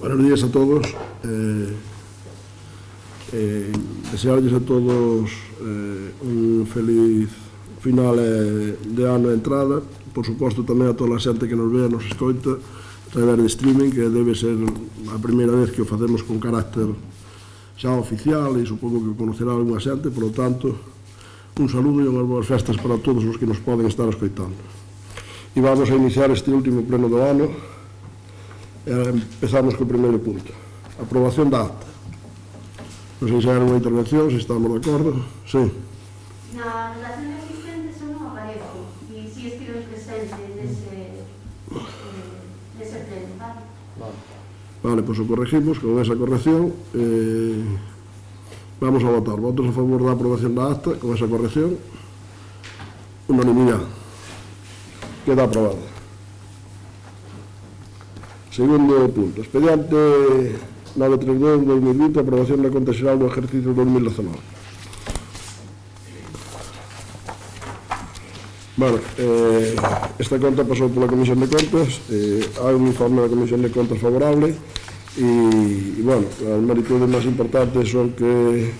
Buenos días a todos. Desearles a todos un feliz final de ano de entrada. Por suposto tamén a toda a xente que nos vea, nos escoita a través de streaming, que debe ser a primeira vez que o facemos con carácter xa oficial e supongo que conocerá alguna xente. Por lo tanto, un saludo e unhas boas festas para todos os que nos poden estar escoitando. E vamos a iniciar este último pleno do ano. Empezamos co primeiro punto, aprobación da acta. Non sei se hai unha intervención, se estamos de acordo. Sí. Na relación de asistentes eu non aparezo e si estive presente nese pleno, vale? Vale, pois o corregimos con esa corrección. Vamos a votar. Votos a favor da aprobación da acta con esa corrección. Unanimidade. Queda aprobada. Segundo punto, expediente 932-2020, aprobación da conta xeral do ejercicio 2019. Bueno, esta conta pasou pola Comisión de Contas, hai un informe da Comisión de Contas favorable e, bueno, as magnitudes máis importantes son que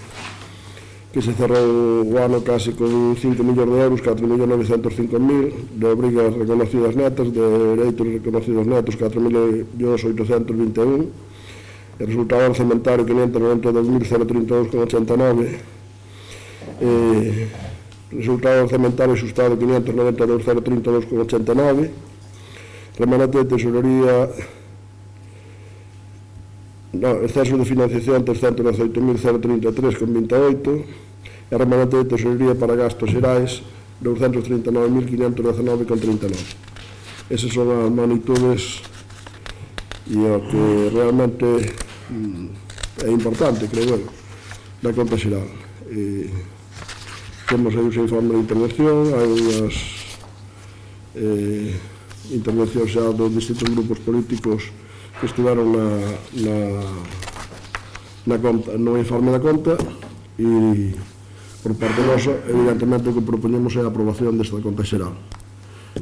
se cerrou o ano casi con 5 millóns de euros, 4.905.000, de obrigas reconocidas netas, de dereitos reconocidos netos, 4.821.000, el resultado orzamentario 592.032,89, resultado orzamentario xustado 592.032,89, remanente de tesorería, exceso de financiación 318.033,28, e remanente de tesorería para gastos xerais 239.519,39. Esas son as magnitudes e o que realmente é importante, creo eu, da conta xeral. Temos aí os informes de intervención, hai unhas intervencións xa dos distintos grupos políticos que estiveron no informe da conta e por parte nosa, evidentemente o que propoñemos é a aprobación desta conta xeral.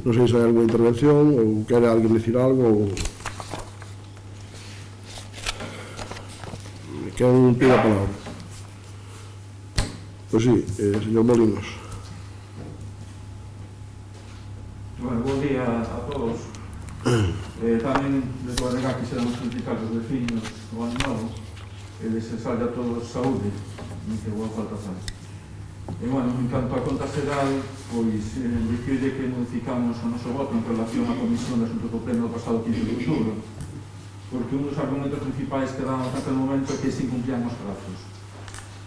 Non sei se hai alguna intervención ou quere alguén dicir algo ou quen pide a palabra. Pois sí, señor Molinos. Bueno, bon día a todos. Tamén desde o ADG quixéramos felicitar os vecinos o ano novo e desearlle a todos saúde, que boa falta faz. E, bueno, en canto a conta xeral, pois, dicirle que modificamos o noso voto en relación á comisión de asuntos do pleno do pasado 15 de outubro, porque un dos argumentos principais que dábamos naquele momento é que se incumplían os prazos.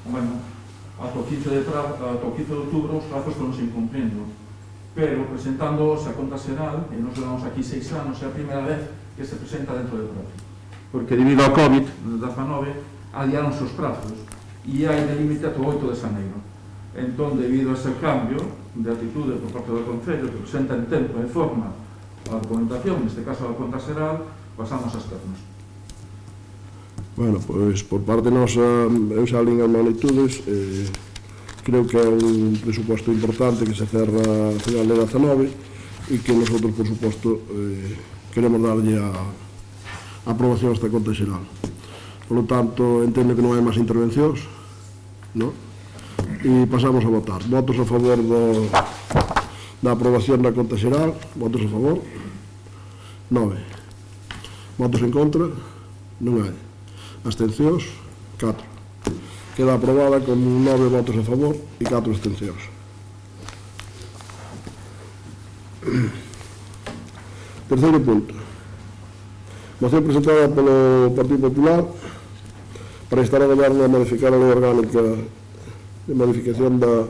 Bueno, ata o 15 de outubro os prazos foron se incumplindo, pero presentando a conta xeral, e nos levamos aquí 6 anos, é a primeira vez que se presenta dentro de prazo, porque debido ao COVID-19 adiáronse os prazos e hai de límite ata o 8 de xaneiro. Entón, debido a ese cambio de actitude por parte do Concello, que presenta en tempo e forma a documentación, neste caso a conta xeral, pasamos ás termos. Bueno, pois, por parte nosa, eu xa lín as magnitudes, creo que é un presuposto importante que se cerra a final de 19 e que nosotros, por suposto, queremos darlle a aprobación a esta conta xeral. Por lo tanto, entendo que non hai máis intervencións, non? E pasamos a votar. Votos a favor da aprobación da conta xeral. Votos a favor? 9. Votos en contra? Non hai. Abstencións? 4. Queda aprobada con 9 votos a favor e 4 abstencións. Terceiro punto. Moción presentada polo Partido Popular para instar ao Goberno a modificar a lei orgánica de modificación da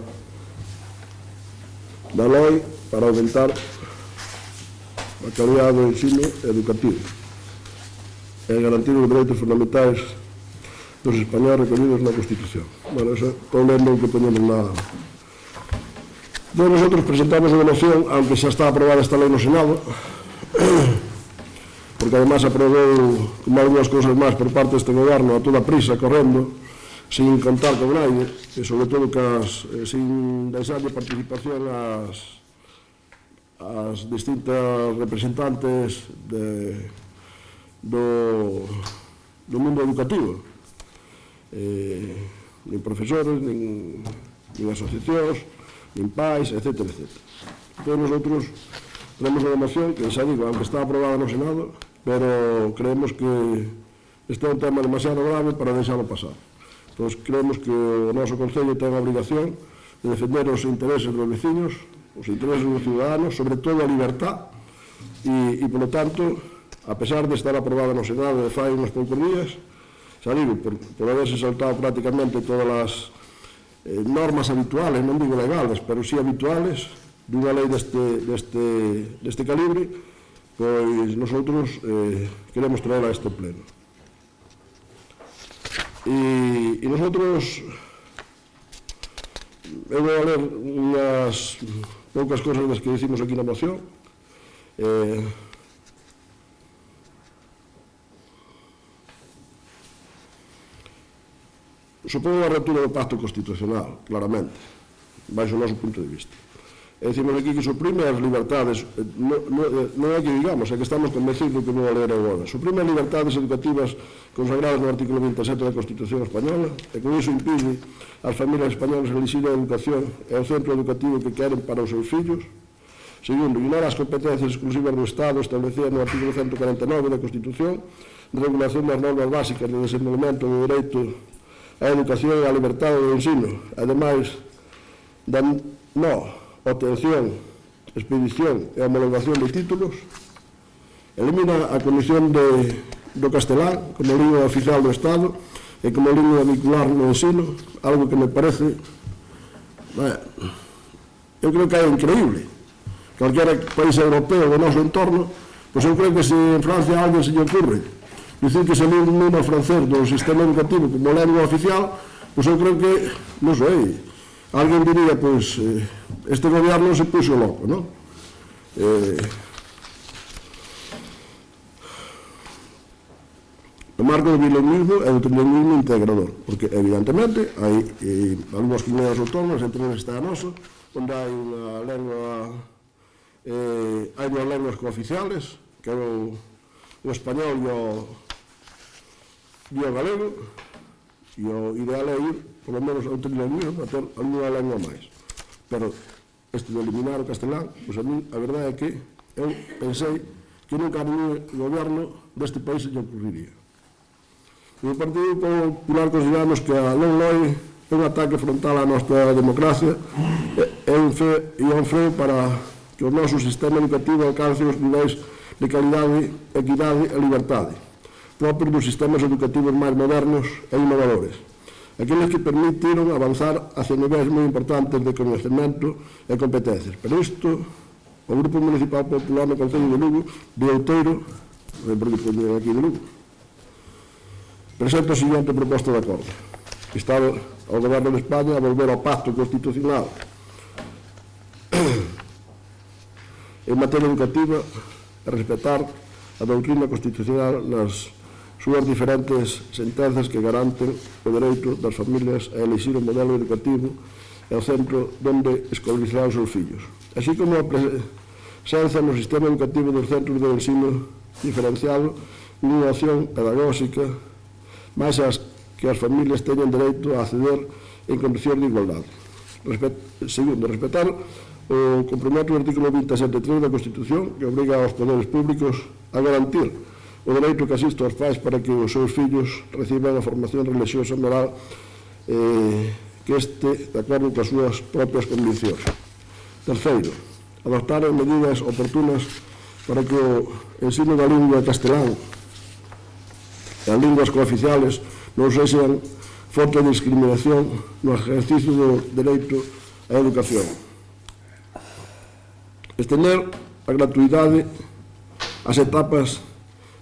lei para aumentar a calidad do ensino educativo e garantir os dereitos fundamentais dos españoles recollidos na Constitución. Bueno, eso estou lendo o que poñemos na... Nosotros presentamos unha moción, aunque xa está aprobada esta lei no Senado, porque además aprobou como algunhas cousas máis por parte deste goberno a toda prisa, correndo, sin contar con nadie, e sobre todo sin deixarlle participación ás distintas representantes do mundo educativo, nin profesores, nin asociacións, nin pais, etc. Entón, nosotros tenemos unha moción que, xa digo, aunque está aprobada no Senado, pero creemos que este é un tema demasiado grave para deixalo pasar. Entón, creemos que o noso Concello ten a obrigación de defender os intereses dos veciños, os intereses dos ciudadanos, sobre todo a libertad, e, polo tanto, a pesar de estar aprobada no Senado de fai uns poucos días, xa digo, por haberse saltado prácticamente todas as normas habituales, non digo legales, pero sí habituales, dunha lei deste calibre, pois nosotros queremos traer a este pleno. E nosotros, eu vou a ler unhas poucas cosas das que dicimos aquí na moción. Supongo a ruptura do pacto constitucional, claramente, baixo o noso punto de vista. E dicimos aquí que suprime as libertades, non é que digamos, é que estamos convencidos que vou a ler agora. Suprime as libertades educativas consagradas no artículo 27 da Constitución Española, e con iso impide ás familias españolas elixir a educación e o centro educativo que queren para os seus fillos. Segundo, ignora as competencias exclusivas do Estado establecidas no artículo 149 da Constitución de regulación das normas básicas de desenvolvemento do dereito á educación e á liberdade do ensino, ademais da obtención, expedición e homologación de títulos. Elimina a comisión do castelán como lingua oficial do Estado e como lingua vehicular no ensino, algo que me parece, eu creo que é increíble. Cualquier país europeo do noso entorno, pois eu creo que se en Francia a alguén se lle ocurre dicir que se elimina o francés do sistema educativo como lingua oficial, pois eu creo que, non sei, alguén diría, pois, este gobierno se puxo loco, non? O marco do bilingüismo é o trilingüismo integrador, porque, evidentemente, hai algunhas comunidades autónomas, entre elas está a nosa, onde hai unha lengua, hai dúas lenguas cooficiales, que é o español e o galego, e o ideal é ir, por lo menos, ao trilingüismo, para ter alguna lengua máis. Pero, este de eliminar o castelán, pois a mí, a verdade é que eu pensei que nunca a ningún goberno deste país se lle ocurriría. O Partido Popular consideramos que a LOMLOE é un ataque frontal á nosa democracia e un freo para que o noso sistema educativo alcance os niveis de calidade, equidade e liberdade propios dos sistemas educativos máis modernos e innovadores, aqueles que permitiron avanzar hacia niveis moi importantes de conhecimento e competencias. Pero isto, o Grupo Municipal Popular no Concello de Lugo, de Outeiro, aquí de Lugo, presenta a seguinte proposta de acordo. Está ao Goberno de España a volver ao pacto constitucional en materia educativa a respetar a doutrina constitucional nas súas diferentes sentenzas que garanten o dereito das familias a elixir o modelo educativo e o centro onde escolarizar os seus fillos, así como a presencia no sistema educativo dos centros de ensino diferenciado unha opción pedagóxica máis que as familias teñan dereito a acceder en condicións de igualdade. Segundo, respetar o complemento do artículo 27.3 da Constitución, que obriga aos poderes públicos a garantir o dereito que asiste aos pais para que os seus fillos reciban a formación religiosa moral que este de acordo coas súas propias conviccións. Terceiro, adoptar medidas oportunas para que o ensino da lingua castelán e as linguas cooficiales non sexan fonte de discriminación no exercicio do dereito á educación. Estender a gratuidade ás etapas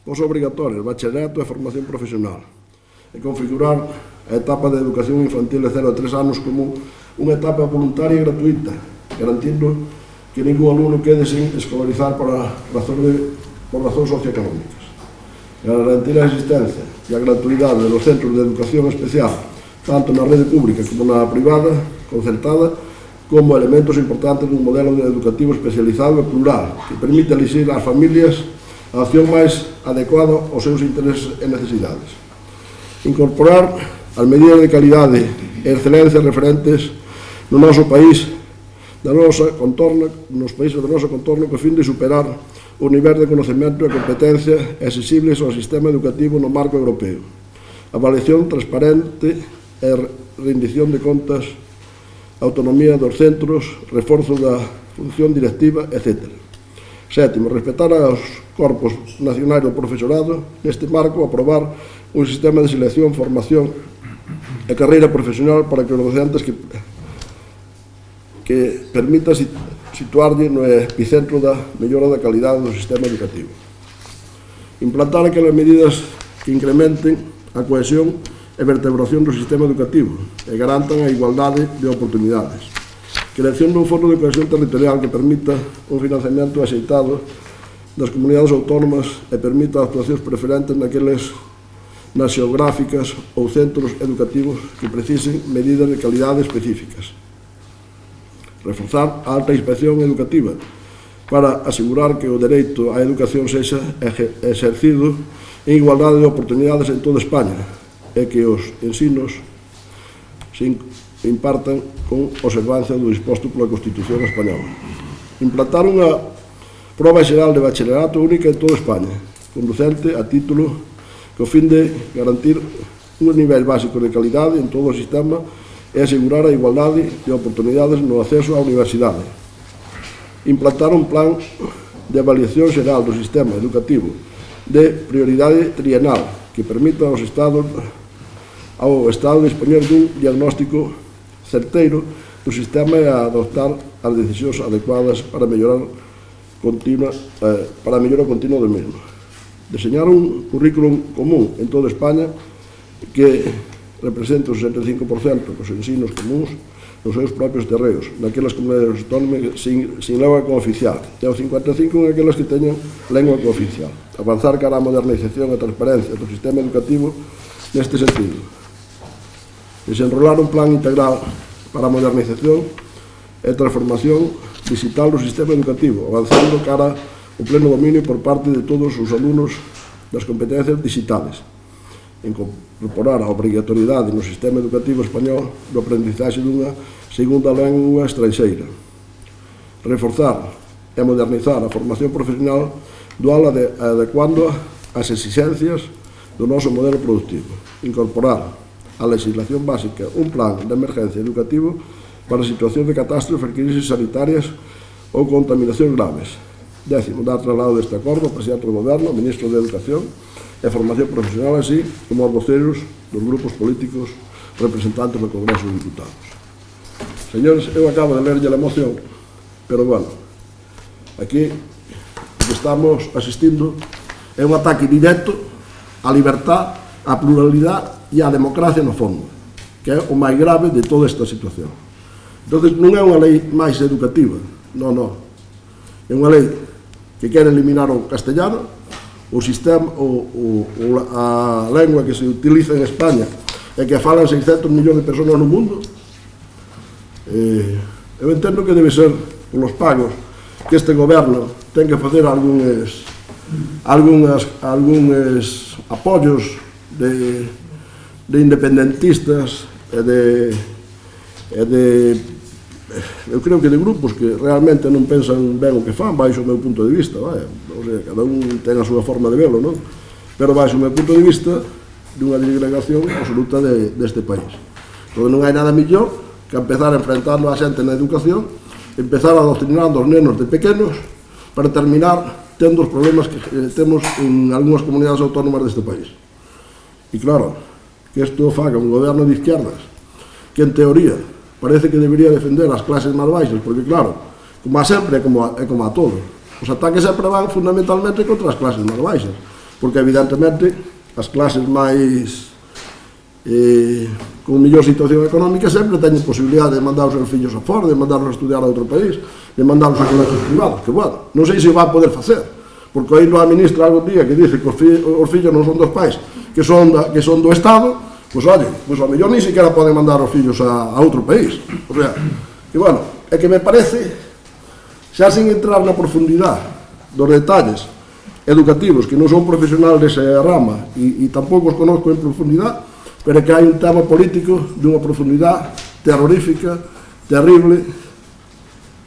posobrigatorias, bachillerato e formación profesional, e configurar a etapa de educación infantil de 0 a 3 anos como unha etapa voluntaria e gratuita, garantindo que ningún alumno quede sin escolarizar por razóns socioeconómicas. Garantir a existencia e a gratuidade dos centros de educación especial, tanto na rede pública como na privada, concertada, como elementos importantes dun modelo educativo especializado e plural, que permite elixir ás familias a opción máis adecuada aos seus intereses e necesidades. Incorporar as medidas de calidade e excelencia referentes no noso país, nos países do noso contorno, co fin de superar o nivel de conocemento e competencia exigibles ao sistema educativo no marco europeo. Avaliación transparente e rendición de contas, autonomía dos centros, reforzo da función directiva, etc. Sétimo, respetar aos corpos nacionais do profesorado, neste marco aprobar un sistema de selección, formación e carreira profesional para que os docentes que permita situarlle no epicentro da mellora da calidade do sistema educativo. Implantar aquelas medidas que incrementen a cohesión e vertebración do sistema educativo e garantan a igualdade de oportunidades. Creación dun fondo de cohesión territorial que permita un financiamento axeitado das comunidades autónomas e permita actuacións preferentes nas xeográficas ou centros educativos que precisen medidas de calidade específicas. Reforzar a alta inspección educativa para asegurar que o dereito á educación sexa exercido en igualdade de oportunidades en toda España e que os ensinos se impartan con observancia do disposto pola Constitución española. Implantar unha proba xeral de bacharelato única en toda España, conducente a título co fin de garantir un nivel básico de calidade en todo o sistema e asegurar a igualdade de oportunidades no acceso á universidade. Implantar un plan de avaliación xeral do sistema educativo de prioridade trienal que permita ao Estado dispoñer dun diagnóstico certeiro do sistema e a adoptar as decisións adecuadas para a mellora continua do mesmo. Deseñar un currículum común en toda España que represente o 65% dos ensinos comuns nos seus propios terreos, naquelas comunidades autónomas sin lengua cooficial, e o 55% naquelas que teñen lengua cooficial. Avanzar cara á modernización e transparencia do sistema educativo neste sentido. Desenrolar un plan integral para a modernización e transformación digital do sistema educativo, avanzando cara ao pleno dominio por parte de todos os alumnos das competencias digitales. Incorporar a obrigatoriedade no sistema educativo español do aprendizaxe dunha segunda lengua estranxeira. Reforzar e modernizar a formación profesional dual adecuando ás exixencias do noso modelo productivo. Incorporar a legislación básica un plan de emergencia educativo para situacións de catástrofes, crisis sanitarias ou contaminacións graves. Décimo, dar traslado deste acordo ao Presidente do Goberno, ao Ministro de Educación e Formación Profesional, así como aos voceros dos grupos políticos representantes do Congreso de Diputados. Señores, eu acabo de lerlle a moción, pero, bueno, aquí o que estamos asistindo é un ataque directo á libertad, á pluralidade e á democracia no fondo, que é o máis grave de toda esta situación. Entón, non é unha lei máis educativa, non. É unha lei que quere eliminar o castellano, o sistema, a lengua que se utiliza en España e que falan 600 millóns de persoas no mundo. Eu entendo que debe ser polos pagos que este goberno ten que facer algúns apoios de independentistas e de eu creo que de grupos que realmente non pensan ben o que fan, baixo o meu punto de vista, o sea, cada un ten a súa forma de velo, non? Pero baixo o meu punto de vista dunha disgregación absoluta deste país. Entón non hai nada millor que empezar enfrentando a xente na educación, empezar adoctrinando os nenos de pequenos para terminar tendo os problemas que temos en algunhas comunidades autónomas deste país. E claro, que isto faga un goberno de izquierdas que en teoría parece que debería defender as clases máis baixas, porque claro, como a sempre, é como a todo, os ataques sempre van fundamentalmente contra as clases máis baixas, porque evidentemente as clases máis con mellor situación económica sempre teñen posibilidade de mandar os seus fillos a fora, de mandarlos a estudiar a outro país, de mandarlos a colegios privados, que bueno, non sei se o va a poder facer, porque aí a ministra algún día que dice que os fillos non son dos pais, que son do Estado. Pois, oye, ao mellor ni siquiera poden mandar os fillos a outro país. O sea, que, bueno, é que me parece, xa sin entrar na profundidade dos detalles educativos, que non son profesional desa rama e tampouco os conozco en profundidade, pero que hai un tema político dunha profundidade terrorífica, terrible,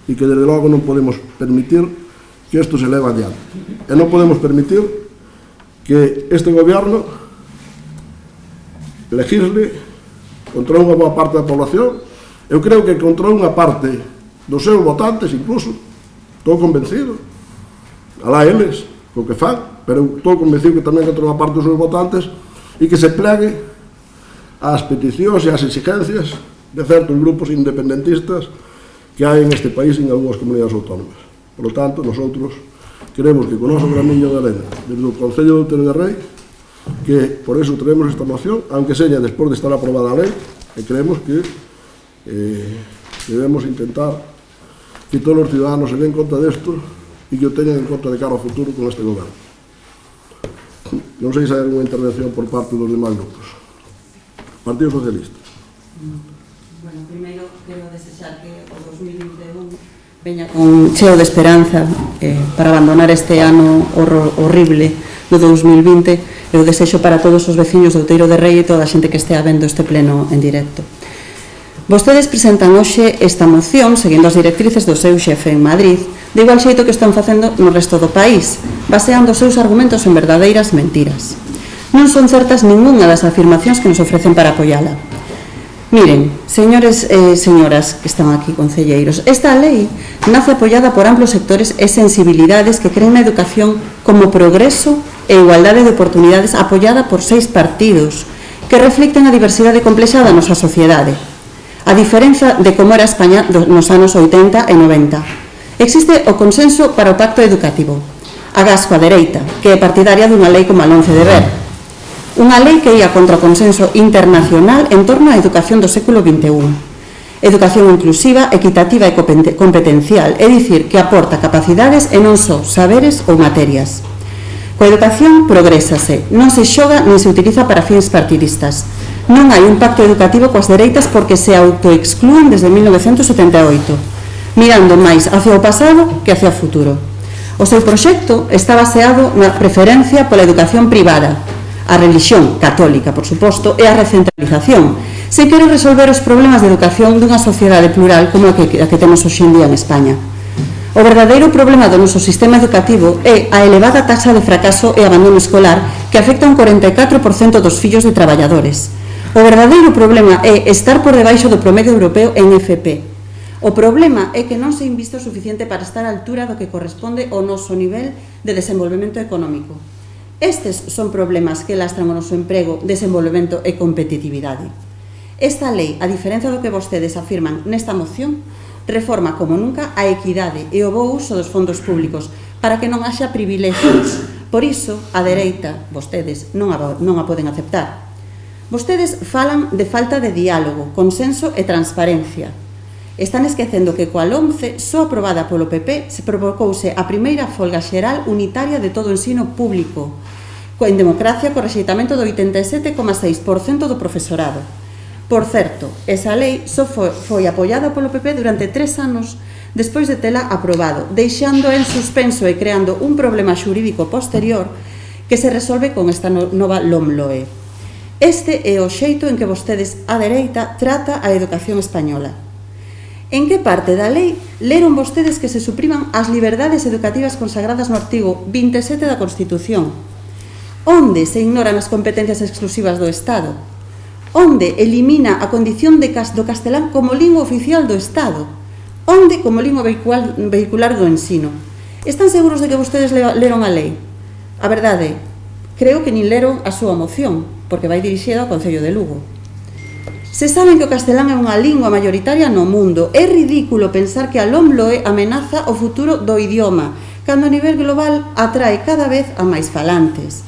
e que desde logo non podemos permitir que isto se leve adiante. E non podemos permitir que este goberno legisle contra unha boa parte da población. Eu creo que contra unha parte dos seus votantes, incluso, estou convencido, alá eles, co que fan, pero estou convencido que tamén contra unha parte dos seus votantes, e que se plegue ás peticións e ás exigencias de certos grupos independentistas que hai en este país e en algunhas comunidades autónomas. Por lo tanto, nosotros queremos que con o noso gramiño de arena, desde o Concello de Outeiro de Rei, que por eso traemos esta moción, aunque seña despois de estar aprobada a lei, e creemos que debemos intentar que todos os ciudadanos se den conta desto e que o teñan en conta de cara ao futuro con este goberno. Non sei se hai alguna intervención por parte dos demais grupos. Partido Socialista. Bueno, primeiro quero desexar que o 2021 veña con cheo de esperanza para abandonar este ano horrible do 2020. Eu desexo para todos os veciños de Outeiro de Rei e toda a xente que estea vendo este pleno en directo. Vostedes presentan hoxe esta moción seguindo as directrices do seu xefe en Madrid, de igual xeito que están facendo no resto do país, baseando os seus argumentos en verdadeiras mentiras. Non son certas ningunha das afirmacións que nos ofrecen para apoiala. Miren, señores e señoras que están aquí, concelleiros, esta lei nace apoiada por amplos sectores e sensibilidades que creen na educación como progreso e igualdade de oportunidades, apoiada por 6 partidos que reflicten a diversidade complexa da nosa sociedade, a diferenza de como era España nos anos 80 e 90. Existe o consenso para o pacto educativo, agás coa dereita, que é partidaria dunha lei como a 11 de Ver, unha lei que ia contra o consenso internacional en torno á educación do século XXI. Educación inclusiva, equitativa e competencial, é dicir, que aporta capacidades e non só saberes ou materias. Coa educación progrésase, non se xoga nin se utiliza para fins partidistas. Non hai un pacto educativo coas dereitas porque se autoexclúen desde 1978, mirando máis hacia o pasado que hacia o futuro. O seu proxecto está baseado na preferencia pola educación privada, a religión católica, por suposto, e a recentralización, se quere resolver os problemas de educación dunha sociedade plural como a que temos hoxe en día en España. O verdadeiro problema do noso sistema educativo é a elevada taxa de fracaso e abandono escolar que afecta un 44% dos fillos de traballadores. O verdadeiro problema é estar por debaixo do promedio europeo en FP. O problema é que non se inviste o suficiente para estar á altura do que corresponde ao noso nivel de desenvolvemento económico. Estes son problemas que lastran o noso emprego, desenvolvemento e competitividade. Esta lei, a diferenza do que vostedes afirman nesta moción, reforma como nunca a equidade e o bo uso dos fondos públicos para que non haxa privilegios. Por iso, a dereita, vostedes, non a poden aceptar. Vostedes falan de falta de diálogo, consenso e transparencia. Están esquecendo que coa LOMCE, só aprobada polo PP, se provocouse a primeira folga xeral unitaria de todo o ensino público, en democracia co rexeitamento do 87,6% do profesorado. Por certo, esa lei só foi apoiada polo PP durante 3 anos despois de tela aprobado, deixando en suspenso e creando un problema xurídico posterior que se resolve con esta nova LOMLOE. Este é o xeito en que vostedes, a dereita, trata a educación española. En que parte da lei leron vostedes que se supriman as liberdades educativas consagradas no artigo 27 da Constitución? Onde se ignoran as competencias exclusivas do Estado? Onde elimina a condición do castelán como lingua oficial do Estado? Onde como lingua vehicular do ensino? Están seguros de que vostedes leron a lei? A verdade, creo que nin leron a súa moción, porque vai dirixida ao Concello de Lugo. Se saben que o castelán é unha lingua maioritaria no mundo, é ridículo pensar que a LOMLOE amenaza o futuro do idioma, cando a nivel global atrae cada vez a máis falantes.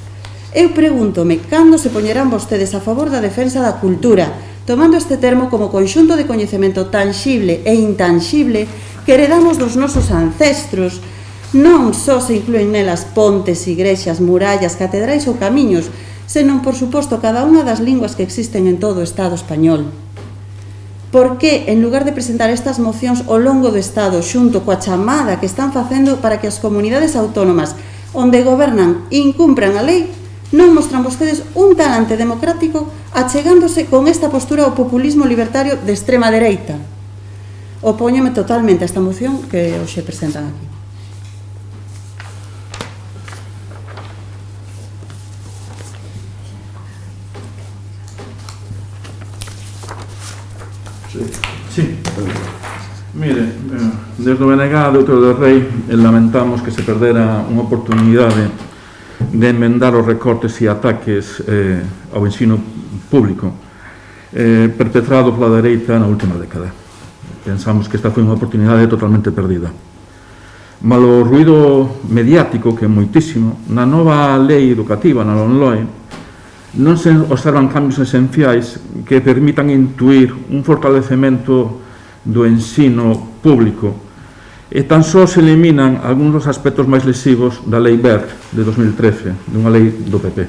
Eu pregúntome cando se poñerán vostedes a favor da defensa da cultura, tomando este termo como conxunto de coñecemento tanxible e intanxible que heredamos dos nosos ancestros. Non só se incluen nelas pontes, igrexas, murallas, catedrais ou camiños, senón, por suposto, cada unha das linguas que existen en todo o Estado español. Por que, en lugar de presentar estas mocións ao longo do Estado, xunto coa chamada que están facendo para que as comunidades autónomas onde gobernan incumpran a lei, non mostran vostedes un talante democrático achegándose con esta postura ao populismo libertario de extrema dereita. Opóñome totalmente a esta moción que hoxe presentan aquí. Sí. Mire, desde o BNG de Outeiro do Rei lamentamos que se perdera unha oportunidade de enmendar os recortes e ataques ao ensino público perpetrado pola dereita na última década. Pensamos que esta foi unha oportunidade totalmente perdida. Malo ruido mediático, que é moitísimo, na nova lei educativa, na LOMLOE, non se observan cambios esenciais que permitan intuir un fortalecemento do ensino público e tan só se eliminan algúns dos aspectos máis lesivos da Lei Wert de 2013, dunha lei do PP.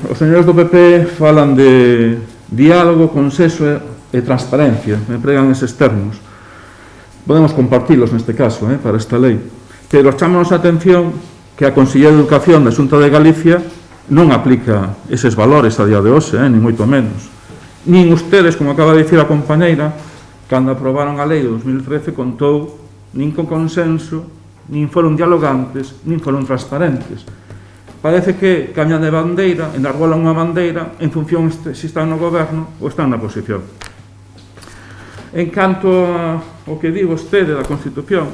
Os señores do PP falan de diálogo, consenso e transparencia, empregan eses termos. Podemos compartilos neste caso, para esta lei, pero chamamos a atención que a Conselleira de Educación da Xunta de Galicia non aplica eses valores a día de hoxe, nin moito menos. Nin ustedes, como acaba de dicir a compañeira, cando aprobaron a lei de 2013, contou nin con consenso, nin foron dialogantes, nin foron transparentes. Parece que cambian de bandeira, enarbolan unha bandeira en función se están no goberno ou están na oposición. En canto ao que digo vostede da Constitución,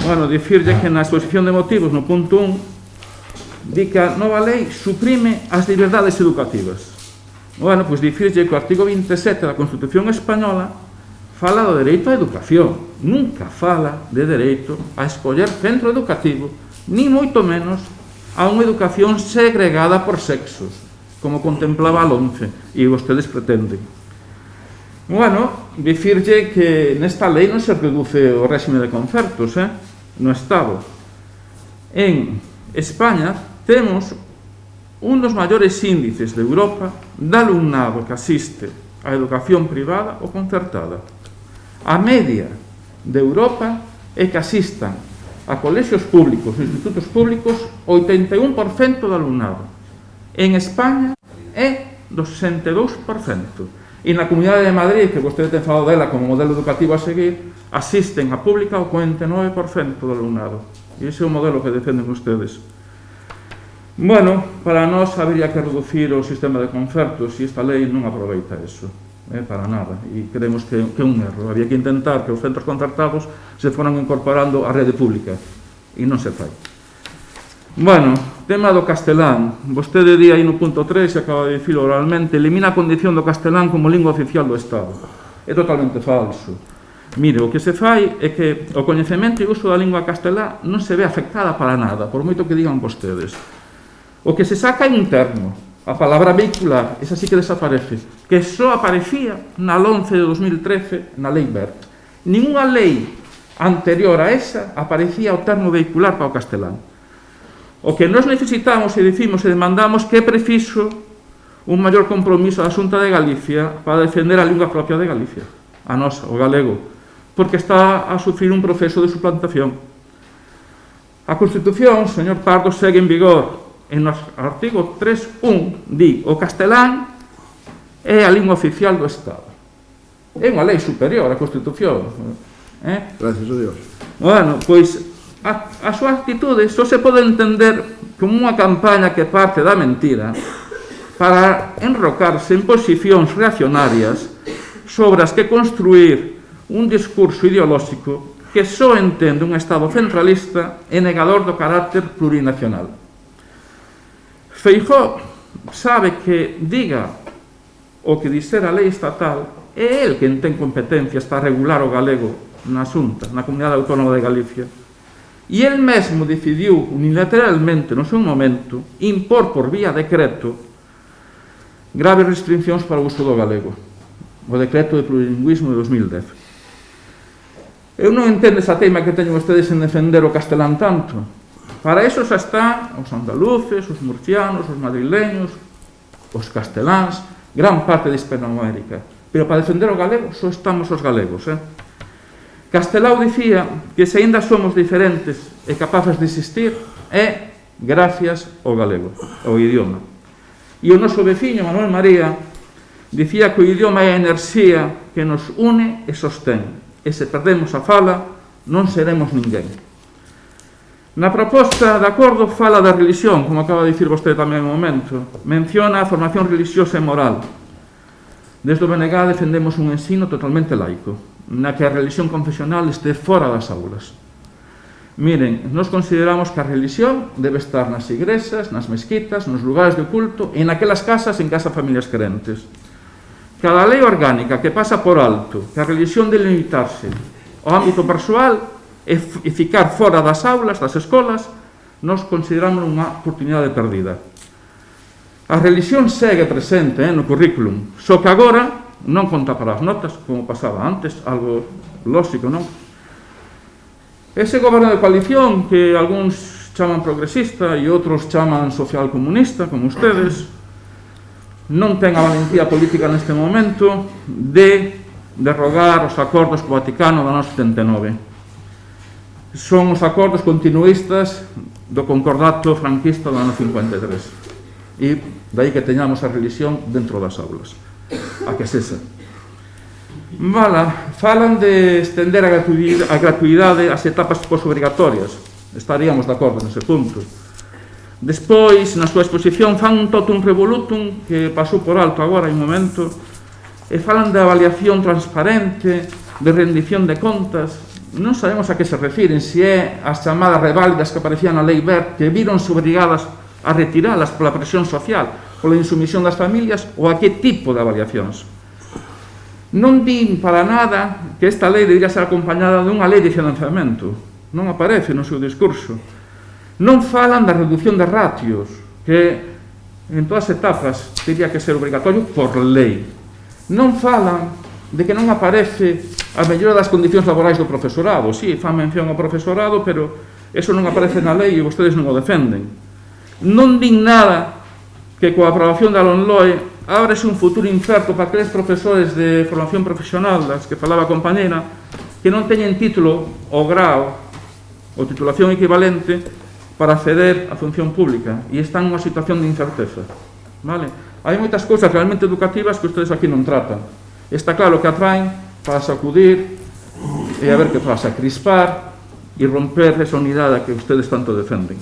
bueno, dicirlle que na exposición de motivos, no punto 1, di que a nova lei suprime as liberdades educativas. Bueno, pois dicirlle que o artigo 27 da Constitución Española fala do dereito á educación, nunca fala de dereito a escoller centro educativo, ni moito menos a unha educación segregada por sexos, como contemplaba a LOMCE, e vostedes pretenden. Bueno, dicirlle que nesta lei non se reduce o réxime de concertos, no Estado. En España temos un dos maiores índices de Europa de alumnado que asiste á educación privada ou concertada. A media de Europa é que asistan a colexios públicos, institutos públicos, 81% do alumnado. En España é do 62%. E na Comunidade de Madrid, que vostede ten falado dela como modelo educativo a seguir, asisten a pública o 49% do alumnado. E ese é o modelo que defenden ustedes. Bueno, para nós habería que reducir o sistema de concertos e esta lei non aproveita eso, para nada. E creemos que é un erro. Había que intentar que os centros concertados se foran incorporando á rede pública. E non se fai. Bueno, tema do castelán. Vostede di aí no punto 3, se acaba de dicir oralmente, elimina a condición do castelán como lingua oficial do Estado. É totalmente falso. Mire, o que se fai é que o coñecemento e uso da lingua castelá non se ve afectada para nada, por moito que digan vostedes. O que se saca é un termo, a palabra vehicular, esa sí que desaparece, que só aparecía na LOMCE de 2013, na Lei Wert. Ninguna lei anterior a esa aparecía o termo vehicular para o castelán. O que nós necesitamos e dicimos e demandamos que é preciso un maior compromiso da Xunta de Galicia para defender a lingua propia de Galicia, a nosa, o galego, porque está a sufrir un proceso de suplantación. A Constitución, señor Pardo, segue en vigor. En o artigo 3.1 di o castelán é a lingua oficial do Estado. É unha lei superior á Constitución. Gracias a Dios. Bueno, pois a súa actitude só se pode entender como unha campaña que parte da mentira para enrocarse en posicións reaccionarias sobre as que construir un discurso ideolóxico que só entende un Estado centralista e negador do carácter plurinacional. Feijóo sabe que diga o que dixera a lei estatal é el quen ten competencias para regular o galego na Xunta, na Comunidade Autónoma de Galicia. E el mesmo decidiu unilateralmente no seu momento impor por vía decreto graves restriccións para o uso do galego, o decreto de plurilingüismo de 2010. Eu non entendo esa teima que teñen ustedes en defender o castelán tanto. Para iso xa están os andaluces, os murcianos, os madrileños, os casteláns, gran parte de Hispanoamérica. Pero para defender o galego só estamos os galegos. Castelao dicía que se ainda somos diferentes e capaces de existir é gracias ao galego, ao idioma. E o noso veciño, Manuel María, dicía que o idioma é a enerxía que nos une e sostén. E se perdemos a fala, non seremos ninguén. Na proposta de acordo fala da religión, como acaba de dicir vostede tamén en un momento. Menciona a formación religiosa e moral. Desde o BNG defendemos un ensino totalmente laico, na que a religión confesional este fora das aulas. Miren, nos consideramos que a religión debe estar nas igrexas, nas mezquitas, nos lugares de culto e naquelas casas en que hasa familias crentes. Cada lei orgánica que pasa por alto que a religión debe limitarse ao ámbito persoal e ficar fora das aulas, das escolas, nos consideramos unha oportunidade perdida. A religión segue presente no currículum, só que agora non conta para as notas, como pasaba antes, algo lógico, non? Ese goberno de coalición que algúns chaman progresista e outros chaman social comunista, como ustedes, non ten a valentía política neste momento de derrogar os acordos co Vaticano do ano 79. Son os acordos continuistas do concordato franquista do ano 53. E dai que teñamos a religión dentro das aulas. A que sexa. Falan de estender a gratuidade ás etapas posobrigatorias. Estaríamos de acordo nese punto. Despois, na súa exposición, fan un totum revolutum que pasou por alto agora en un momento e falan de avaliación transparente, de rendición de contas. Non sabemos a que se refiren, se é as chamadas reválidas que aparecían na lei Wert, que vironse obrigadas a retiralas pola presión social, pola insumisión das familias, ou a que tipo de avaliacións. Non din para nada que esta lei debería ser acompañada dunha lei de financiamento. Non aparece no seu discurso. Non falan da reducción de ratios, que en todas as etapas teria que ser obrigatorio por lei. Non falan de que non aparece a mellora das condicións laborais do profesorado. Si, fan mención ao profesorado, pero eso non aparece na lei e vostedes non o defenden. Non din nada que coa aprobación da LOMLOE ábrese un futuro incerto para aqueles profesores de formación profesional das que falaba a compañera que non teñen título ou grao ou titulación equivalente para acceder á función pública e están nunha situación de incerteza. Vale? Hai moitas cousas realmente educativas que ustedes aquí non tratan. Está claro que atraen para sacudir e a ver que pasa, crispar e romper esa unidade que ustedes tanto defenden.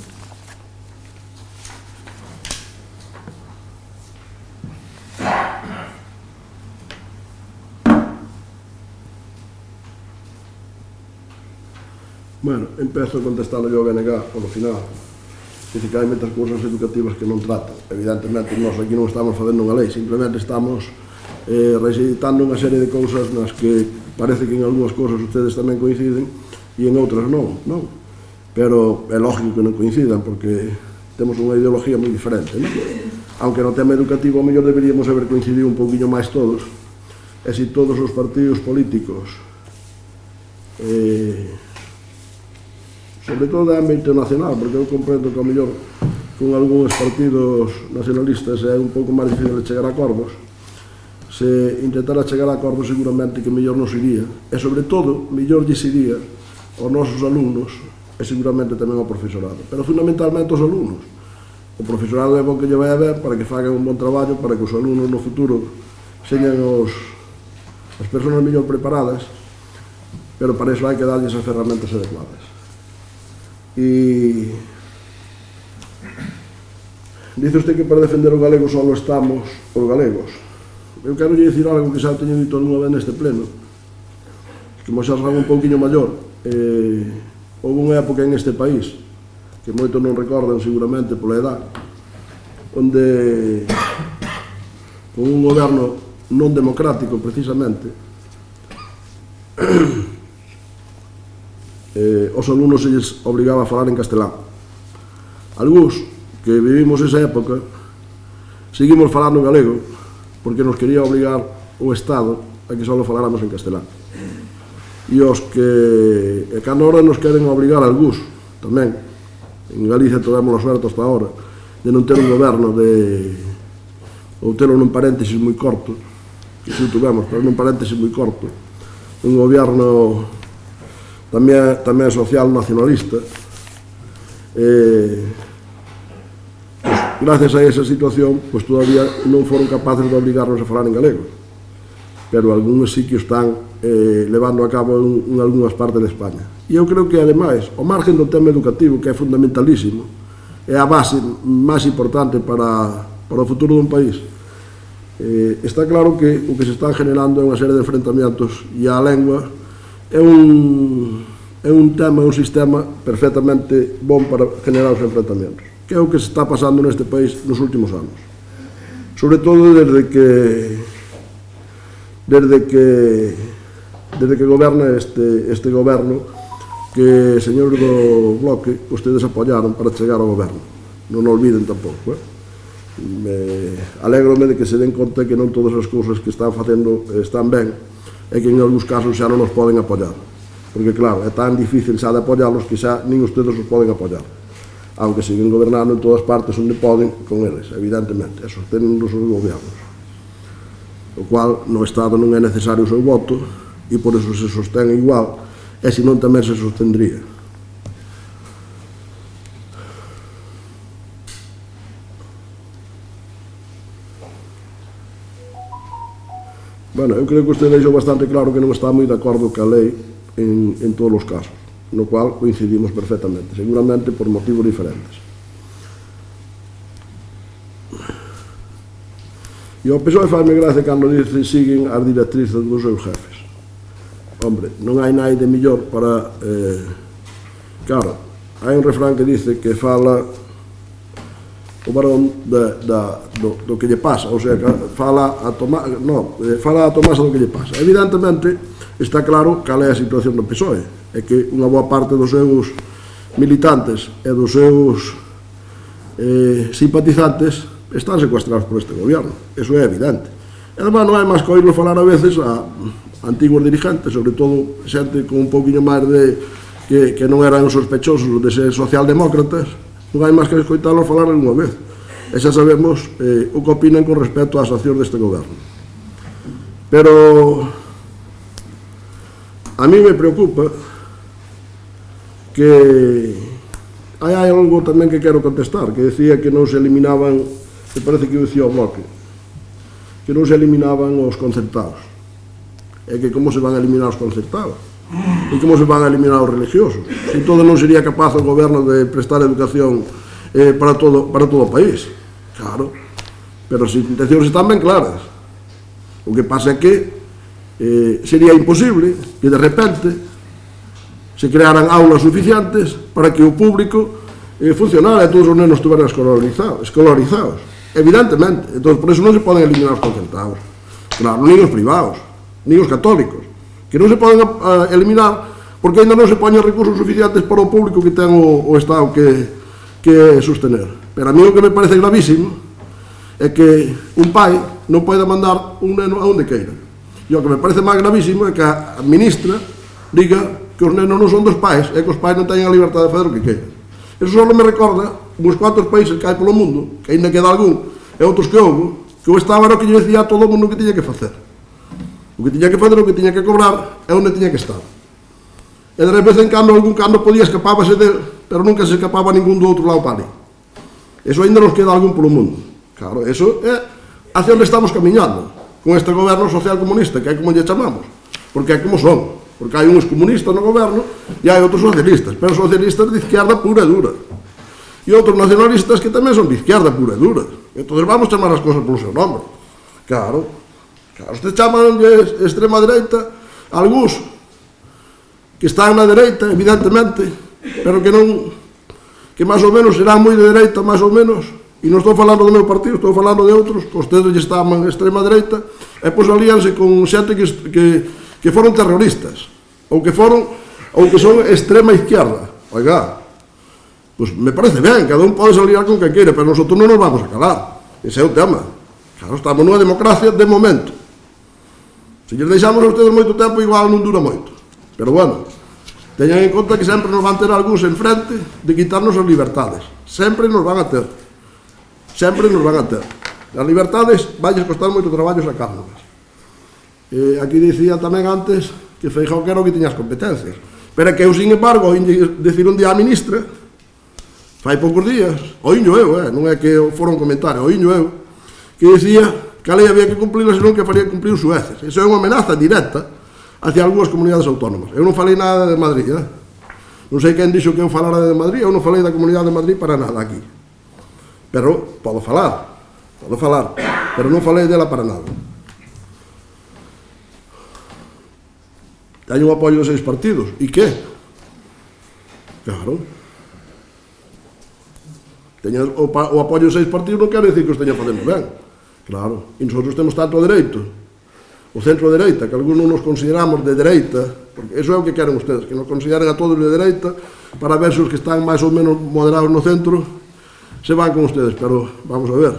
Bueno, empezo contestando yo ao BNG polo final. Dice que hai moitas cousas educativas que non tratan. Evidentemente, nós aquí non estamos facendo unha lei, simplemente estamos reeditando unha serie de cousas nas que parece que en algunhas cousas ustedes tamén coinciden e en outras non. Pero é lógico que non coincidan, porque temos unha ideología moi diferente, non? Aunque no tema educativo, ao mellor deberíamos haber coincidido un pouquinho máis todos, e se todos os partidos políticos sobre todo de ámbito nacional, porque eu comprendo que ao mellor con algúns partidos nacionalistas é un pouco máis difícil de chegar a acordos. Se intentara chegar a acordos seguramente que mellor nos iría, e sobre todo mellor lles iría aos nosos alumnos e seguramente tamén ao profesorado, pero fundamentalmente aos alumnos. O profesorado é bom que lle vai a ver para que fagan un bon traballo, para que os alumnos no futuro señan as persoas mellor preparadas, pero para iso hai que darlles as ferramentas adecuadas. E dice usted que para defender o galego só estamos os galegos. Eu quero lle dicir algo que xa teño dito alguna vez neste pleno, que mo xa serán un pouquinho maior. Houve unha época en este país que moitos non recordan seguramente pola edad, onde con un goberno non democrático precisamente os alumnos se lles obligaba a falar en castelán. Algúns que vivimos esa época seguimos falando en galego porque nos quería obligar o Estado a que só faláramos en castelán. E os que cando ahora nos queren obligar algúns tamén, en Galicia tivemos a suerte hasta ahora de non ter un goberno ou telo nun paréntesis moi corto, que si o tuvemos, pero nun paréntesis moi corto, un goberno tamén social nacionalista, e gracias a esa situación, pues todavía non foron capaces de obligarnos a falar en galego. Pero algúns sí que están levando a cabo en algunhas partes de España. E eu creo que, ademais, o margen do tema educativo, que é fundamentalísimo, é a base máis importante para o futuro dun país. Está claro que o que se están generando é unha serie de enfrentamientos e a lengua é un tema, un sistema perfectamente bon para generar os enfrentamientos, que é o que se está pasando neste país nos últimos anos. Sobre todo desde que goberna este goberno que, señores do Bloque, ustedes apoyaron para chegar ao goberno. Non o olviden tampouco. Alégrome de que se den conta que non todas as cousas que están facendo están ben e que en algúns casos xa non nos poden apoyar. Porque, claro, é tan difícil xa de apoyarlos que xa nin ustedes os poden apoyar. Aunque siguen gobernando en todas partes onde poden con eles, evidentemente. Eso tenen os seus gobiernos. O cual no Estado non é necesario o seu voto e por eso se sostén igual e senón tamén se sostendría. Bueno, eu creo que usted deixou bastante claro que non está moi de acordo ca lei en todos os casos, no cual coincidimos perfectamente, seguramente por motivos diferentes. E ao PSOE fai-me gracia cando dice siguen as directrices dos seus jefes. Hombre, non hai nai de millor para... Claro, hai un refrán que dice que fala o varón do que lle pasa, ou sea, fala a Tomasa do que lle pasa. Evidentemente, está claro cal é a situación do PSOE, é que unha boa parte dos seus militantes e dos seus simpatizantes están secuestrados por este gobierno, eso é evidente. E además non hai máis que oírlo falar a veces a antigos dirigentes, sobre todo xente con un pouquinho máis de que non eran sospechosos de ser socialdemócratas, non hai máis que escoitalos falar alguna vez. E xa sabemos o que opinan con respecto ás accións deste goberno. Pero a mí me preocupa que hai algo tamén que quero contestar, que decía que non se eliminaban, me parece que o decía o Bloque, que non se eliminaban os concertados. É que como se van a eliminar os concertados? E como se van a eliminar os religiosos? Se todo non sería capaz o goberno de prestar educación para todo o país. Claro, pero as intencións están ben claras. O que pasa é que sería imposible que de repente se crearan aulas suficientes para que o público funcionara e todos os nenos estuveran escolarizados. Evidentemente, entón por eso non se poden eliminar os concertados. Claro, nin os privados, nin os católicos, que non se poden eliminar porque ainda non se poñen recursos suficientes para o público que ten o Estado que sostener. Pero a mí o que me parece gravísimo é que un pai non pode mandar un neno a onde queira. E o que me parece máis gravísimo é que a ministra diga que os nenos non son dos pais e que os pais non teñen a libertade de fazer o que queiran. Eso só me recorda uns cuantos países que hai polo mundo, que ainda queda algún, e outros que houve, que o Estado era o que lle decía a todo o mundo que tiña que facer. O que tiña que fazer, o que tiña que cobrar e onde tiña que estar. E de vez en cando, algún cando podía escapábase del, pero nunca se escapaba ningún do outro lado para ali. Eso ainda nos queda algún polo mundo. Claro, eso é hacia onde estamos camiñando con este goberno social comunista, que é como lle chamamos, porque é como son, porque hai uns comunistas no goberno e hai outros socialistas, pero socialistas de izquierda pura e dura, e outros nacionalistas que tamén son de izquierda pura e dura. Entón vamos chamar as cosas polo seu nombre. Claro, ustedes chaman de extrema dereita algúns que están na dereita, evidentemente, pero que non, que máis ou menos serán moi de dereita, máis ou menos, e non estou falando do meu partido, estou falando de outros, que ustedes están en extrema dereita, e pois alíanse con xente que foron terroristas, ou que son extrema izquierda. Oiga, pois me parece ben, cada un pode aliar con quen queira, pero nosotros non nos vamos a calar, ese é o tema. Claro, estamos nunha democracia de momento. Se lles deixamos a ustedes moito tempo, igual non dura moito. Pero bueno, teñan en conta que sempre nos van ter algúns enfrente de quitarnos as libertades. Sempre nos van a ter. Sempre nos van a ter. As libertades vai costar moito traballo sacárnoslas. Aquí dicía tamén antes que Feijóo que era o que tiña as competencias. Pero que eu, sin embargo, decir un día á ministra fai poucos días, oíño eu, non é que fora un comentario, oíño eu, que dicía que a lei había que cumplirla, senón que faría cumplir os sueces. Iso é unha amenaza directa hacia algunhas comunidades autónomas. Eu non falei nada de Madrid, non sei quen dixo que eu falara de Madrid, eu non falei da Comunidade de Madrid para nada aquí. Pero podo falar, pero non falei dela para nada. Teño un apoio de 6 partidos, e que? Claro. Teño o apoio de 6 partidos non quero dicir que os teña facendo ben. Claro, e nosotros temos tanto dereito, o centro-dereita, que algunos nos consideramos de dereita, porque eso é o que queren ustedes, que nos consideren a todos de dereita, para ver se os que están máis ou menos moderados no centro se van con ustedes, pero vamos a ver,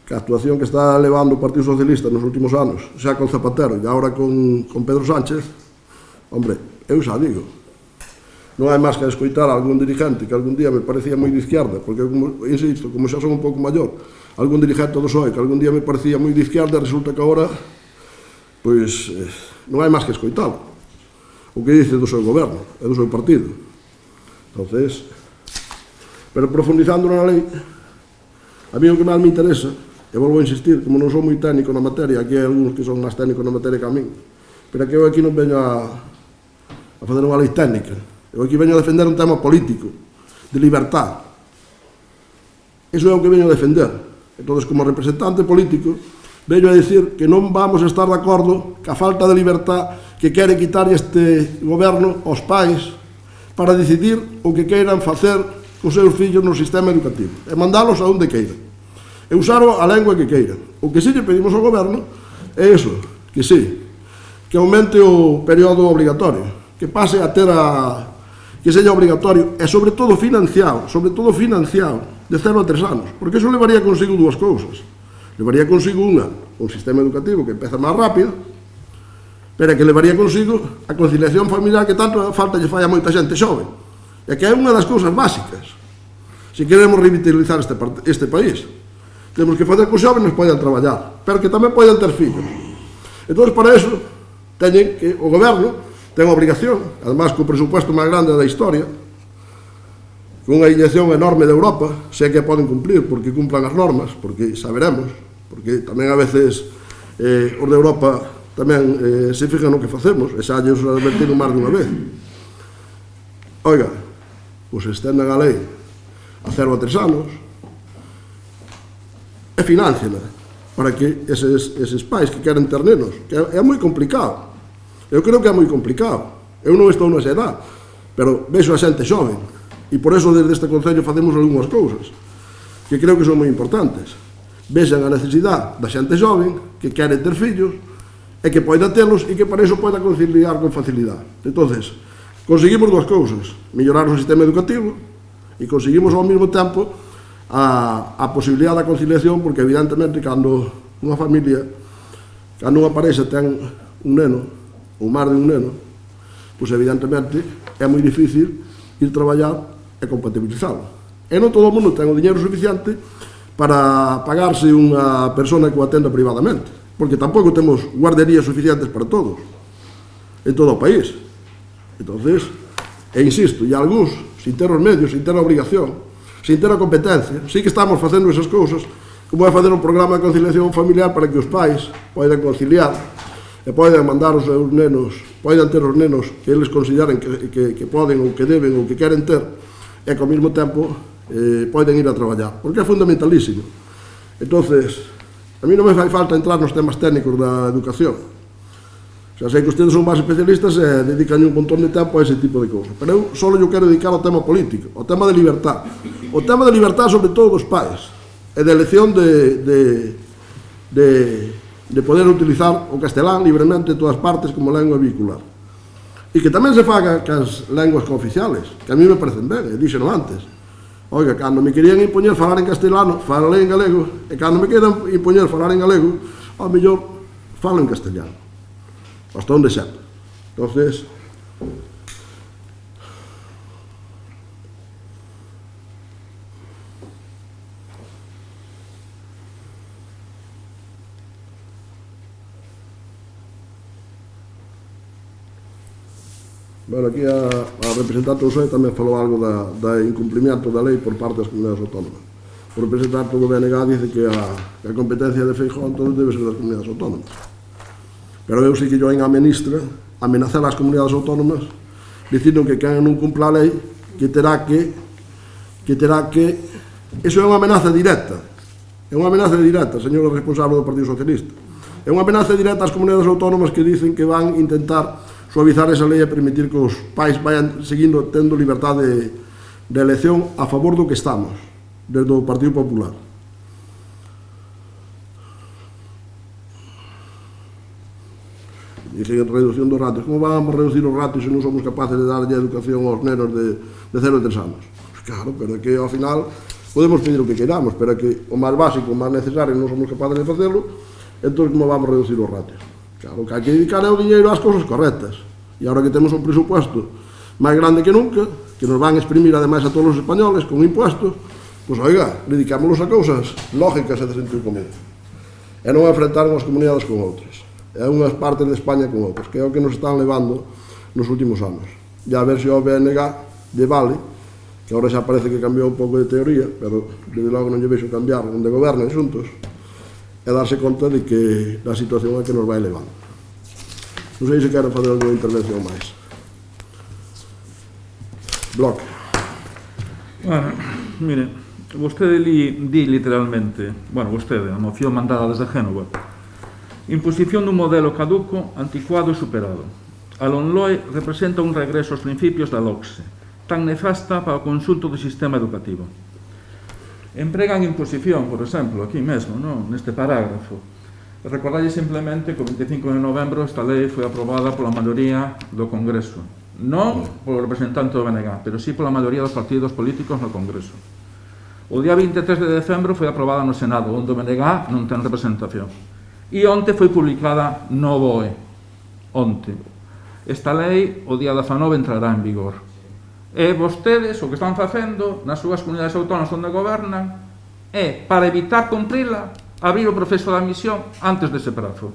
que a actuación que está levando o Partido Socialista nos últimos anos, xa con Zapatero e agora con Pedro Sánchez, hombre, eu xa digo, non hai máis que escoitar a algún dirigente que algún día me parecía moi de izquierda, porque, insisto, como xa son un pouco maior, algún dirigente do PSOE que algún día me parecía moi de izquierda, resulta que agora, pois, non hai máis que escoitalo. O que dice do seu goberno, e do seu partido. Entonces, pero profundizando na lei, a mí o que máis me interesa, e volvo a insistir, como non son moi técnico na materia, aquí hai algúns que son máis técnicos na materia que a min, pero que eu aquí non veño a fazer unha lei técnica. Eu aquí veño a defender un tema político, de libertad. Iso é o que veño a defender. Entón, como representante político, veño a dicir que non vamos a estar de acordo ca falta de libertad que quere quitar este goberno aos pais para decidir o que queiran facer cos seus fillos no sistema educativo e mandalos a onde queiran e usar a lengua que queiran. O que sí lle pedimos ao goberno é iso, que sí, que aumente o período obligatorio, que pase a ter que seja obligatorio e sobre todo financiado de 0 a 3 anos, porque iso levaría consigo dúas cousas. Levaría consigo un sistema educativo que empeza máis rápido, pero que levaría consigo a conciliación familiar que tanto falta lle fai a moita xente xoven, e que é unha das cousas básicas. Se queremos revitalizar este país, temos que fazer que os xóvenes poidan traballar, pero que tamén poidan ter fillos. Entón, para iso, teñen que o goberno ten a obrigación, además co presupuesto máis grande da historia, con unha inyección enorme de Europa, sei que poden cumplir, porque cumplan as normas, porque saberemos, porque tamén a veces os de Europa tamén se fijan no que facemos, e xa lles advertiron máis dunha vez. Oiga, pois estendan a lei a 0 a 3 anos, e financiala, para que eses pais que queren ter nenos, que é moi complicado. Eu creo que é moi complicado. Eu non estou nesa edad, pero vexo a xente xoven, e por eso desde este Concello facemos algunhas cousas que creo que son moi importantes. Vexan a necesidade da xente xoven que quere ter fillos e que poida telos e que para iso poida conciliar con facilidade. Entonces, conseguimos dúas cousas: mellorar o sistema educativo e conseguimos ao mesmo tempo a posibilidade da conciliación, porque evidentemente cando unha familia, cando unha parexa ten un neno ou máis de un neno, pois evidentemente é moi difícil ir traballar e compatibilizalo. E non todo o mundo ten o diñeiro suficiente para pagarse unha persona que o atenda privadamente, porque tampouco temos guarderías suficientes para todos en todo o país. Entonces, e insisto, e algúns, sin ter os medios, sin ter a obrigación, sin ter a competencia, sí que estamos facendo esas cousas, como é facer un programa de conciliación familiar para que os pais poidan conciliar e poidan mandar os seus nenos, poidan ter os nenos que eles consideren que poden ou que deben ou que queren ter, e que ao mesmo tempo poden ir a traballar, porque é fundamentalísimo. Entonces, a mí non me fai falta entrar nos temas técnicos da educación. Xa sei que ustedes son máis especialistas e dedican un montón de tempo a ese tipo de cousas, pero eu só yo quero dedicar ao tema político, ao tema de libertad. O tema de libertad sobre todo dos pais, e de elección de poder utilizar o castelán libremente en todas partes como lengua vehicular. E que tamén se faga cas lenguas cooficiales, que a mí me parecen ben, e díxeno antes. Oiga, cando me querían impoñer falar en castelano, falei en galego, e cando me queran impoñer falar en galego, ao mellor falo en castellano. Hasta onde xa. Entonces, Bueno, aquí a representante do PSOE tamén falou algo da incumplimiento da lei por parte das comunidades autónomas. O representante do BNG dice que a competencia de Feijóo entón debe ser das comunidades autónomas. Pero eu sei que yo a ministra amenazar as comunidades autónomas dicindo que quen non cumpla a lei que terá que iso é unha amenaza directa. É unha amenaza directa, señor responsable do Partido Socialista. É unha amenaza directa ás comunidades autónomas que dicen que van intentar suavizar esa lei e permitir que os pais vayan seguindo tendo liberdade de elección a favor do que estamos, desde o Partido Popular. Dicen reducción dos ratios. Como vamos a reducir os ratios se non somos capaces de darlle educación aos nenos de 0 a 3 anos? Pues claro, pero é que ao final podemos pedir o que queramos, pero é que o máis básico, o máis necesario, non somos capaces de facelo, entón como vamos a reducir os ratios? Claro, que hai que dedicar o dinheiro ás cousas correctas. E agora que temos un presupuesto máis grande que nunca, que nos van a exprimir ademais a todos os españoles con impuestos, pois oiga, dedicámonos a cousas lógicas e de sentido común. E non enfrentar unhas comunidades con outras. E unhas partes de España con outras, que é o que nos están levando nos últimos anos. E a ver se o BNG de vale, que agora xa parece que cambiou un pouco de teoría, pero desde logo non lle vexo cambiar onde gobernen xuntos, e darse conta de que a situación é que nos vai levando. Non sei se quero fazer alguna intervención máis. Bloque. Bueno, mire, vostede di literalmente, bueno, vostede, a moción mandada desde Génova, imposición dun modelo caduco, anticuado e superado. A LOMLOE representa un regreso aos principios da LOCSE, tan nefasta para o conxunto do sistema educativo. Empregan imposición, por exemplo, aquí mesmo, neste parágrafo. Recordalle simplemente que o 25 de novembro esta lei foi aprobada pola maioría do Congreso. Non polo representante do BNG, pero sí pola maioría dos partidos políticos no Congreso. O día 23 de decembro foi aprobada no Senado, onde o BNG non ten representación. E onte foi publicada no BOE. Onte. Esta lei, o día 19, entrará en vigor. E vostedes, o que están facendo nas súas comunidades autónomas onde gobernan, é, para evitar cumprila, abrir o proceso de admisión antes dese prazo.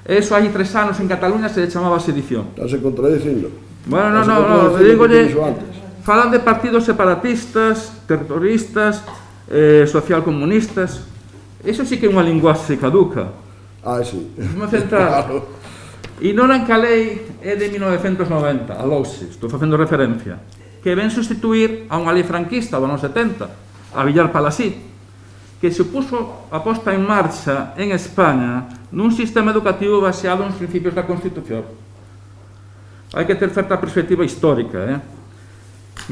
E iso hai 3 anos en Cataluña se chamaba sedición. Estás contradicindo. Bueno, no, dígolle, falan de partidos separatistas, terroristas, socialcomunistas. Iso sí que é unha linguaxe caduca. Sí. Vamos centrar. Claro. E non en que a lei é de 1990, a LOCSE, estou facendo referencia, que ven sustituir a unha lei franquista do ano 70, a Villar Palasí, que supuso a posta en marcha en España nun sistema educativo baseado nos principios da Constitución. Hai que ter certa perspectiva histórica,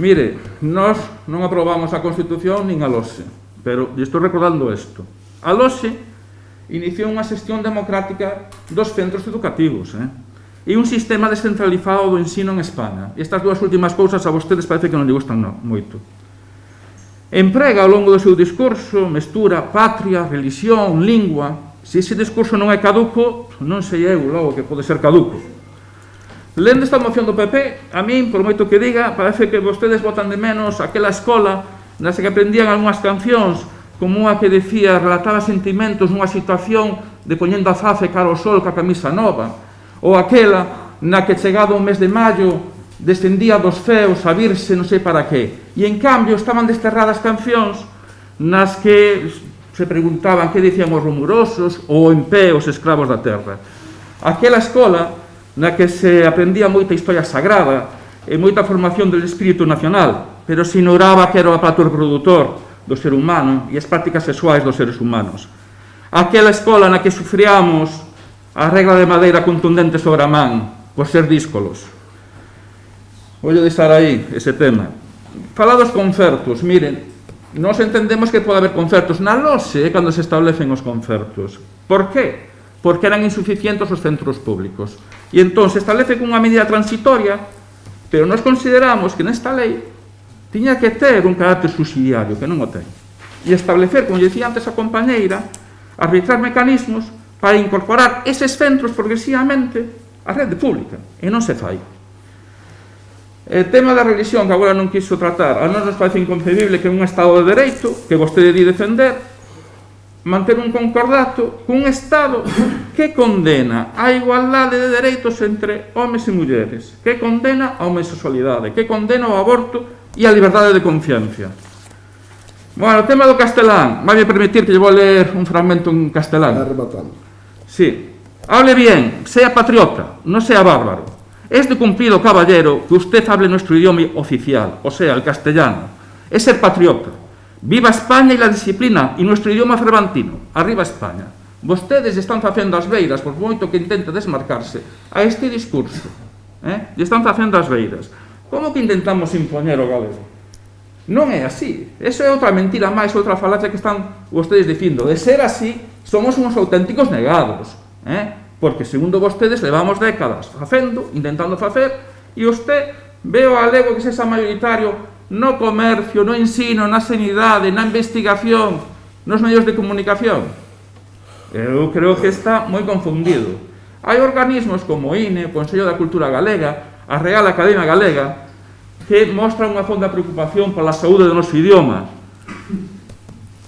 Mire, nós non aprobamos a Constitución nin a LOCSE, pero estou recordando isto. A LOCSE iniciou unha xestión democrática dos centros educativos e un sistema descentralizado do ensino en España. E estas dúas últimas cousas a vostedes parece que non lle gustan moito. Emprega ao longo do seu discurso, mestura patria, religión, lingua. Se ese discurso non é caduco, non sei eu logo que pode ser caduco. Lendo esta moción do PP, a min, por moito que diga, parece que vostedes botan de menos aquela escola nas que aprendían algunhas cancións, como unha que decía, relataba sentimentos nunha situación de poñendo a face cara ao sol ca camisa nova, ou aquela na que chegado o mes de maio descendía dos ceos a virse non sei para qué, e en cambio estaban desterradas cancións nas que se preguntaban que dicían os rumorosos ou en pé os escravos da terra. Aquela escola na que se aprendía moita historia sagrada e moita formación do espírito nacional, pero se ignoraba que era o aparato reproductor do ser humano e as prácticas sexuais dos seres humanos. Aquela escola na que sufriamos a regla de madeira contundente sobre a man por ser díscolos. Vou deixar aí ese tema. Fala dos concertos. Miren, nós entendemos que pode haber concertos. Na LOCSE é cando se establecen os concertos. Por qué? Porque eran insuficientes os centros públicos. E entón se establece cunha medida transitoria, pero nós consideramos que nesta lei tiña que ter un carácter subsidiario, que non o ten. E establecer, como dicía antes a compañeira, arbitrar mecanismos para incorporar eses centros progresivamente á rede pública. E non se fai. O tema da religión, que agora non quiso tratar, a nós nos parece inconcebible que un Estado de Dereito, que vostede di defender, manter un concordato cun Estado que condena a igualdade de dereitos entre homes e mulleres, que condena a homosexualidade, que condena o aborto e a liberdade de conciencia. Bueno, o tema do castelán, vai me permitir que lle vou ler un fragmento en castelán. Arrebatando. Sí. Hable bien, sea patriota, no sea bárbaro. Es de cumplido caballero que usted hable nuestro idioma oficial, o sea, el castellano. Es ser patriota. Viva España y la disciplina y nuestro idioma cervantino. Arriba España. Vostedes están facendo as beiras, por moito que intenta desmarcarse, a este discurso. E están facendo as beiras. Como que intentamos impoñer o galego? Non é así. Eso é outra mentira máis, outra falacia que están vostedes dicindo. De ser así, somos uns auténticos negados. Porque, segundo vostedes, levamos décadas facendo, intentando facer, e usted ve o galego que sexa mayoritario no comercio, no ensino, na sanidade, na investigación, nos medios de comunicación. Eu creo que está moi confundido. Hai organismos como o INE, o Consello da Cultura Galega, a Real Academia Galega, que mostran unha fonda preocupación pola saúde do noso idioma.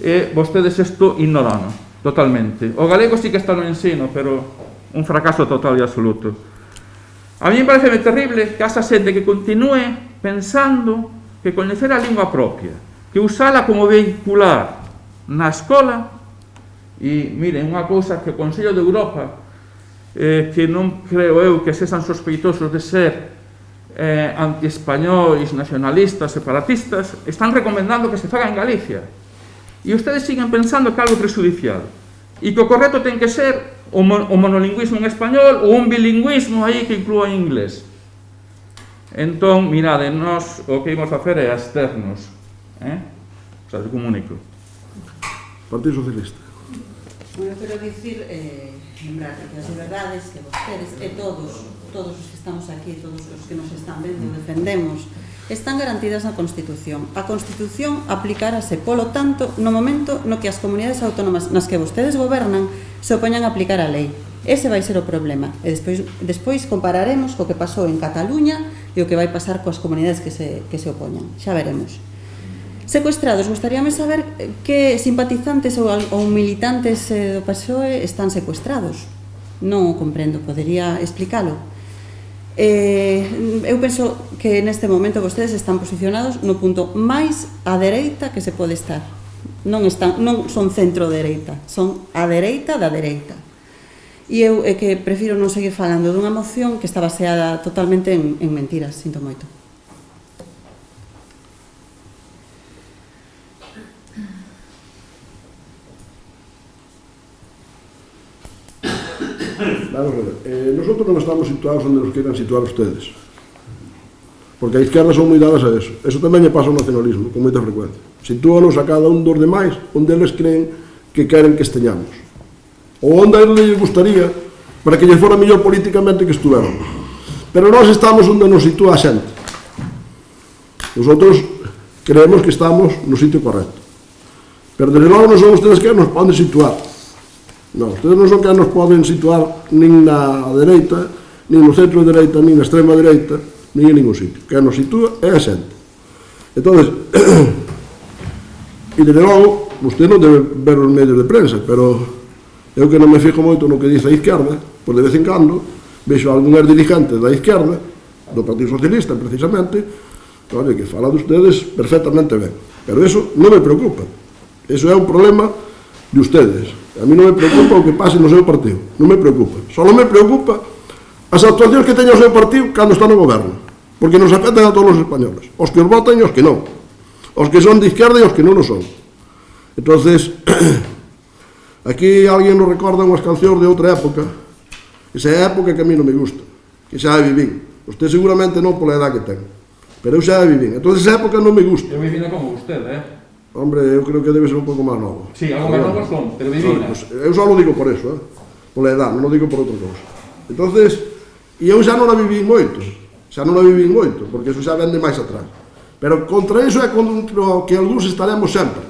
E vostedes isto ignoran totalmente. O galego sí que está no ensino, pero un fracaso total e absoluto. A mí me parece terrible que esa xente que continúe pensando que coñecer a lingua propia, que usala como vehicular na escola, e miren, unha cousa que o Consello de Europa, que non creo eu que sexan sospeitosos de ser anti-españois, nacionalistas, separatistas, están recomendando que se faga en Galicia. E ustedes siguen pensando que é algo prejudicial. E que o correcto ten que ser o monolingüismo en español ou un bilingüismo aí que inclúa en inglés. Entón, mirade, nós o que imos facer é externos. O sea, te comunico. Partido Socialista. Bueno, quero dicir, lembrar que as verdades que vostedes e todos os que estamos aquí, todos os que nos están vendo, defendemos, están garantidas na Constitución. A Constitución aplicárase, polo tanto, no momento no que as comunidades autónomas nas que vostedes gobernan se opoñan a aplicar a lei. Ese vai ser o problema. E despois compararemos co que pasou en Cataluña e o que vai pasar coas comunidades que se opoñan. Xa veremos. Secuestrados, gustaríame saber que simpatizantes ou militantes do PSOE están secuestrados. Non o comprendo, podería explicalo. Eu penso que neste momento vostedes están posicionados no punto máis á dereita que se pode estar. Non son centro-dereita, son á dereita da dereita. E eu é que prefiro non seguir falando dunha moción que está baseada totalmente en mentiras, sinto moito. Vamos a ver, nosotros non estamos situados onde nos quieran situar ustedes, porque a izquierda son moi dadas a eso. Eso tamén lle pasa ao nacionalismo, con moita frecuencia. Sitúanos a cada un dos demais onde eles creen que queren que esteñamos, ou onde a eles lles gustaría para que lles fora mellor políticamente que estuveron. Pero nós estamos onde nos sitúa a xente. Nosotros creemos que estamos no sitio correcto, pero desde logo non son ustedes que nos poden situar. Non, ustedes non son que nos poden situar nin na dereita, nin no centro de dereita, nin na extrema dereita, nin en ningún sitio. Que nos sitúa é a xente. Entón, e desde logo, usted non debe ver os medios de prensa, pero eu que non me fijo moito no que dice a izquierda, por de vez en cando, vexo algúns dirigentes da izquierda, do Partido Socialista, precisamente, que fala de ustedes perfectamente ben. Pero eso non me preocupa. Eso é un problema de ustedes. A mí non me preocupa o que pase no seu partido, non me preocupa. Só me preocupa as actuacións que teña o seu partido cando está no goberno, porque nos afectan a todos os españoles, os que os votan e os que non, os que son de izquierda e os que non o son. Entonces, aquí alguén nos recorda unhas cancións de outra época, esa é a época que a mí non me gusta, que xa a vivín. Usted seguramente non pola edad que ten, pero eu xa a vivín. Entonces esa época non me gusta. Eu vivina como usted, Hombre, eu creo que debe ser un pouco máis novo. Sí, algo máis novo son, pero vivina. Pues, eu só lo digo por eso, pola edad, non lo digo por outra cousa. Entonces, e eu xa non a viví moito, porque eso xa vende máis atrás. Pero contra iso é contra que algúns estaremos sempre.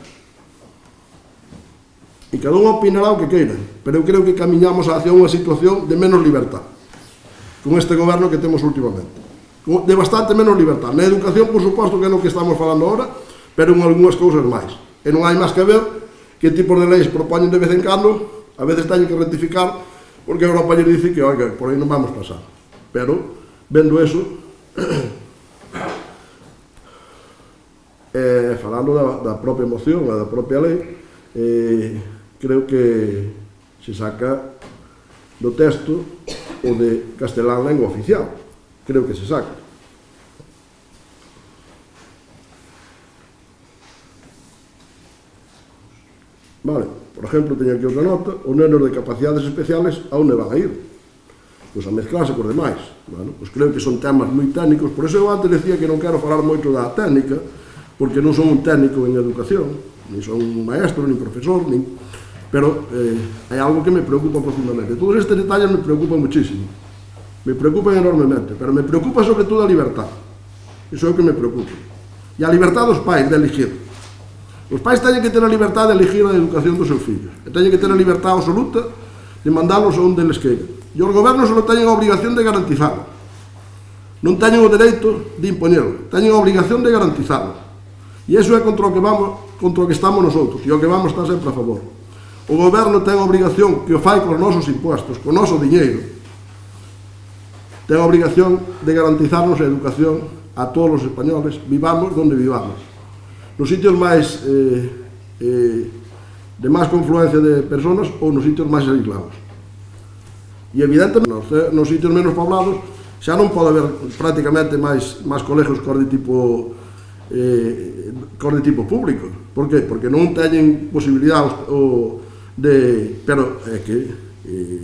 E cada un opinará o que queira, pero eu creo que camiñamos hacia unha situación de menos libertad, con este goberno que temos últimamente. De bastante menos libertad. Na educación, por suposto, que é no que estamos falando agora, pero en algunhas cousas máis. E non hai máis que ver que tipos de leis propoñen de vez en cando, a veces teñen que rectificar, porque a Europa lle dice que, oiga, por aí non vamos pasar. Pero, vendo eso, falando da propia moción, da propia lei, creo que se saca do texto o de castelán lengua oficial. Creo que se saca. Vale, por exemplo, teño aquí outra nota, os nenos de capacidades especiales a onde van a ir? Pois a mezclarse cos demais. Bueno, pois creo que son temas moi técnicos, por eso eu antes decía que non quero falar moito da técnica, porque non son un técnico en educación, nin son un maestro, nin profesor, nin... pero hai algo que me preocupa profundamente. Todos estes detalles me preocupan muchísimo, me preocupan enormemente, pero me preocupa sobre todo a libertad. Iso é o que me preocupa. E a libertad dos pais de elegir. Os pais teñen que ter a libertad de elegir a educación dos seus fillos, e teñen que ter a libertad absoluta de mandalos onde les queiran. E os gobernos só teñen a obrigación de garantizarlo. Non teñen o dereito de impoñerlo, teñen a obrigación de garantizarlo. E iso é contra o que estamos nosotros, e o que vamos estar sempre a favor. O goberno ten a obrigación, que o fai cos nosos impuestos, co noso diñeiro, ten a obrigación de garantizarnos a educación a todos os españoles, vivamos donde vivamos. Nos sitios máis de máis confluencia de personas ou nos sitios máis aislados. E evidentemente nos sitios menos poblados xa non pode haber prácticamente máis colegios cor de tipo público. Por que? Porque non teñen posibilidades pero é que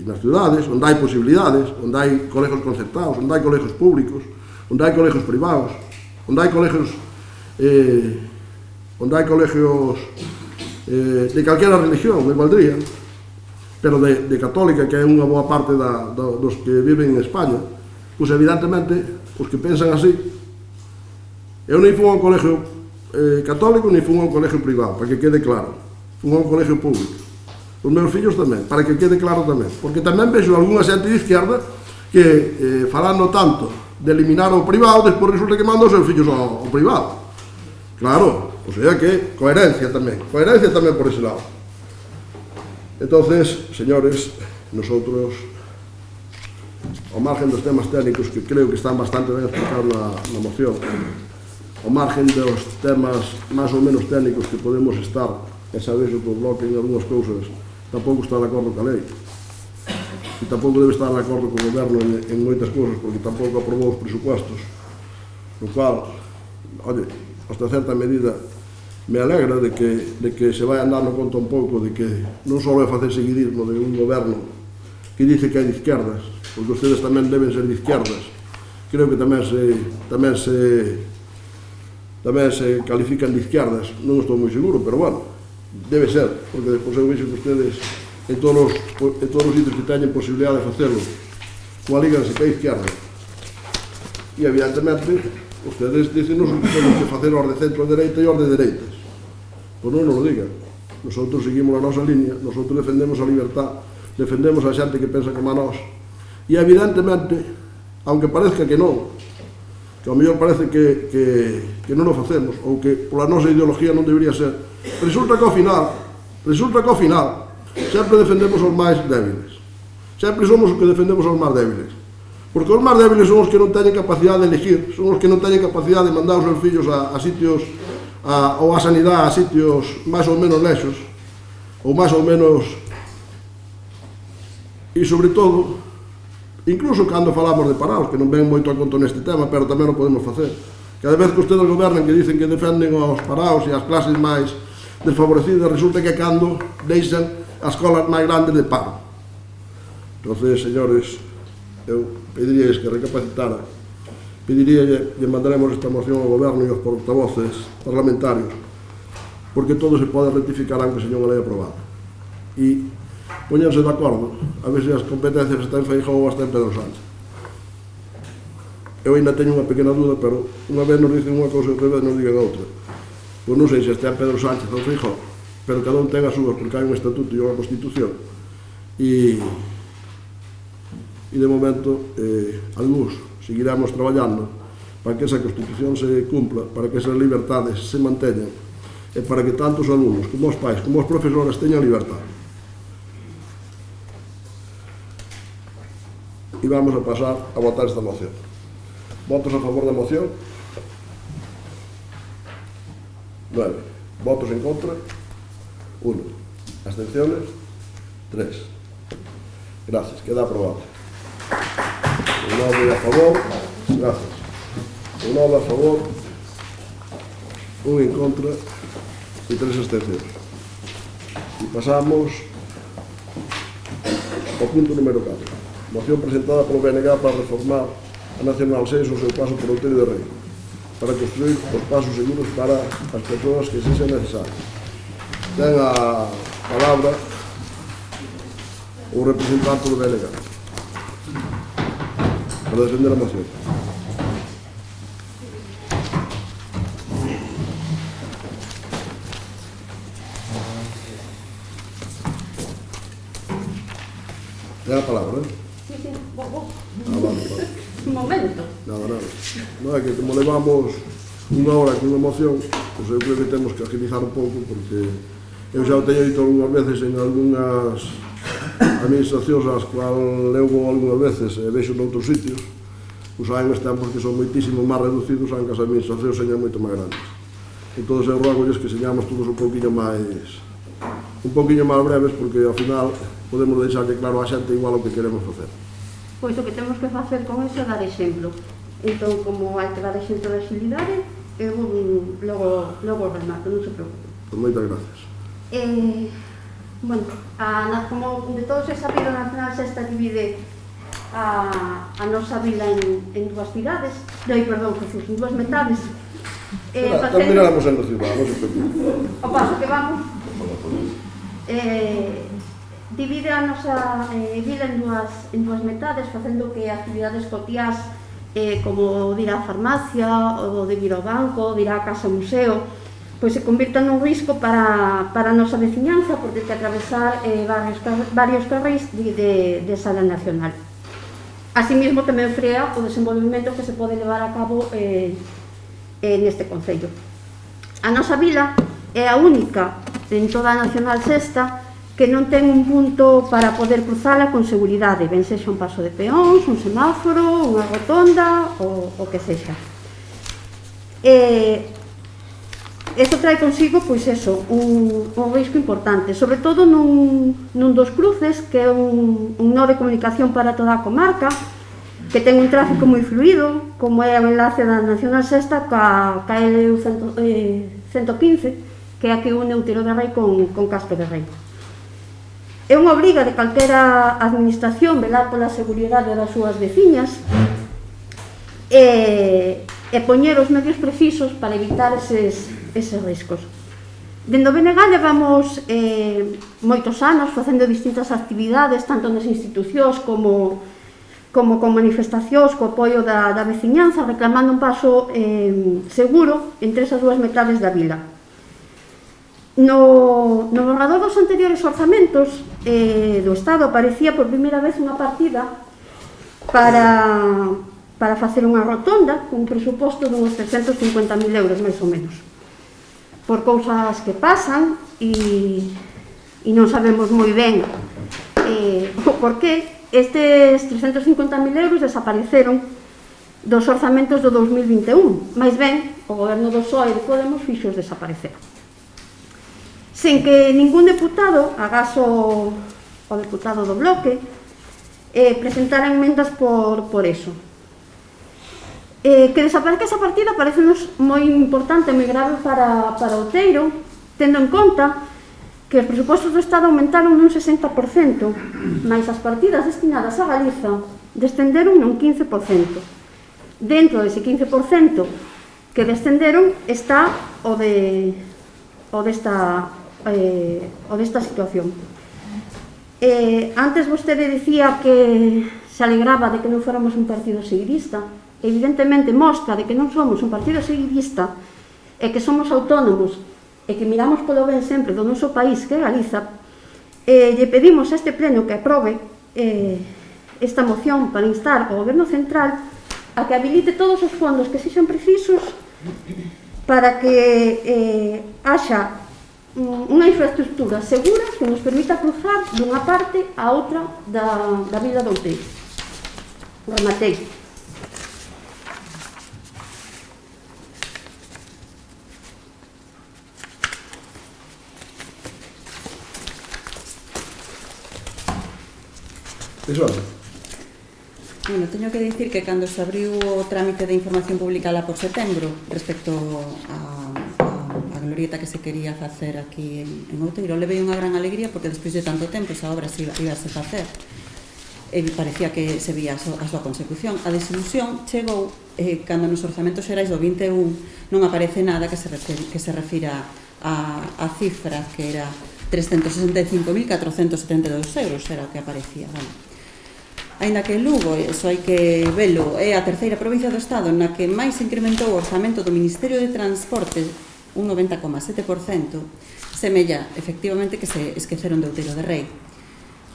nas cidades onde hai posibilidades, onde hai colegios concertados, onde hai colegios públicos, onde hai colegios privados, onde hai colegios de calquera religión, me valdría, pero de católica, que é unha boa parte dos que viven en España, pois evidentemente, os que pensan así, eu non fui a un colegio católico, nem fui a un colegio privado, para que quede claro, fui a un colegio público, os meus fillos tamén, para que quede claro tamén, porque tamén vexo algunha xente de izquierda que, falando tanto de eliminar o privado, despois resulta que manda os seus fillos ao privado. Claro, o sea que coherencia tamén por ese lado. Entonces, señores, nosotros, ao margen dos temas técnicos que creo que están bastante ben explicados na moción, ao margen dos temas máis ou menos técnicos que podemos estar, e sabes o que o bloque en algunhas cousas tampouco está de acordo ca lei, e tampouco debe estar de acordo co goberno en moitas cousas, porque tampouco aprobou os presupuestos, no cual, oye, hasta certa medida me alegra de que se vai andando conta un pouco de que non só é facer seguidismo de un goberno que dice que é de izquierdas, porque ustedes tamén deben ser de izquierdas, creo que tamén se califican de izquierdas, non estou moi seguro, pero bueno, debe ser, porque despois eu vexo que ustedes en todos os sitios que teñen posibilidade de facelo coalíganse que é izquierda, e evidentemente ustedes dicenos que temos que facer os de centro-dereita e os de dereitas. Pois non nos lo digan. Nosotros seguimos a nosa línea, nosotros defendemos a libertad, defendemos a xente que pensa como a nós. E evidentemente, aunque parezca que non, que ao mellor parece que non o facemos, ou que pola nosa ideología non debería ser, resulta que ao final, sempre defendemos os máis débiles. Sempre somos os que defendemos os máis débiles. Porque os máis débiles son os que non teñen capacidade de elegir, son os que non teñen capacidade de mandar os seus fillos a sitios, ou a sanidade a sitios máis ou menos lexos, ou máis ou menos... E sobre todo, incluso cando falamos de parados, que non ven moito a conto neste tema, pero tamén o podemos facer. Cada vez que ustedes gobernan que dicen que defenden aos parados e as clases máis desfavorecidas, resulta que cando deixan as escolas máis grandes de paro. Entonces, señores, eu pediríais que recapacitara, pediríais que mandaremos esta moción ao goberno e aos portavoces parlamentarios, porque todo se pode rectificar aunque señor a lei aprobada. E poñerse de acordo, a ver se as competencias están en Feijóo ou están en Pedro Sánchez. Eu ainda teño unha pequena dúda, pero unha vez nos dicen unha cousa e outra vez nos digan outra. Pois non sei se está en Pedro Sánchez ou Feijóo, pero cada un ten as súas, porque hai un estatuto e unha constitución. E de momento, algúns seguiremos traballando para que esa constitución se cumpla, para que esas libertades se manteñan e para que tanto os alumnos como os pais como os profesores teñan libertad. E vamos a pasar a votar esta moción. Votos a favor da moción? 9. Votos en contra? 1. Abstenciones? 3. Gracias, queda aprobado. 9 a favor, gracias. 9 a favor, 1 en contra e 3 abstenciones. E pasamos ao punto número 4. Moción presentada polo BNG para reformar a Nacional 6 o seu paso por Outeiro de Rei, para construir os pasos seguros para as persoas que sexan necesarias. Ten a palabra o representante do BNG para defender a moción. Ten a palabra, Sí, vale. Vale. Un momento. Nada. Non é que como levamos unha hora con unha moción, pois eu creo que temos que agilizar un pouco, porque eu xa o teño dito algunhas veces en algunhas administracións ás cual eu vou algunhas veces e vexo noutros sitios, pois hai uns tempos que son moitísimo máis reducidos, aunque as administracións señan moito máis grandes. Entón, eu rogolles que señamos todos un pouquinho máis breves, porque ao final podemos deixarlle claro á xente igual o que queremos facer. Pois o que temos que facer con eso é dar exemplo. Entón, como hai que dar exemplo de agilidade, eu logo remato, non se preocupe. Pois moitas gracias. Bueno, como de todos é sabido, a Nacional Sexta divide a nosa vila en dúas cidades, Jesús, en dúas metades. Terminaremos en ciudad, non se preocupe. O paso que vamos, divide a nosa vila en dúas metades, facendo que actividades cotiás como de ir á farmacia, ou de ir ao banco, de ir á casa museo, pois se convirtan nun risco para a nosa veciñanza, por ter que atravesar varios carréis de sala nacional. Asimismo, tamén frea o desenvolvemento que se pode levar a cabo neste concello. A nosa vila é a única en toda a Nacional Sexta que non ten un punto para poder cruzala con seguridade, ben sexa un paso de peóns, un semáforo, unha rotonda, ou o que sexa. Isto trae consigo, pois eso, un risco importante, sobre todo nun dos cruces, que é un nó de comunicación para toda a comarca, que ten un tráfico moi fluido, como é o enlace da Nacional Sexta ca LU 115, que é a que une Outeiro de Rei con Castro de Rei. É unha obriga de calquera administración velar pola seguridade das súas veciñas e poñer os medios precisos para evitar eses riscos. Dende o BNG levamos moitos anos facendo distintas actividades, tanto nas institucións como con manifestacións, co apoio da veciñanza, reclamando un paso seguro entre esas dúas metades da vila. No borrador dos anteriores orzamentos do Estado aparecía por primeira vez unha partida para facer unha rotonda con un presuposto de uns 350.000 euros, máis ou menos. Por cousas que pasan e non sabemos moi ben por que estes 350.000 euros desapareceron dos orzamentos do 2021. Mais ben, o goberno do PSOE de Podemos fixos desaparecer. Sen que ningún deputado, agás o deputado do Bloque, presentara enmendas por eso. Que desaparezca esa partida parecenos moi importante, moi grave para Outeiro, tendo en conta que os presupostos do Estado aumentaron nun 60%, mais as partidas destinadas a Galiza descenderon nun 15%. Dentro dese 15% que descenderon está o desta situación. Antes vostede dicía que se alegraba de que non fóramos un partido seguidista. Evidentemente mostra de que non somos un partido seguidista e que somos autónomos e que miramos polo ben sempre do noso país, que é Galiza. Lle pedimos a este pleno que aprobe esta moción para instar ao Goberno Central a que habilite todos os fondos que sexan precisos para que haxa unha infraestructura segura que nos permita cruzar dunha parte a outra da vila de Outeiro. Rematei. Iso é. Bueno, teño que dicir que cando se abriu o trámite de información pública lá por setembro respecto a glorieta que se quería facer aquí en Outeiro, levei unha gran alegría porque despois de tanto tempo esa obra se iba a se facer e parecía que se vía a súa consecución. A desilusión chegou cando nos orzamentos xerais do 21 non aparece nada que se refira a cifra que era 365.472 euros, era o que aparecía. Bueno, aínda que Lugo, iso hai que velo, é a terceira provincia do Estado na que máis incrementou o orzamento do Ministerio de Transporte, un 90,7%, semella efectivamente que se esqueceron de Outeiro de Rei.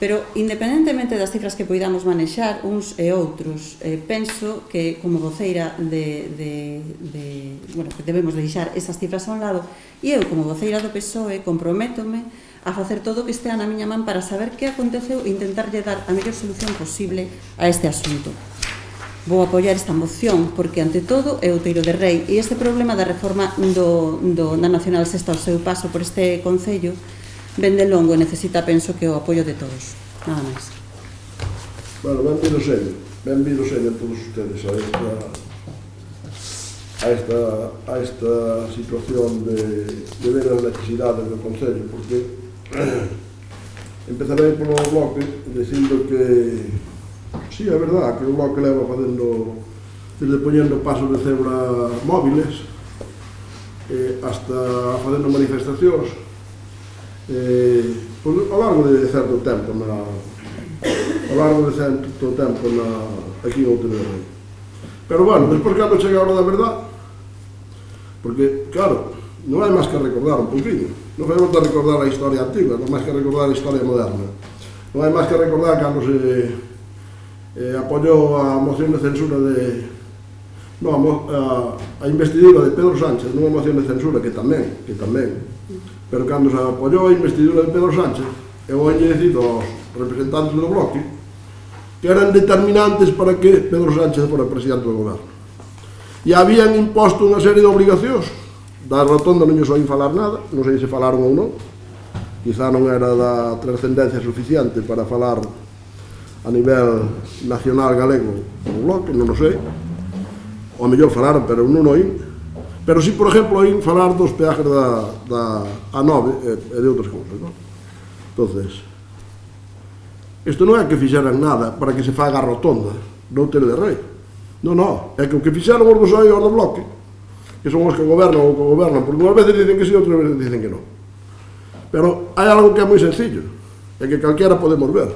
Pero, independentemente das cifras que poidamos manexar uns e outros, penso que, como voceira bueno, que debemos deixar esas cifras a un lado, e eu, como voceira do PSOE, comprométome a facer todo o que estea na miña man para saber que aconteceu e intentarlle dar a mellor solución posible a este asunto. Vou apoiar esta moción porque, ante todo, é Outeiro de Rei e este problema da reforma da Nacional Sexta ao seu paso por este concello ben de longo e necesita, penso, que o apoio de todos. Nada máis. Bueno, benvido señor todos ustedes a esta situación de ver as necesidades do Concello, porque empezarei polo bloque dicindo que sí, é verdad que o bloque leva facendo desde poñendo pasos de cebra móviles hasta facendo manifestacións ao largo de certo tempo aquí en Outeiro de Rei. Pero bueno, despois cando chega a hora da verdade, porque, claro, non hai máis que recordar un pouquinho, non podemos recordar a historia antigua, non hai máis que recordar a historia moderna, non hai máis que recordar cando se apoiou a moción de censura a investidura de Pedro Sánchez nunha moción de censura que tamén, pero cando se apoiou a investidura de Pedro Sánchez, eu vou dicir aos representantes do bloque que eran determinantes para que Pedro Sánchez fora presidente do goberno. E habían imposto unha serie de obligacións. Da rotonda non lles oín falar nada, non sei se falaron ou non, quizá non era da trascendencia suficiente para falar a nivel nacional galego o bloque, non o sei, ou mellor falaron, pero non o oín. Pero si, por exemplo, oín falar dos peajes da A9 e de outras cousas, non? Entonces, isto non é que fixeran nada para que se faga a rotonda do Outeiro de Rei. Non, é que o que fixeron os dos ollos do bloque, que son os que gobernan ou que gobernan, porque unhas veces dicen que sí, outras veces dicen que non. Pero hai algo que é moi sencillo, é que calquera podemos ver.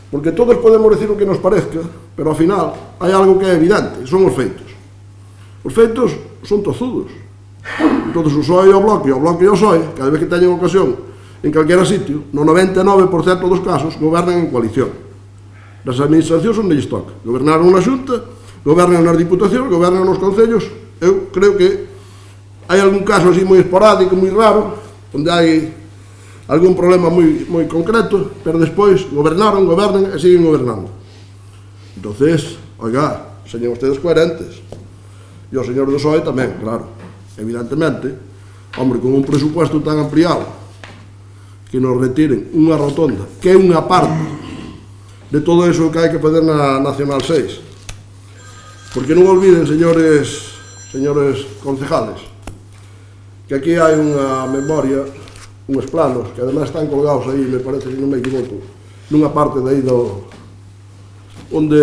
Porque todos podemos decir o que nos parezca, pero ao final hai algo que é evidente, son os feitos. Os feitos son tozudos. Entón, o PSOE e o bloque e o PSOE, cada vez que teñen ocasión en calquera sitio, no 99% dos casos, gobernan en coalición. As administracións son de toca. Gobernaron na Xunta, gobernan nas diputacións, gobernan nos concellos. Eu creo que hai algún caso así moi esporádico, moi raro, onde hai algún problema moi concreto, pero despois gobernan e siguen gobernando. Entonces, oiga, señan ustedes coherentes. E o señor do PSOE tamén, claro, evidentemente, hombre, con un presupuesto tan ampliado, que nos retiren unha rotonda, que é unha parte de todo eso que hai que fazer na Nacional 6. Porque non olviden, señores concejales, que aquí hai unha memoria, uns planos, que además están colgados aí, me parece, se non me equivoco, nunha parte de aí onde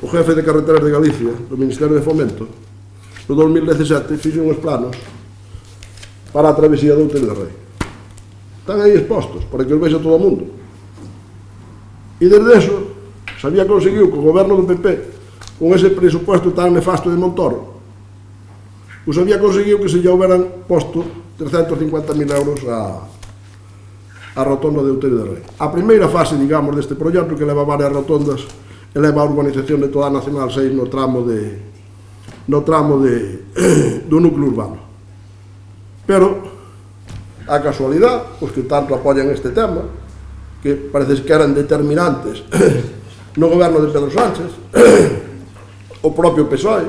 o jefe de carreteras de Galicia, do Ministerio de Fomento, no 2017, fixo uns planos para a travesía do Outeiro de Rei. Están aí expostos, para que os vexa todo o mundo. E desde eso, se había conseguido que o goberno do PP, con ese presupuesto tan nefasto de Montoro, pues había conseguido que se lle houberan posto 350.000 euros a rotonda de Outeiro de Rei. A primeira fase, digamos, deste proxecto, que leva varias rotondas, e leva a urbanización de toda a Nacional 6 no tramo do núcleo urbano. Pero a casualidade, os que tanto apoian este tema, que parece que eran determinantes no goberno de Pedro Sánchez, o propio PSOE,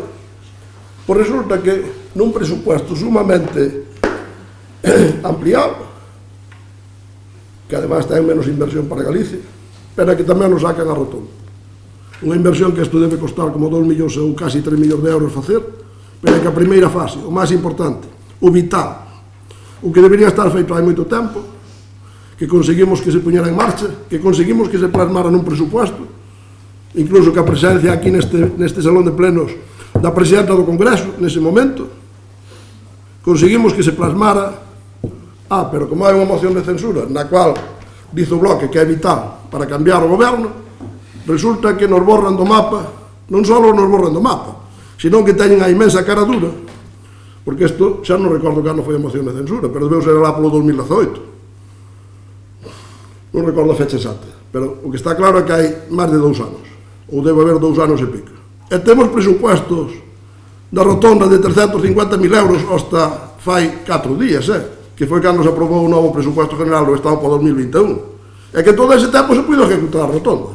pois resulta que nun presupuesto sumamente ampliado, que además ten menos inversión para Galicia, pero que tamén nos sacan a rotonda. Unha inversión que isto debe costar como 2 millóns ou casi 3 millóns de euros facer, pero que a primeira fase, o máis importante, o vital, o que debería estar feito hai moito tempo, que conseguimos que se puñera en marcha, que conseguimos que se plasmara nun presupuesto, incluso que a presencia aquí neste salón de plenos da presidenta do Congreso, nese momento, conseguimos que se plasmara, pero como hai unha moción de censura, na cual dice o Bloque que é vital para cambiar o goberno, resulta que nos borran do mapa, non só nos borran do mapa, senón que teñen a inmensa cara dura, porque isto xa non recordo cando foi a moción de censura, pero debeu ser lá polo 2018. Non recordo a fecha exacta, pero o que está claro é que hai máis de 2 anos, ou debe haber 2 anos e pico. E temos presupuestos da rotonda de 350.000 euros hasta fai 4 días, que foi cando se aprobou o novo presupuesto general do Estado para 2021. E que todo ese tempo se puido ejecutar a rotonda,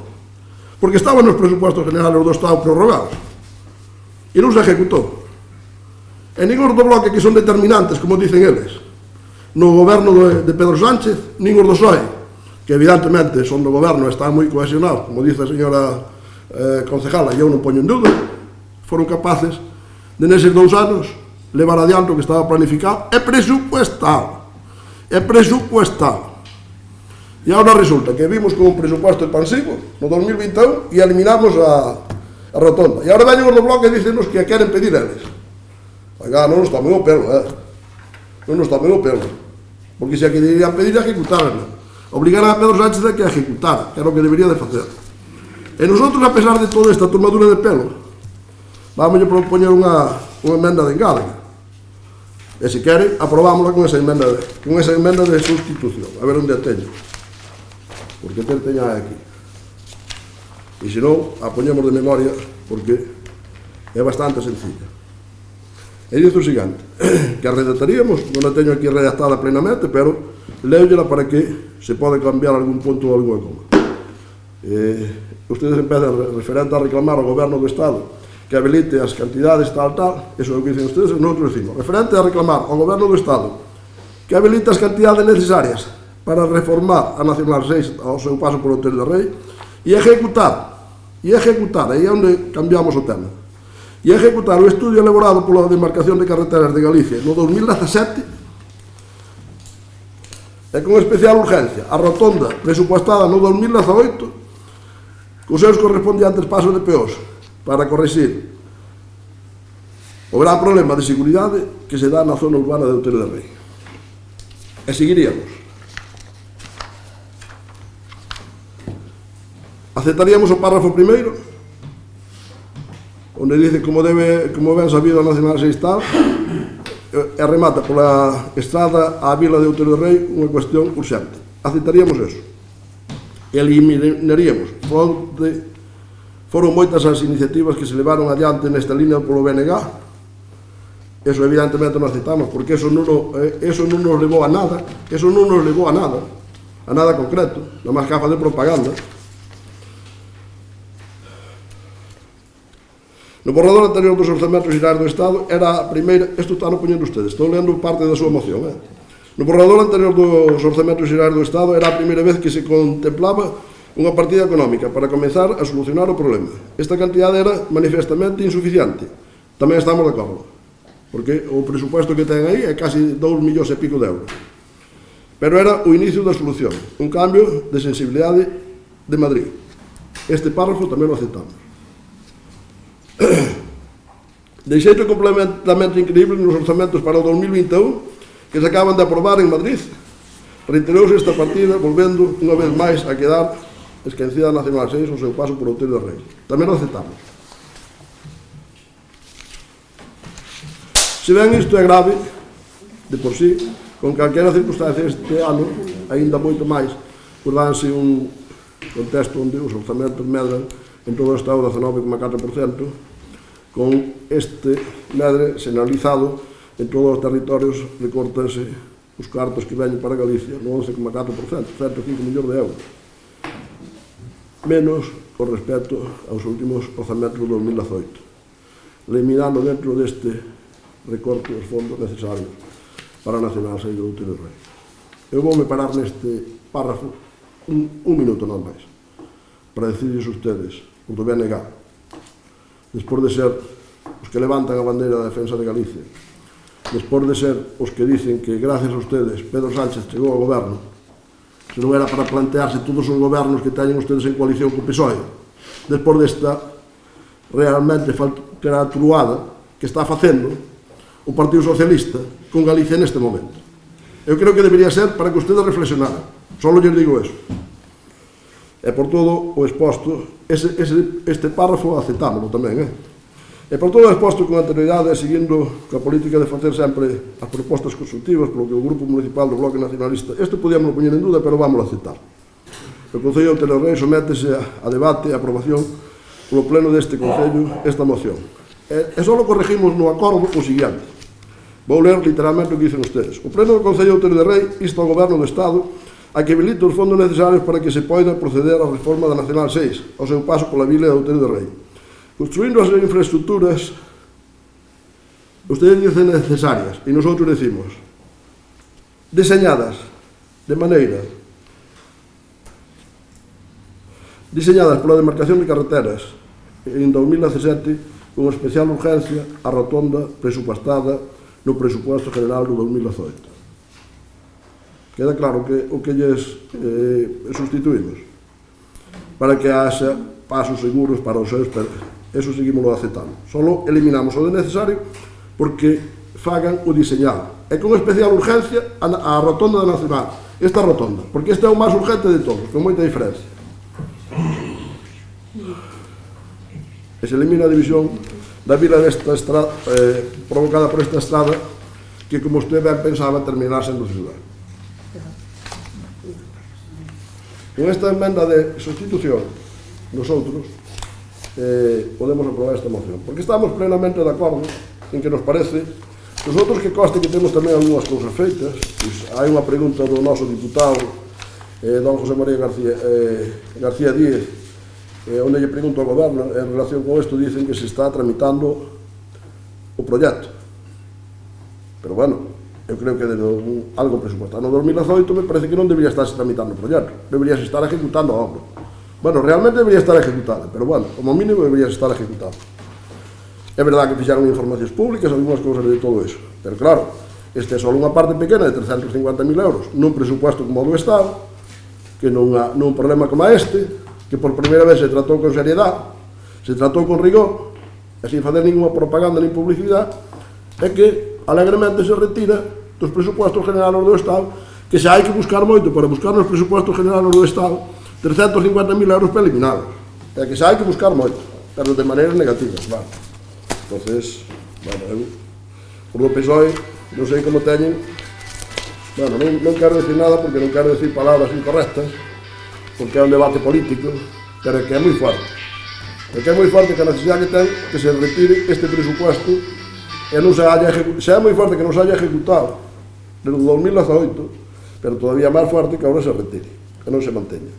porque estaban nos presupuestos generales do Estado prorrogados, e non se ejecutou. E nin os do Bloque, que son determinantes, como dicen eles, no goberno de Pedro Sánchez, nin os do PSOE, que evidentemente son do goberno e están moi cohesionados, como dice a señora concejala, e eu non poño en dúda, foron capaces de neses 2 anos levar adiante o que estaba planificado e presupuestado. E agora resulta que vimos con un presupuesto expansivo no 2021 e eliminamos a rotonda. E agora veñen os do Bloque e dicenos que a queren pedir eles. Oiga, non nos tomen o pelo, non nos tomen o pelo, porque se a que deberían pedir a ejecutaran, obligar a Pedro Sánchez a que a ejecutara, que era o que debería de facer. E nosotros, a pesar de toda esta tomadura de pelo, vamos a propoñer unha emenda de engádega. E se quere, aprobámosla con esa emenda de sustitución. A ver onde a teño, porque teña aquí. E se non, a poñemos de memoria, porque é bastante sencilla. E dice o seguinte, que a redactaríamos, non a teño aquí redactada plenamente, pero leólla para que se pode cambiar algún punto ou algunha coma. Ustedes empezan referente a reclamar ao goberno do Estado que habilite as cantidades tal, eso é o que dicen ustedes, nosotros decimos, referente a reclamar ao goberno do Estado que habilite as cantidades necesarias para reformar a Nacional 6 ao seu paso por Outeiro de Rei e ejecutar, aí é onde cambiamos o tema, e ejecutar o estudio elaborado pola Demarcación de Carreteras de Galicia no 2017 e con especial urgencia a rotonda presupuestada no 2018 cos seus correspondientes pasos de peós para corrixir o gran problema de seguridade que se dá na zona urbana de Outeiro de Rei. E seguiríamos. Aceptaríamos o párrafo primeiro, onde dice como ben sabido a Nacional 6 tal, e remata pola estrada á vila de Outeiro de Rei unha cuestión urxente. Aceptaríamos eso. Eliminaríamos. Foron moitas as iniciativas que se levaron adiante nesta línea polo BNG. Eso evidentemente non aceptamos, porque eso non nos levou a nada, a nada concreto, nada máis que a facer propaganda. No borrador anterior dos orzamentos xerais do Estado era a primeira, isto está no poñendo ustedes, estou lendo parte da súa moción, No borrador anterior dos orzamentos xerais do Estado era a primeira vez que se contemplaba unha partida económica para comenzar a solucionar o problema. Esta cantidade era manifestamente insuficiente. Tamén estamos de acordo, porque o presupuesto que ten aí é casi 2 millóns e pico de euros. Pero era o inicio da solución, un cambio de sensibilidade de Madrid. Este párrafo tamén lo aceptamos. De xeito completamente increíble nos orzamentos para o 2021 que se acaban de aprobar en Madrid, reiterouse esta partida, volvendo unha vez máis a quedar esquecida a Nacional 6 o seu paso por Outeiro de Rei. Tamén lo aceptamos. Se ben isto é grave, de por sí, con calquera circunstancia este ano, aínda moito máis, por danse un contexto onde os orzamentos medran en todo o Estado 19,4%, con este medre sinalizado en todos os territorios recortanse os cartos que veñen para Galicia no 11,4%, 105 millóns de euros. Menos con respecto aos últimos orzamentos do 2018, eliminando dentro deste recorte os fondos necesarios para a Nacional 6 de Outeiro de Rei. Eu voume parar neste párrafo un minuto non máis, para decirles a ustedes, o do BNG, despois de ser os que levantan a bandeira da defensa de Galicia, despois de ser os que dicen que gracias a ustedes Pedro Sánchez chegou ao goberno, se non era para plantearse todos os gobernos que teñen ustedes en coalición co PSOE, despois desta realmente truada que está facendo o Partido Socialista con Galicia neste momento. Eu creo que debería ser para que ustedes reflexionaran, só lles digo eso. E por todo o exposto, este párrafo aceptámoslo tamén, e por todo o exposto con anterioridade, seguindo coa política de facer sempre as propostas constructivas polo que o Grupo Municipal do Bloque Nacionalista, isto podíamos poñer en dúda, pero vamos a aceptar. O Concello de Outeiro de Rei sométese a debate e a aprobación polo pleno deste Concello esta moción. E só corregimos no acordo o seguinte. Vou ler literalmente o que dicen ustedes. O pleno do Concello de Outeiro de Rei insta ao Goberno do Estado a que habilite os fondos necesarios para que se poida proceder á reforma da Nacional 6 ao seu paso pola vila de Outeiro de Rei, construindo as infraestructuras ustedes dicen necesarias e nosotros decimos diseñadas pola demarcación de carreteras en 2017 con especial urgencia a rotonda presupuestada no presupuesto general do 2018. Queda claro que o que lles sustituímos para que haxa pasos seguros para os seus eso seguimos aceptando. Solo eliminamos o de necesario porque fagan o diseñado. E con especial urgencia a rotonda da Nacional. Esta rotonda, porque este é o máis urgente de todos, con moita diferencia. E se elimina a división da vila desta estrada, provocada por esta estrada, que como usted ben pensaba terminar sendo ciudad. Con esta emenda de sustitución, nosotros podemos aprobar esta moción, porque estamos plenamente de acordo en que nos parece, nosotros que conste que temos tamén algunhas cousas feitas, pois hai unha pregunta do noso diputado don José María García Díez, onde lle pregunto ao goberno en relación con isto, dicen que se está tramitando o proxecto, pero bueno, eu creo que desde algo presupuestado no 2018 me parece que non debería estarse tramitando o proxecto, debería estar ejecutando a obra. Bueno, realmente debería estar ejecutada, pero bueno, como mínimo debería estar ejecutada. É verdade que fixaron informacións públicas, algunhas cousas de todo eso, pero claro, este é só unha parte pequena de 350.000 euros nun presupuesto como o do Estado, que nun problema como este, que por primeira vez se tratou con seriedade, se tratou con rigor, e sin facer ninguna propaganda ni publicidade, é que alegremente se retira dos presupuestos generales do Estado, que xa hai que buscar moito para buscar nos presupuestos generales do Estado 350.000 euros para eliminados. É que xa hai que buscar moito, pero de maneiras negativas, vale. Entonces, bueno, eu, por do PSOE, non sei como teñen, bueno, non quero decir nada porque non quero decir palabras incorrectas, porque é un debate político, pero é que é moi forte. É que é moi forte que a necesidade que ten que se retire este presupuesto e non se haya ejecutado, xa é moi forte que non se haya ejecutado desde o 2018, pero todavía máis forte que agora se retire, que non se manteña.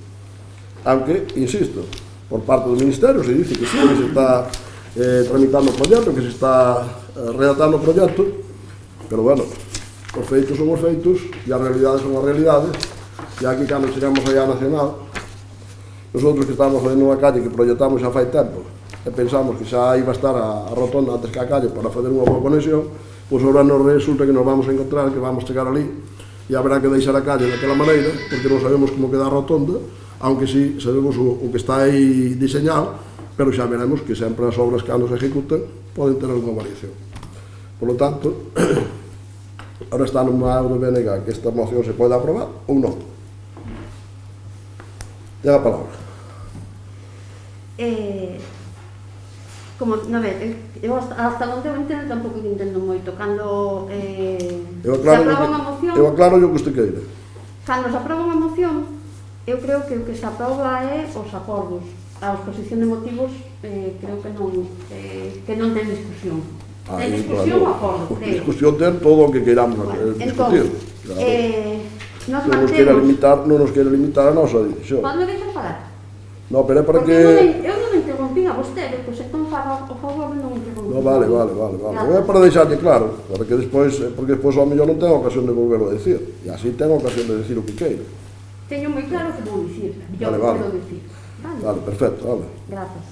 Aunque, insisto, por parte do Ministerio se dice que sí, que se está tramitando o proxecto, que se está redactando o proxecto, pero bueno, os feitos son os feitos e as realidades son as realidades, e aquí cando chegamos aí á Nacional, nosotros que estamos facendo unha calle que proxectamos xa fai tempo e pensamos que xa iba a estar a rotonda antes que a calle para fazer unha boa conexión, pois agora nos resulta que nos vamos a encontrar que vamos chegar ali e haberá que deixar a calle daquela maneira porque non sabemos como queda a rotonda, aunque sí sabemos o que está aí diseñado, pero xa veremos que sempre as obras cando se ejecutan poden ter alguna variación. Por lo tanto, ahora está no mao do BNG que esta moción se pode aprobar ou non. Ten a palabra. Como, a ver, eu hasta onde eu entendo tampouco entendo moito. Cando se aproba unha moción... Eu aclaro o que usted queira. Cando se aproba unha moción, eu creo que o que se aproba é os acordos. A exposición de motivos creo que non ten discusión. De discusión o acordo, creo. Discusión ten todo o que queiramos discutir. Nos Non nos quere limitar a nosa decisión. Pode deixar falar? No, pero é para Porque que... eu non interrompí a vostede, pois entón faga o favor de non interrompir. No, vale. Non é para deixarlle claro, porque despois ao mellor non tengo ocasión de volverlo a decir. E así tengo ocasión de decir o que queiro. Teño moi claro que vou dicir. Vale. Vou dicir. Vale, perfecto, vale. Grazas.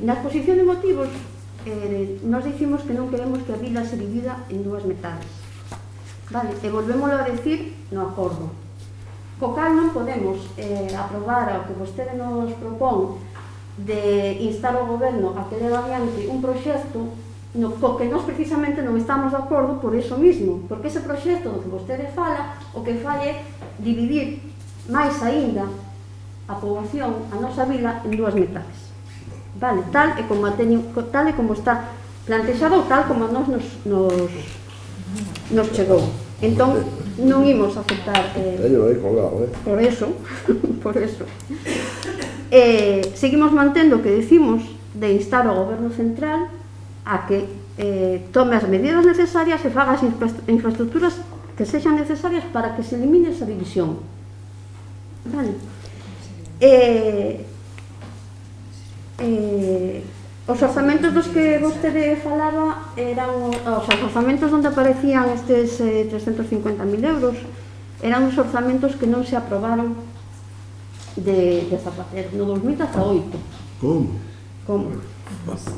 Na exposición de motivos nos dicimos que non queremos que a vila se divida en dúas metades, vale? E volvémoslo a decir no acordo, co cal non podemos aprobar o que vostede nos propón de instar ao goberno a que leve adiante un proxecto co que nós precisamente non estamos de acordo por iso mismo, porque ese proxecto do que vostede fala o que fai é dividir máis aínda a poboación, a nosa vila, en dúas metades. Vale, tal e como está plantexado, tal como nos chegou. Entón, non imos aceptar... Teño aí colgado, Por eso. Seguimos mantendo o que decimos de instar ao goberno central a que tome as medidas necesarias e faga as infraestructuras que sexan necesarias para que se elimine esa división. Vale. Os orzamentos dos que vostede falaba eran os orzamentos onde aparecían estes 350.000 euros, eran os orzamentos que non se aprobaron de Zapatero no 2018. Como?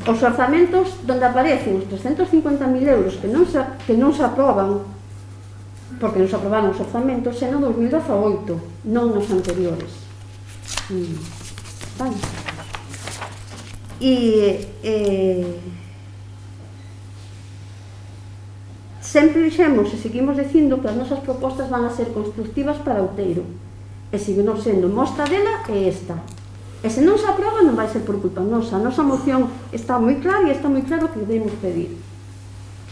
Os orzamentos onde aparecen os 350.000 euros que non se aproban, porque non se aprobaron os orzamentos, é no 2018, non nos anteriores. Vale. Sempre dixemos e seguimos dicindo que as nosas propostas van a ser constructivas para Outeiro, e seguimos sendo mostra dela é esta. E se non se aproba non vai ser por culpa nosa. A nosa moción está moi clara e está moi claro que debemos pedir.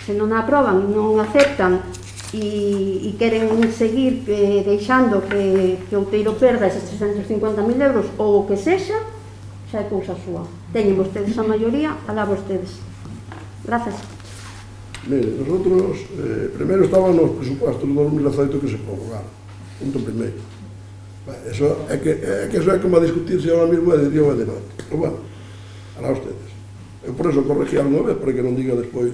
Se non a aproban, non aceptan e queren seguir deixando que Outeiro perda eses 350.000 euros ou o que sexa, xa é cousa súa. Teñen vostedes a maioría, alá vostedes. Grazas. Mire, nosotros primeiro estaban nos presupuestos do 2018 que se prorrogaron. Punto primeiro. Eso é que eso é como a discutirse ahora mismo de día ou de noite. Pero bueno, alá ustedes. Eu por eso corregí unha vez, para que non diga despois.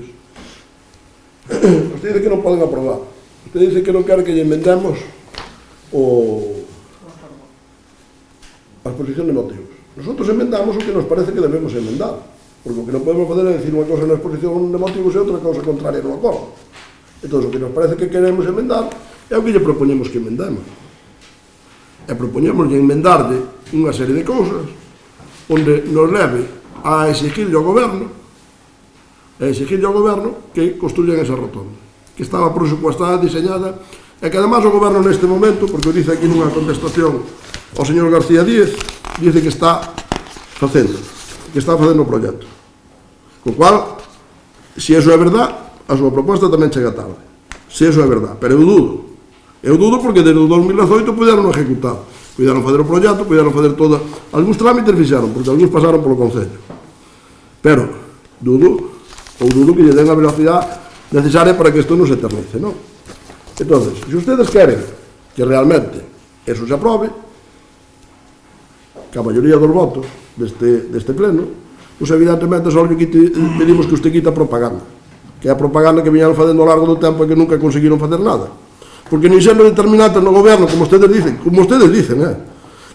Usted dice que non poden aprobar. Usted dice que non quere que lle emendemos a exposición de motivos. Nosotros emendamos o que nos parece que debemos emendar, porque o que non podemos fazer é dicir unha cosa na exposición de motivos e outra cosa contraria no acordo. Entón, o que nos parece que queremos emendar é o que lle propoñemos que emendemos. E propoñémoslle emendarlle unha serie de cousas onde nos leve a exigirlle ao goberno que construyan esa rotonda, que estaba presupuestada, diseñada, e que además o goberno neste momento, porque o dice aquí nunha contestación ao señor García Díez, dice que está facendo o proxecto. Co cual, se iso é verdad, a súa proposta tamén chega tarde. Se iso é verdad, pero eu dudo porque desde o 2018 puderon ejecutar, puderon fazer o proxecto, puderon fazer toda, algúns trámites fixeron, porque algúns pasaron polo Concello, pero dudo que lle den a velocidade necesaria para que isto non se eternice, non? Entonces, se ustedes queren que realmente eso se aprobe, que a maioría dos votos deste pleno, pois evidentemente só pedimos que usted quita propaganda, que é a propaganda que viñeron facendo ao largo do tempo e que nunca conseguiron facer nada, porque non sendo determinantes no goberno, como ustedes dicen, que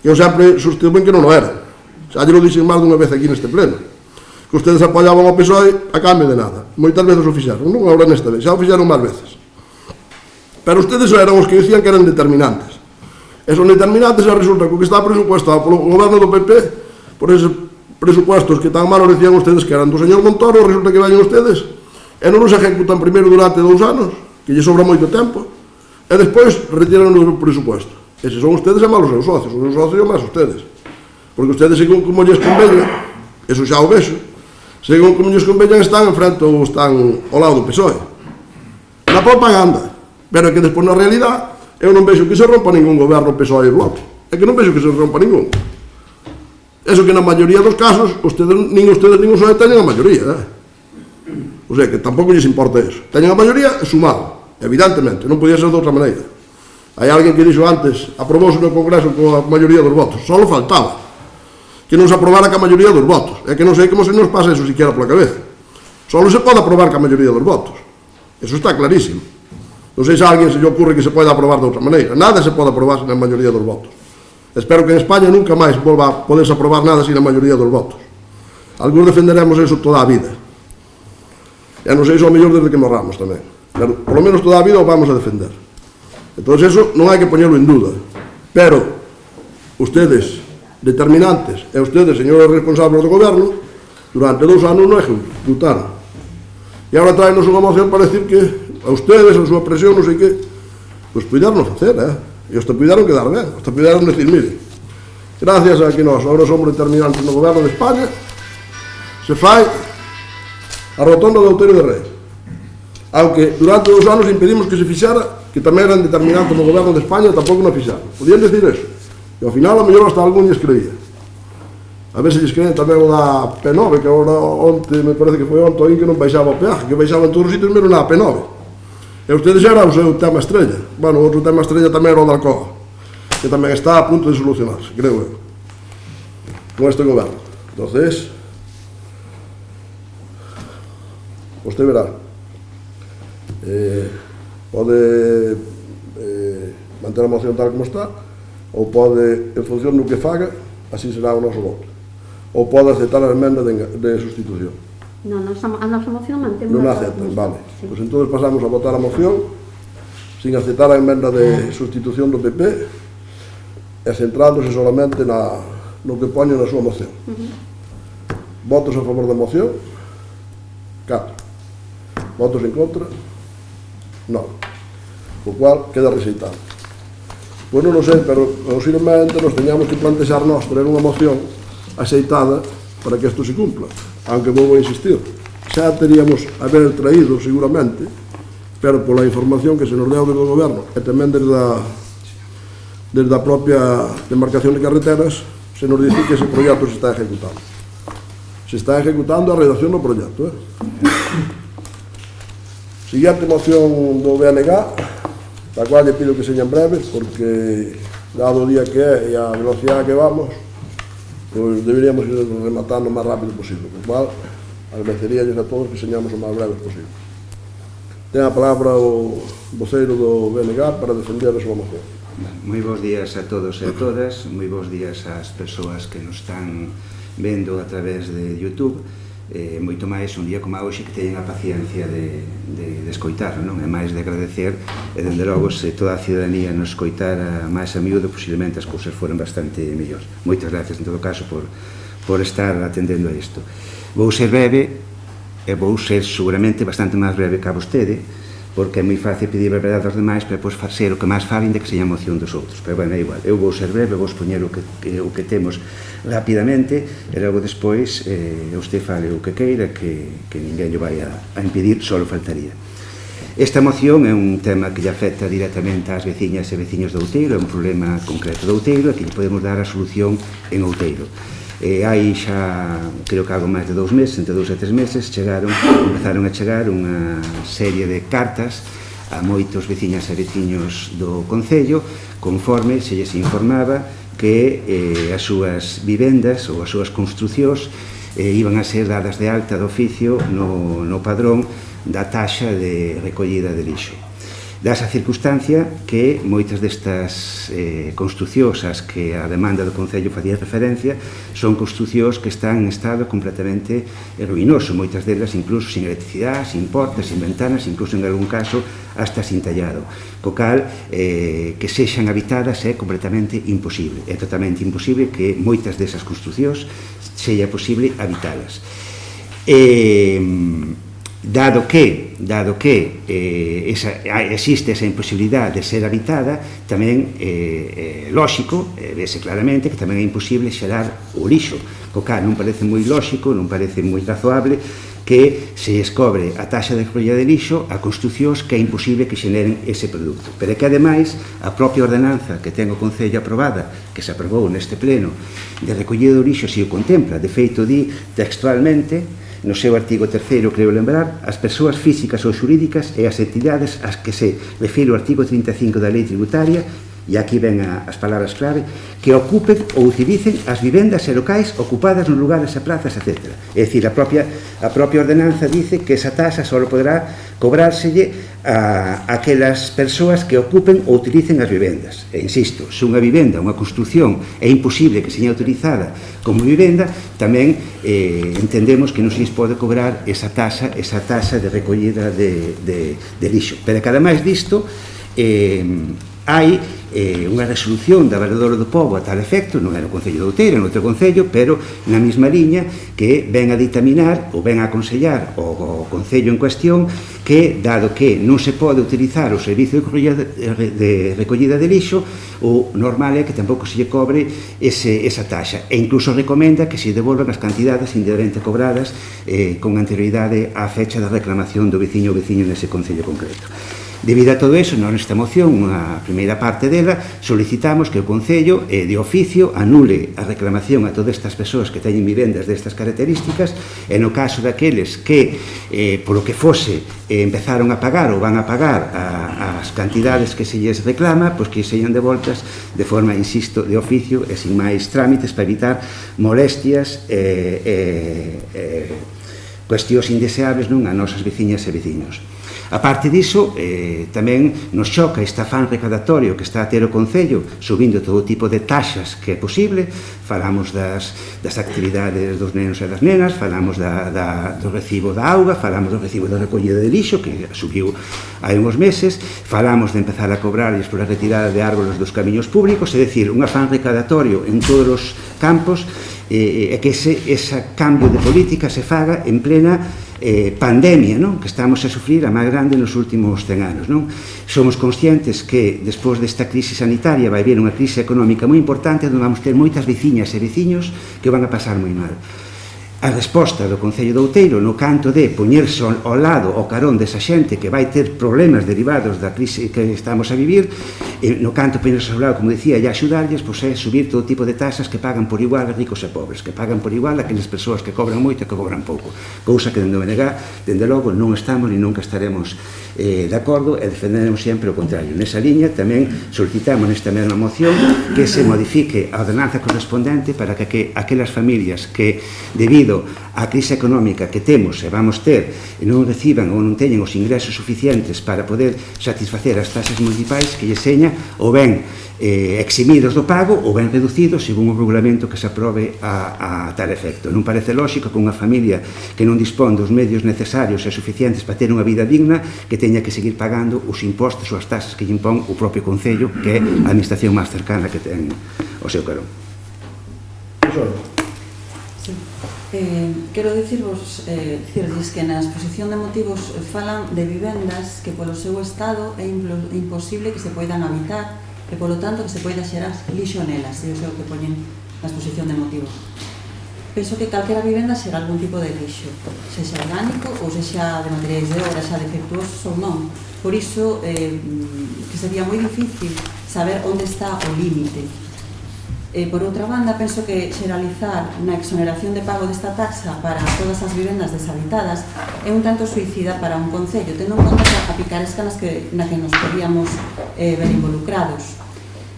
eu sempre sostuven que non o eran, xa lle lo dixen máis dunha vez aquí neste pleno, que ustedes apoyaban ao PSOE a cambio de nada, moitas veces o fixeron, non agora nesta vez, xa o fixeron máis veces, pero ustedes eran os que dicían que eran determinantes. E son determinantes e resulta que o que está presupuestado polo goberno do PP, por eses presupuestos que tan mal decían ustedes que eran do señor Montoro, resulta que vayan ustedes e non os ejecutan primeiro durante 2 anos, que lle sobra moito tempo, e despois retiran o presupuesto. Eses son ustedes e malos seus socios, os seus socios e máis ustedes, porque ustedes según como lles conveñan, eso xa o vexo, según como lles conveñan están en frente ou están ao lado do PSOE. Na propaganda, pero que despois na realidade eu non vexo que se rompa ningún goberno PSOE e Bloque. É que non vexo que se rompa ningún. Eso que na maioría dos casos, nin o PSOE teñen a maioría, O sea, que tampouco lles importa eso. Teñen a maioría sumado, evidentemente, non podía ser de outra maneira. Hai alguén que dixo antes, aprobouse no Congreso coa maioría dos votos. Só faltaba que non se aprobara ca maioría dos votos. É que non sei como se nos pasa eso siquiera pola cabeza. Só se pode aprobar ca maioría dos votos. Eso está clarísimo. Non sei se a alguén se lle ocurre que se pode aprobar de outra maneira. Nada se pode aprobar sin a maioría dos votos. Espero que en España nunca máis volva a poderse aprobar nada sin a maioría dos votos. Algúns defenderemos eso toda a vida. E non sei se o mellor desde que morramos tamén. Pero, polo menos toda a vida o vamos a defender. Entón, eso non hai que poñerlo en duda. Pero, ustedes, determinantes, e ustedes, señores responsables do goberno, durante 2 anos non ejecutaron. E agora traenos unha moción para decir que a ustedes, a súa presión, non sei que, pois puidaron facer, E hasta puidaron quedar ben, hasta puidaron decir, mire, gracias a que nós agora somos determinantes no goberno de España, se fai a rotonda do Outeiro de Rei. Aunque durante 2 anos impedimos que se fixara, que tamén eran determinantes no goberno de España, tampouco non fixaron. Podían decir eso. E ao final, a mellor, hasta algún lles creía. A ver se lles creen tamén o da P9, que agora onte, me parece que foi onte, que non baixaba o peaje, que baixaba en todos os sitios, menos na P9. E ustedes era o seu tema estrella. Bueno, o outro tema estrella tamén era o da Alcoa, que tamén está a punto de solucionarse, creo eu, con este goberno. Entonces, usted verá, pode manter a moción tal como está, ou pode, en función do que faga, así será o noso voto, ou pode aceptar a emenda de sustitución. Non, a nosa moción mantemos. Non a aceptan, vale. Sí. Pois entón pasamos a votar a moción sin aceptar a emenda de sustitución do PP e centrándose solamente no que poñen na súa moción. Votos a favor da moción, 4. Votos en contra, 9. O cual queda rexeitado. Pois non sei, pero posiblemente nos teñamos que plantexar nós traer unha moción aceitada para que isto se cumpla. Aunque vou a insistir, xa teríamos haber traído seguramente, pero pola información que se nos deu desde o goberno e tamén desde a propia demarcación de carreteras, se nos dice que ese proxecto se está ejecutando. Se está ejecutando a redacción do proxecto. Siguiente moción do BNG, da cual lle pido que señan breves, porque dado o día que é e a velocidade que vamos, pois deberíamos ir rematando o máis rápido posible, por cual agradeceríalles a todos que señamos o máis breves posible. Ten a palabra o voceiro do BNG para defender a súa moción. Moi bons días a todos e a todas, moi bons días ás persoas que nos están vendo a través de YouTube, moito máis un día como hoxe que teñen a paciencia de escoitar, non? É máis de agradecer, e dende logo se toda a ciudadanía nos escoitara máis a miúdo, posiblemente as cousas foran bastante mellores. Moitas gracias en todo caso por estar atendendo a isto. Vou ser breve, e vou ser seguramente bastante máis breve que a vostede, porque é moi fácil pedir brevedade aos demais para depois ser o que máis falen de que seña moción dos outros. Pero, bueno, é igual, eu vou ser breve, vou expoñer o que temos rapidamente, e logo despois usted fale o que queira, que ninguén lle vai a impedir, só faltaría. Esta moción é un tema que lle afecta directamente ás veciñas e veciños de Outeiro, é un problema concreto de Outeiro, e que lle podemos dar a solución en Outeiro. Hai xa, creo que algo máis de 2 meses, entre 2 e 3 meses, empezaron a chegar unha serie de cartas a moitos veciñas e veciños do Concello, conforme se lles informaba que as súas vivendas ou as súas construcións iban a ser dadas de alta de oficio no padrón da taxa de recollida de lixo. Dasa circunstancia que moitas destas construcións ás que a demanda do Concello facía referencia son construcións que están en estado completamente ruinoso, moitas delas incluso sin electricidade, sin portas, sin ventanas, incluso en algún caso hasta sin tallado, co cal que sexan habitadas é completamente imposible, é totalmente imposible que moitas desas construcións sexa posible habitalas. Dado que existe esa imposibilidade de ser habitada, tamén é lóxico, vese claramente que tamén é imposible xerar o lixo, co cal non parece moi lóxico, non parece moi razoable que se escobre a taxa de recollida de lixo a construcións que é imposible que xeneren ese produto. Pero é que, ademais, a propia ordenanza que ten o Concello aprobada, que se aprobou neste pleno, de recollida do lixo, se o contempla. De feito, di textualmente, no seu artigo 3º, creo lembrar, as persoas físicas ou xurídicas e as entidades ás que se refire o artigo 35 da Lei Tributaria, e aquí ven as palabras clave, que ocupen ou utilicen as vivendas e locais ocupadas nos lugares e plazas, etc. É dicir, a propia ordenanza dice que esa taxa só poderá cobrárselle a aquelas persoas que ocupen ou utilicen as vivendas. E insisto, se unha vivenda, unha construción, é imposible que seña utilizada como vivenda, tamén entendemos que non se pode cobrar esa taxa de recollida de lixo. Pero que, ademais disto, hai unha resolución da Valedora do Pobo a tal efecto, non é no Concello de Outeiro, é no outro Concello, pero na mesma liña que ven a ditaminar ou ven a aconsellar o Concello en cuestión que, dado que non se pode utilizar o servicio de recollida de lixo, o normal é que tampouco se lle cobre esa taxa, e incluso recomenda que se devolvan as cantidades indebidamente cobradas con anterioridade á fecha da reclamación do veciño ou veciño nese Concello concreto. Debido a todo eso, nesta moción, unha primeira parte dela, solicitamos que o Concello de oficio anule a reclamación a todas estas persoas que teñen vivendas destas características, e no caso daqueles que, polo que fose, empezaron a pagar ou van a pagar as cantidades que se lles reclama, pois que señan devoltas de forma, insisto, de oficio e sin máis trámites para evitar molestias e cuestións indeseables a nosas veciñas e veciños. A parte diso, tamén nos choca este afán recadatorio que está a ter o Concello, subindo todo tipo de taxas que é posible. Falamos das actividades dos nenos e das nenas, falamos do recibo da auga, falamos do recibo da recollida de lixo, que subiu hai uns meses, falamos de empezar a cobrarles por a retirada de árboles dos camiños públicos, é dicir, un afán recadatorio en todos os campos, e que ese cambio de política se faga en plena pandemia, non? Que estamos a sufrir a máis grande nos últimos 100 anos, non? Somos conscientes que despois desta crise sanitaria vai haber unha crise económica moi importante onde vamos ter moitas veciñas e veciños que van a pasar moi mal. A resposta do Concello de Outeiro no canto de poñerse ao lado, ao carón desa xente que vai ter problemas derivados da crise que estamos a vivir, no canto poñerse ao lado, como dicía, e axudarlles, pois é subir todo tipo de taxas que pagan por igual a ricos e pobres, que pagan por igual a aquelas persoas que cobran moito e que cobran pouco, cousa que dende o BNG, dende logo, non estamos ni nunca estaremos de acordo, e defenderemos sempre o contrario. Nesa liña tamén solicitamos nesta mesma moción que se modifique a ordenanza correspondente para que aquelas familias que, debido a crise económica que temos e vamos ter, non reciban ou non teñen os ingresos suficientes para poder satisfacer as taxas municipais, que lle seña ou ben eximidos do pago ou ben reducidos según o regulamento que se aprobe a tal efecto. Non parece lógico que unha familia que non dispón dos medios necesarios e suficientes para ter unha vida digna que teña que seguir pagando os impostos ou as taxas que lle impón o propio Concello, que é a administración máis cercana que ten o seu carón. Quero dicirvos que na exposición de motivos falan de vivendas que polo seu estado é imposible que se poidan habitar e polo tanto que se poida xerar lixo nelas, e iso é o que poñen na exposición de motivos. Penso que calquera vivenda xera algún tipo de lixo, sexa orgánico ou sexa de materiais de obra, xa defectuosos ou non. Por iso que sería moi difícil saber onde está o límite. Por outra banda, penso que xeralizar na exoneración de pago desta taxa para todas as vivendas deshabitadas é un tanto suicida para un concello, tendo en conta a picaresca na que nos podíamos ver involucrados.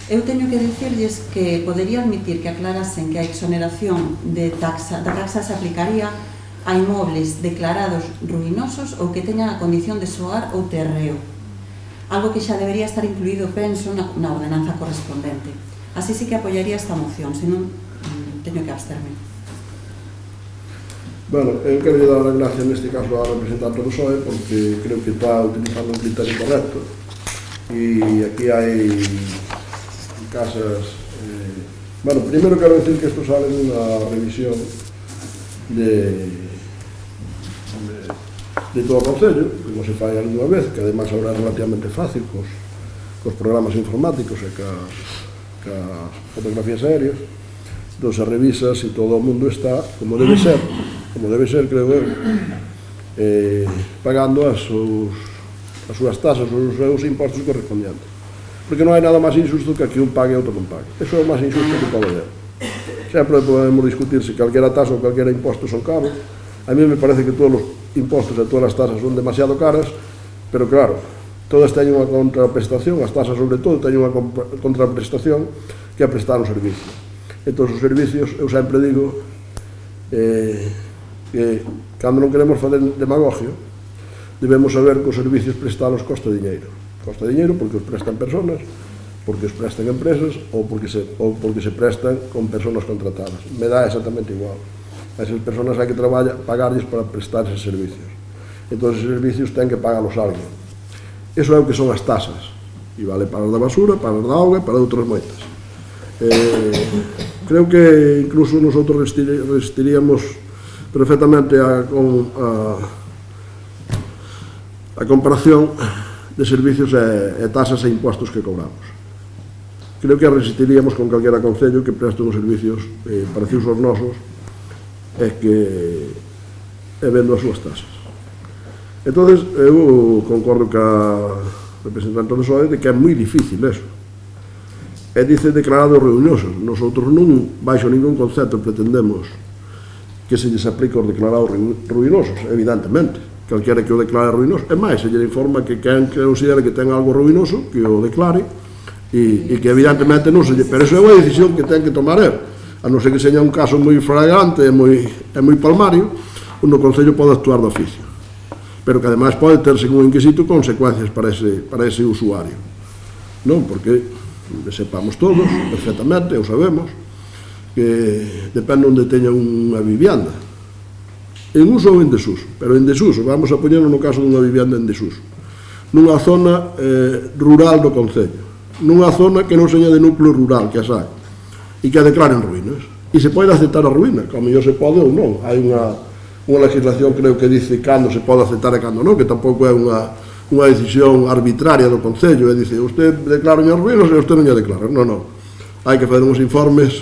Eu teño que dicirlles que podería admitir que aclarasen que a exoneración da taxa se aplicaría a inmobles declarados ruinosos ou que teñan a condición de soar ou terreo, algo que xa debería estar incluído, penso, na ordenanza correspondente. Así sí que apoyaría esta moción, senón teño que absterme. Bueno, eu quero dar a gracia neste caso ao representante do PSOE porque creo que está utilizando un criterio correcto e aquí hai casas... Bueno, primeiro quero decir que isto sale nunha revisión de todo o Concello, como se fai alguna vez, que ademais ahora é relativamente fácil cos programas informáticos e cas fotografías aéreas, entón se revisa se todo o mundo está como debe ser, creo eu, pagando as súas tasas, os seus impostos correspondientes. Porque non hai nada máis injusto que aquí un pague e outro non pague. Eso é o máis injusto que pode haber. Sempre podemos discutir se calquera tasa ou calquera imposto son caros. A mí me parece que todos os impostos e todas as tasas son demasiado caras, pero claro, todas teñen unha contraprestación, as tasas sobre todo teñen unha contraprestación que é prestar un servicio. Entón, os servicios, eu sempre digo que cando non queremos fazer demagogio, debemos saber que os servicios prestalos costa dinheiro. Costa dinheiro porque os prestan personas, porque os prestan empresas ou porque se prestan con personas contratadas. Me dá exactamente igual. A esas personas hai que pagarlles para prestar esos servicios. Entón, esos servicios ten que pagalos alguén. Eso é o que son as tasas. E vale para as da basura, para as da auga e para outras moitas. Creo que incluso nosotros resistiríamos perfectamente a comparación de servicios e tasas e impostos que cobramos. Creo que resistiríamos con calquera concello que preste uns servicios parecidos aos nosos e vendo as súas tasas. Entón, eu concordo ca representante do PSOE de que é moi difícil eso. E dice declarado ruinoso. Nosotros non, baixo ningún concepto, pretendemos que se lles aplique os declarados ruinosos, evidentemente. Calquera que o declare ruinoso, e máis, se lle informa que quen considera que ten algo ruinoso, que o declare, e que evidentemente non se lle... Pero eso é unha decisión que ten que tomar el. A non ser que seña un caso moi flagrante e moi palmario, no Concello pode actuar de oficio. Pero que ademais pode ter, según inquisito, consecuencias para ese usuario. Non, porque sepamos todos, perfectamente, o sabemos, que depende onde teña unha vivienda. En uso ou en desuso, pero en desuso, vamos a poñernos no caso dunha vivienda en desuso, nunha zona rural do Concello, nunha zona que non seña de núcleo rural, que as hai, e que a declaren ruínas, e se pode aceptar a ruína, que ao mellor se pode ou non. Hai unha legislación, creo que dice cando se pode aceptar e cando non, que tampouco é unha decisión arbitraria do Concello, e dice, usted declara as ruínas e usted non a declara. Non, hai que fazer uns informes.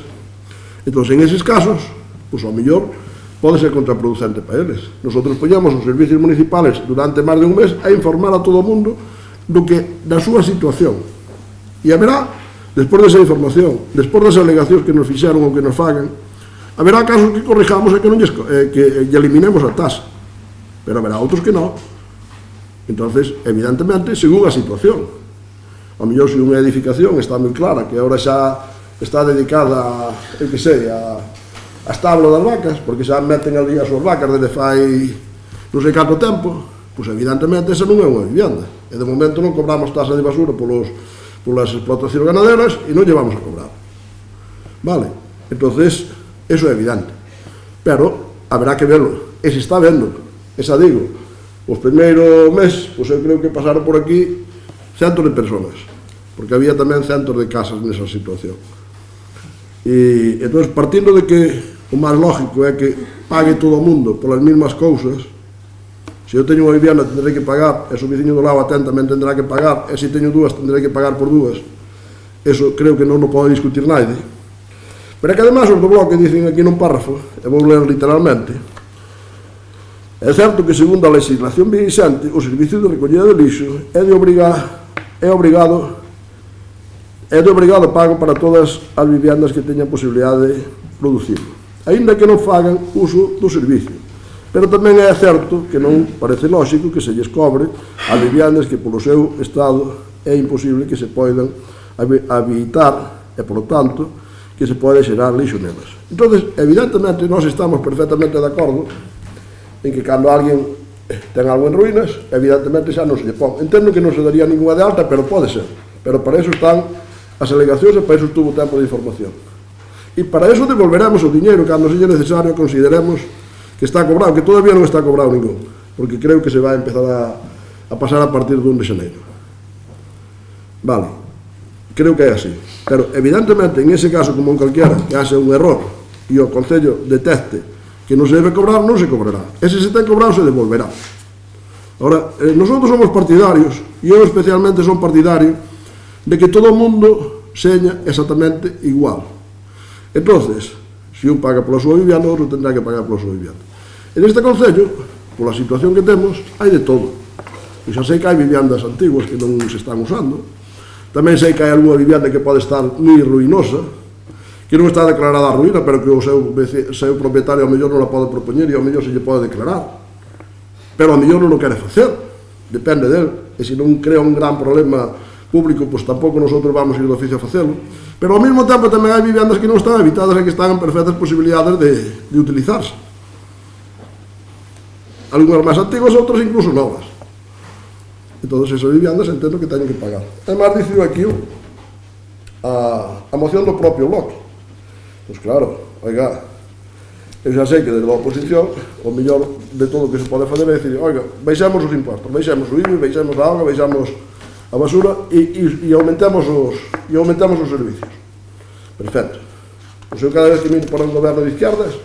Entón, en eses casos, pois ao mellor pode ser contraproducente para eles. Nosotros poñamos os servicios municipales durante máis de un mes a informar a todo o mundo da súa situación. E haberá, despois desa información, despois das alegacións que nos fixeron ou que nos fagan, haberá casos que corrijamos e que eliminemos a tasa. Pero haberá outros que non. Entonces, evidentemente, según a situación. Ao mellor, se unha edificación está moi clara, que agora xa está dedicada, eu que sei, a establo das vacas, porque xa meten ali as súas vacas desde fai non sei canto tempo, pois evidentemente esa non é unha vivienda. E de momento non cobramos tasa de basura polas explotacións ganaderas e non llevamos a cobrar. Vale? Entonces, eso é evidente. Pero haberá que verlo. E se está vendo. Esa digo, os primeiros meses, pois eu creo que pasaron por aquí centos de personas, porque había tamén centos de casas nesa situación. E entón, partindo de que o máis lógico é que pague todo o mundo polas mesmas cousas, se eu teño unha vivienda tendrei que pagar, e se o veciño do lado atén tamén tendrá que pagar, e se teño dúas tendrei que pagar por dúas. Eso creo que non o pode discutir naide. Pero é que además os do bloque dicen aquí nun párrafo, e vou ler literalmente: é certo que segundo a legislación vigente o servicio de recollida de lixo é de obrigado pago para todas as viviendas que teñan posibilidade de producirlo, aínda que non fagan uso do servicio. Pero tamén é certo que non parece lógico que se lles cobre a viviendas que polo seu estado é imposible que se poidan habitar e, por tanto, que se pode xerar lixo nelas. Entón, evidentemente, nós estamos perfectamente de acordo en que cando alguén ten algo en ruínas, evidentemente xa non se lle pon. Entendo que non se daría ninguna de alta, pero pode ser. Pero para eso están as alegacións e para eso estuvo tempo de información. E para eso devolveremos o diñeiro cando seja necesario, consideremos que está cobrado, que todavía non está cobrado ningún, porque creo que se vai empezar a pasar a partir do 1 de xaneiro. Vale, creo que é así. Pero, evidentemente, en ese caso, como en calquera, que haxe un error e o Concello detecte que non se debe cobrar, non se cobrará. E se ten cobrado, se devolverá. Ahora, nosotros somos partidarios, e eu especialmente son partidario, de que todo o mundo seña exactamente igual. Entonces, se un paga pola súa vivienda, outro tendrá que pagar pola súa vivienda. En este Concello, pola situación que temos, hai de todo. E xa sei que hai viviendas antiguas que non se están usando. Tamén sei que hai algunha vivienda que pode estar moi ruinosa, que non está declarada a ruína, pero que o seu propietario ao mellor non la pode propoñer e ao mellor se lle pode declarar. Pero ao mellor non o quere facer, depende del. E se non crea un gran problema público, pois tampouco nosotros vamos ir de oficio a facelo. Pero ao mesmo tempo tamén hai viviendas que non están habitadas e que están en perfectas posibilidades de utilizarse. Algúnas máis antiguas, outras incluso novas. E todas esas viviendas entendo que teñen que pagar. Además, diciu aquí a moción do propio Bloque. Pois claro, oiga, eu xa sei que desde a oposición o mellor de todo o que se pode fazer é dicir, oiga, baixamos os impostos, baixamos o IBI, baixamos a auga, baixamos a basura e aumentamos os servicios. Perfecto. Pois eu cada vez que miro para un goberno de izquierdas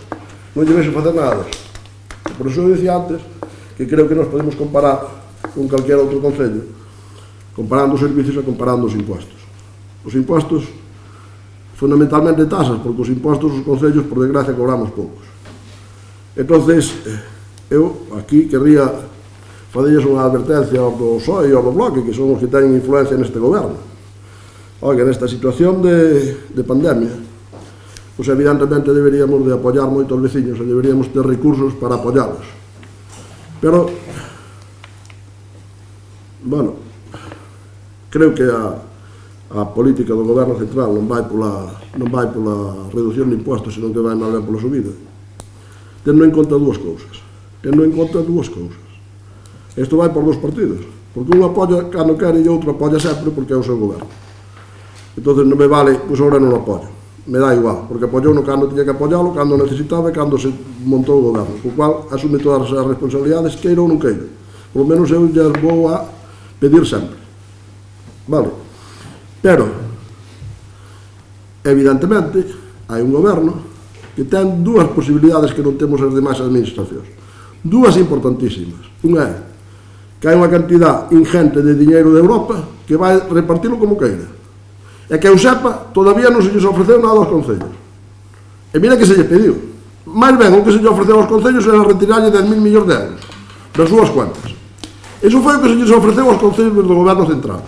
non lle vexo facer nada disso. Por iso eu dicía antes que creo que nos podemos comparar con calquer outro concello, comparando os servicios e comparando os impostos. Os impostos, fundamentalmente tasas, porque os impostos os concellos, por desgracia, cobramos poucos. Entonces, eu aquí querría facerlles unha advertencia ao do PSOE e ao do Bloque, que son os que teñen influencia neste goberno. Oiga, nesta situación de pandemia, pois evidentemente deberíamos de apoiar moito aos veciños e deberíamos ter recursos para apoialos. Pero, bueno, creo que a política do goberno central non vai pola reducción de impostos, senón que vai máis ben pola subida. Tendo en conta dúas cousas. Isto vai por dous partidos, porque un apoia cando quere e outro apoia sempre porque é o seu goberno. Entón non me vale, pois agora non o apoio, me dá igual, porque apoiou no cando tiña que apoialo, cando necesitaba e cando se montou o goberno, co cual asume todas as responsabilidades, queira ou non queira. Por lo menos eu já vou a pedir sempre. Vale? Pero, evidentemente, hai un goberno que ten dúas posibilidades que non temos as demais administracións. Dúas importantísimas. Unha é que hai unha cantidad ingente de diñeiro de Europa que vai repartilo como queira. E que eu sepa, todavía non se lles ofreceu nada aos concellos. E mira que se lle pediu. Mais ben, o que se lle ofreceu aos concellos era retirarlle 10.000 millóns de euros das súas cuentas. Iso foi o que se lles ofreceu aos concellos do goberno central.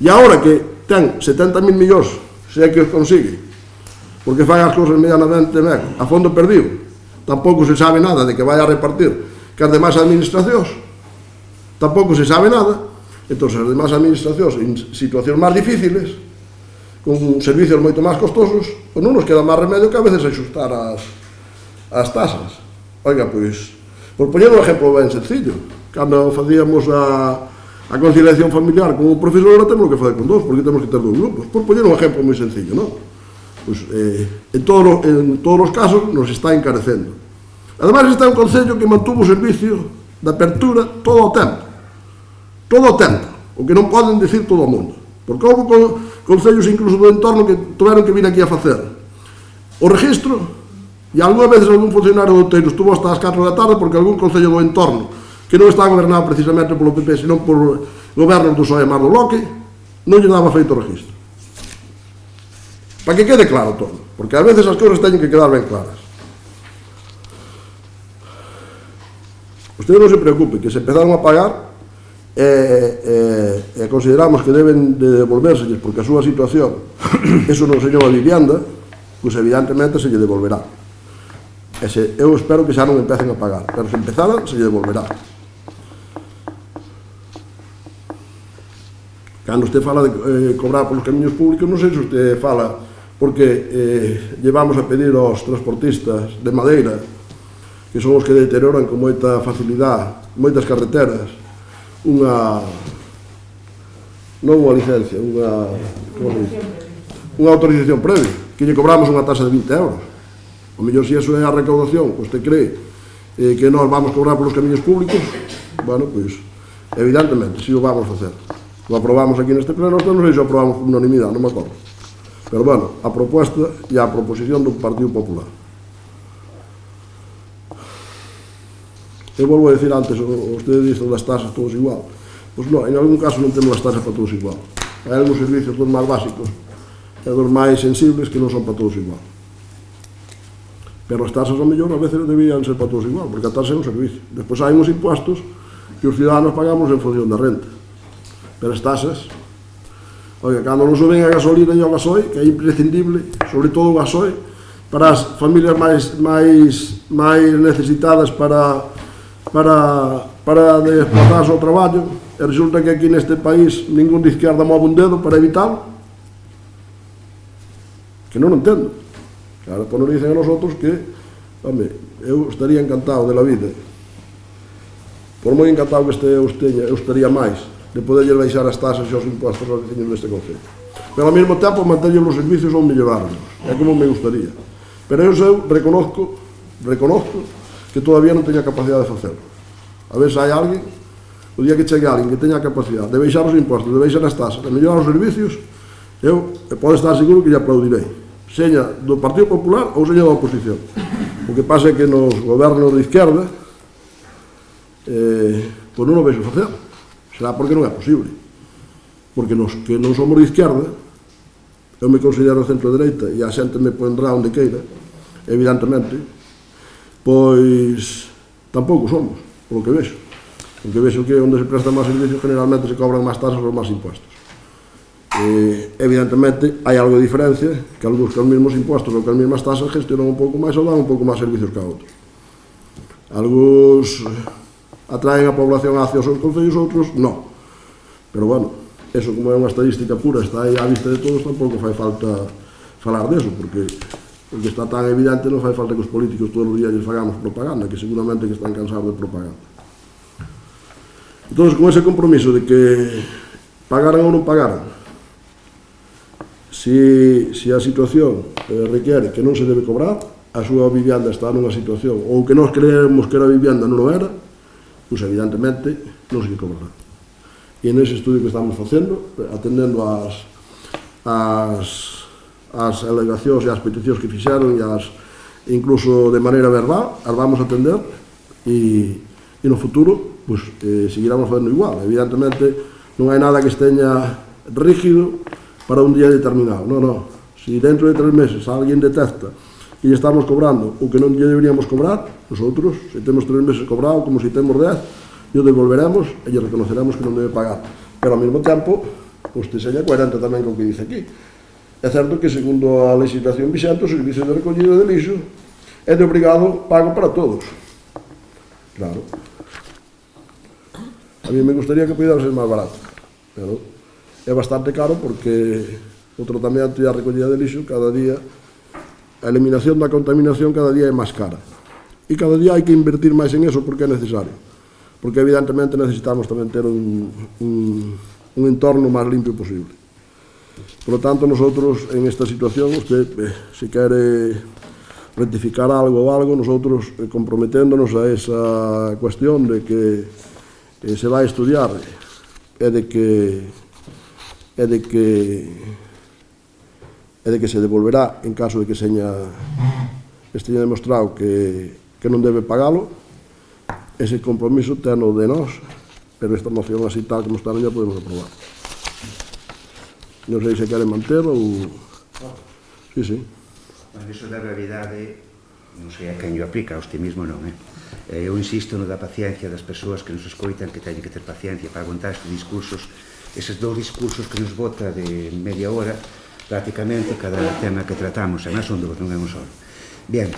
E agora que ten 70.000 millóns, se é que os consigue, porque fan as cousas medianamente ben, a fondo perdido, tampouco se sabe nada de que vai a repartir que as demais administracións, tampouco se sabe nada, entón as demais administracións en situacións máis difíciles, con servicios moito máis costosos, pois non nos queda máis remedio que a veces axustar as tasas. Oiga, pois, por poñer un exemplo ben sencillo, cando facíamos a conciliación familiar con un profesor, ahora temos que facer con dous, porque temos que ter dous grupos. Por poñer un exemplo moi sencillo, non? Pois, en todos os casos nos está encarecendo. Ademais, está un concello que mantuvo o servicio de apertura todo o tempo. Todo o tempo. O que non poden decir todo o mundo. Porque houve concellos incluso do entorno que tiveron que vir aquí a facer o registro, e algunha veces algún funcionario do Outeiro estuvo hasta as 4 da tarde porque algún concello do entorno que non está gobernado precisamente polo PP, senón por gobernos do PSOE máis do Bloque, non lle daba feito o registro. Para que quede claro todo, porque ás veces as cousas teñen que quedar ben claras. Ustedes non se preocupen, que se empezaron a pagar e consideramos que deben de devolvérselles porque a súa situación eso non se llama vivienda, pois evidentemente se lle devolverá. Eu espero que xa non empecen a pagar, pero se empezaran se lle devolverá. Cando usted fala de cobrar polos camiños públicos, non sei se usted fala porque llevamos a pedir aos transportistas de madeira, que son os que deterioran con moita facilidade moitas carreteras, non unha licencia, unha autorización previa, que lle cobramos unha tasa de 20 euros. O mellor, se iso é a recaudación, usted cree que nós vamos cobrar polos camiños públicos, bueno, pois, evidentemente, si o vamos facer. Lo aprobamos aquí neste pleno, non sei se o aprobamos por unanimidade, non me acordo. Pero, bueno, a proposta e a proposición do Partido Popular. Eu volvo a decir antes, usted dice das tasas todos igual. Pois non, en algún caso non temos as tasas para todos igual. Hai algúns servicios dos máis básicos e dos máis sensibles que non son para todos igual. pero as tasas ao mellor a veces debían ser para todos igual, porque a tasa é un servicio. Despois hai uns impuestos que os ciudadanos pagamos en función da renta, pero as tasas, oiga, cando non suben a gasolina e o gasoil, que é imprescindible, sobre todo o gasoil, para as familias máis necesitadas para desplazarse ao traballo, e resulta que aquí neste país ningún de izquierda move un dedo para evitarlo, que non entendo. Claro, pois nos dicen a nosotros que, home, eu estaría encantado de la vida, por moi encantado que eu estaría máis de poderlle baixar as tasas e os impostos aos veciños deste concello, pero ao mesmo tempo manterlle os servicios ou mellorarlos, é como me gustaría. Pero eu reconozco que todavía non teña capacidade de facelo. A ver se hai alguén, o día que chegue alguén que teña a capacidade de baixar os impostos, de baixar as tasas, de mellorar os servicios, eu pode estar seguro que lle aplaudirei, seña do Partido Popular ou seña da oposición. O que pasa é que nos gobernos de izquierda pois non o vexo facer. Será porque non é posible, porque nos que non somos de izquierda, eu me considero centro-dereita e a xente me pondrá onde queira, evidentemente, pois tampouco somos, polo que vexo. Porque vexo que onde se presta máis servicio generalmente se cobran máis tasas ou máis impostos. Evidentemente hai algo de diferencia, que algúns que os mesmos impostos ou que as mesmas tasas gestionan un pouco máis ou dan un pouco máis servicios que a outros. Algúns atraen a población hacia os seus concellos, outros non. Pero bueno, eso como é unha estadística pura, está aí á vista de todos, tampouco fai falta falar deso, porque está tan evidente, non fai falta que os políticos todos os días lles fagamos propaganda, que seguramente que están cansados de propaganda. Entón, con ese compromiso de que pagaran ou non pagaran, se a situación requiere que non se debe cobrar, a súa vivienda está nunha situación, ou que nós creemos que era vivienda non o era, pois evidentemente non se cobrará. E nese estudio que estamos facendo, atendendo as alegacións e as peticións que fixeron e incluso de maneira verbal, as vamos a atender e no futuro pois, seguiramos facendo igual. Evidentemente non hai nada que esteña rígido para un día determinado. Non. Se dentro de 3 meses alguén detecta que lle estamos cobrando o que non lle deberíamos cobrar, nosotros, se temos 3 meses cobrado, como se temos 10, lle devolveremos e lle reconoceremos que non debe pagar. Pero ao mesmo tempo, usted seña coherente tamén con o que dice aquí. É certo que, segundo a legislación vixente, o servicio de recollida de lixo é de obrigado pago para todos. Claro. A mí me gustaría que pudiera ser máis barato, pero é bastante caro porque o tratamento e a recollida de lixo cada día, a eliminación da contaminación cada día é máis cara. E cada día hai que invertir máis en eso porque é necesario. Porque evidentemente necesitamos tamén ter un entorno máis limpio posible. Por lo tanto, nosotros en esta situación, usted, se quere rectificar algo, nosotros comprometéndonos a esa cuestión de que se vai estudiar e de que se devolverá en caso de que esteña demostrado que non debe pagalo. Ese compromiso teno de nós, pero esta moción así tal como está non ya podemos aprobar. Non sei se quere manter ou... Sí. Bueno, iso da realidade, non sei a quen yo aplica, a usted mismo non, Eu insisto no da paciencia das persoas que nos escoitan, que teñen que ter paciencia para aguantar estes discursos, eses 2 discursos que nos bota de media hora, prácticamente cada tema que tratamos, e máis son 2, non é un solo. Bien,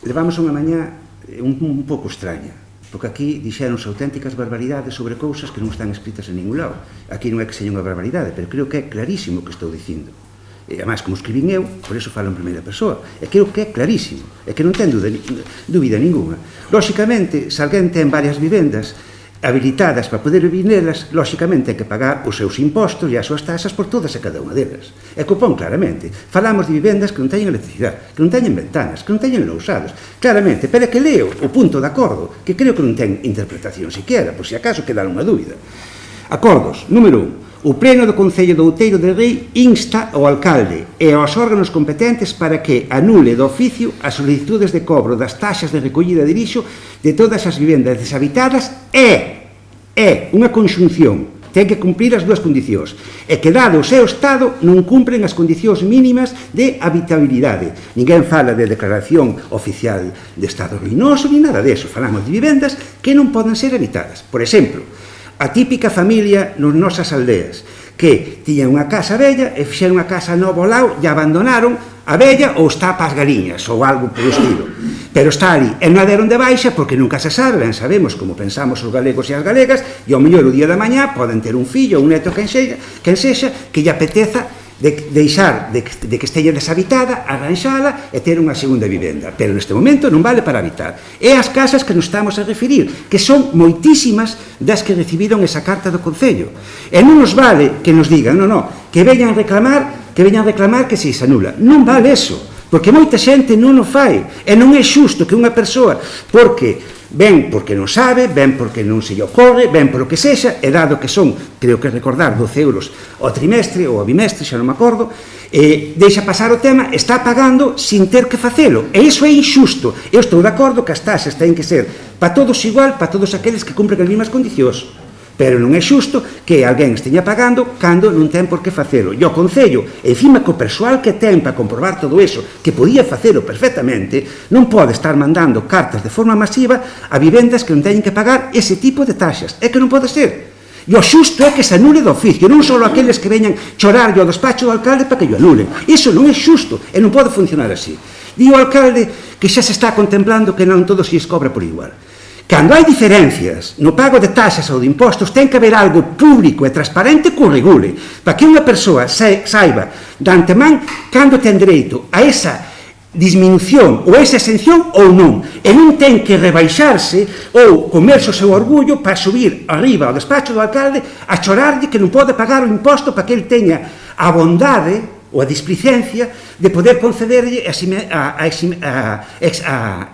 levamos unha mañá un pouco extraña, porque aquí dixéronse auténticas barbaridades sobre cousas que non están escritas en ningún lado. Aquí non é que seña unha barbaridade, pero creo que é clarísimo o que estou dicindo. E, además, como escribín eu, por eso falo en primeira persoa, e creo que é clarísimo, e que non ten dúbida ninguna. Lóxicamente, se alguén ten varias vivendas habilitadas para poder vivinelas, lóxicamente hai que pagar os seus impostos e as súas tasas por todas e cada unha delas. E copón claramente. Falamos de vivendas que non teñen electricidade, que non teñen ventanas, que non teñen lousados. Claramente, pero é que leo o punto de acordo, que creo que non ten interpretación siquiera, por se acaso quedar unha dúbida. Acordos. Número 1. O Pleno do Concello de Outeiro de Rei insta ao alcalde e aos órganos competentes para que anule de oficio as solicitudes de cobro das taxas de recollida de lixo de todas as vivendas deshabitadas e unha conxunción ten que cumprir as dúas condicións, e que dado o seu estado non cumpren as condicións mínimas de habitabilidade. Ninguén fala de declaración oficial de estado ruinoso ni nada deso, falamos de vivendas que non poden ser habitadas. Por exemplo, a típica familia nas nosas aldeas que tiñan unha casa bella e fixeron unha casa nova ao lado e abandonaron a bella ou está para as galiñas ou algo por estilo, pero está ali e non a deron de baixa porque nunca se sabe, ben sabemos como pensamos os galegos e as galegas, e ao mellor o día da mañá poden ter un fillo ou un neto quen sexa que lle apeteza deixar de que esteña deshabitada, arranxala e ter unha segunda vivenda, pero neste momento non vale para habitar. E as casas que nos estamos a referir, que son moitísimas das que recibiron esa carta do Concello, e non nos vale que nos digan, que veñan reclamar que se anula. Non vale eso, porque moita xente non o fai, e non é xusto que unha persoa, ben porque non sabe, ben porque non se lle ocorre, ben polo que sexa, e dado que son, creo que recordar, 12 euros ao trimestre ou ao bimestre, xa non me acordo, deixa pasar o tema, está pagando sin ter que facelo, e iso é injusto. Eu estou de acordo que as taxas ten que ser para todos igual, para todos aqueles que cumpren as mesmas condicións, pero non é xusto que alguén esteña pagando cando non ten por que facelo. E o Concello, encima co persoal que ten para comprobar todo iso, que podía facelo perfectamente, non pode estar mandando cartas de forma masiva a vivendas que non teñen que pagar ese tipo de taxas. É que non pode ser. E o xusto é que se anule do oficio, non só aqueles que veñan chorarlle ao despacho do alcalde para que o anulen. Iso non é xusto e non pode funcionar así. Di o alcalde que xa se está contemplando que non todo se cobra por igual. Cando hai diferencias no pago de taxas ou de impostos, ten que haber algo público e transparente que o regule, para que unha persoa saiba de antemán cando ten dereito a esa disminución ou esa exención ou non, e non ten que rebaixarse ou comerse o seu orgullo para subir arriba ao despacho do alcalde a chorarlle que non pode pagar o imposto para que ele teña a bondade ou a displicencia de poder concederlle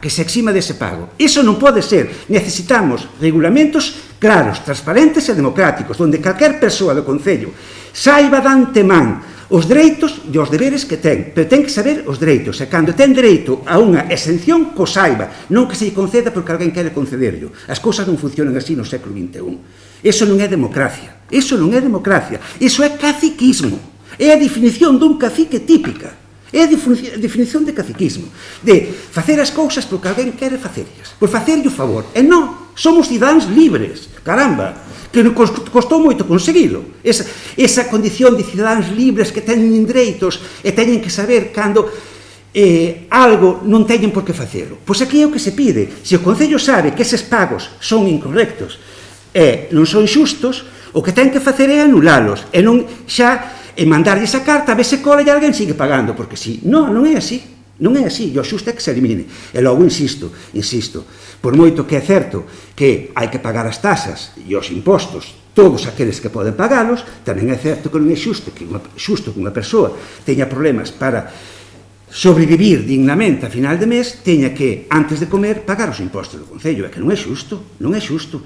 que se exima dese pago. Iso non pode ser. Necesitamos regulamentos claros, transparentes e democráticos, onde calquer persoa do Concello saiba de antemán os dereitos e os deberes que ten, pero ten que saber os dereitos, e cando ten dereito a unha exención, co saiba, non que se lle conceda porque alguén quere concederlo. As cousas non funcionan así no século XXI. Iso non é democracia. Iso non é democracia. Iso é caciquismo. É a definición dun cacique típica. É a definición de caciquismo, de facer as cousas porque alguén quere facerlas, por facerlle o favor. E non, somos cidáns libres, caramba, que costou moito conseguilo. Esa condición de cidáns libres que teñen dereitos e teñen que saber cando algo non teñen por que facelo. Pois aquí é o que se pide. Se o Concello sabe que eses pagos son incorrectos e non son xustos, o que ten que facer é anulalos e non xa mandarlle esa carta a ver se cola e alguén sigue pagando, porque si. Non é así. Non é así, e o xusto é que se elimine. E logo, insisto, por moito que é certo que hai que pagar as taxas e os impostos, todos aqueles que poden pagalos, tamén é certo que non é xusto que unha persoa teña problemas para sobrevivir dignamente a final de mes, teña que, antes de comer, pagar os impostos do Concello. É que non é xusto,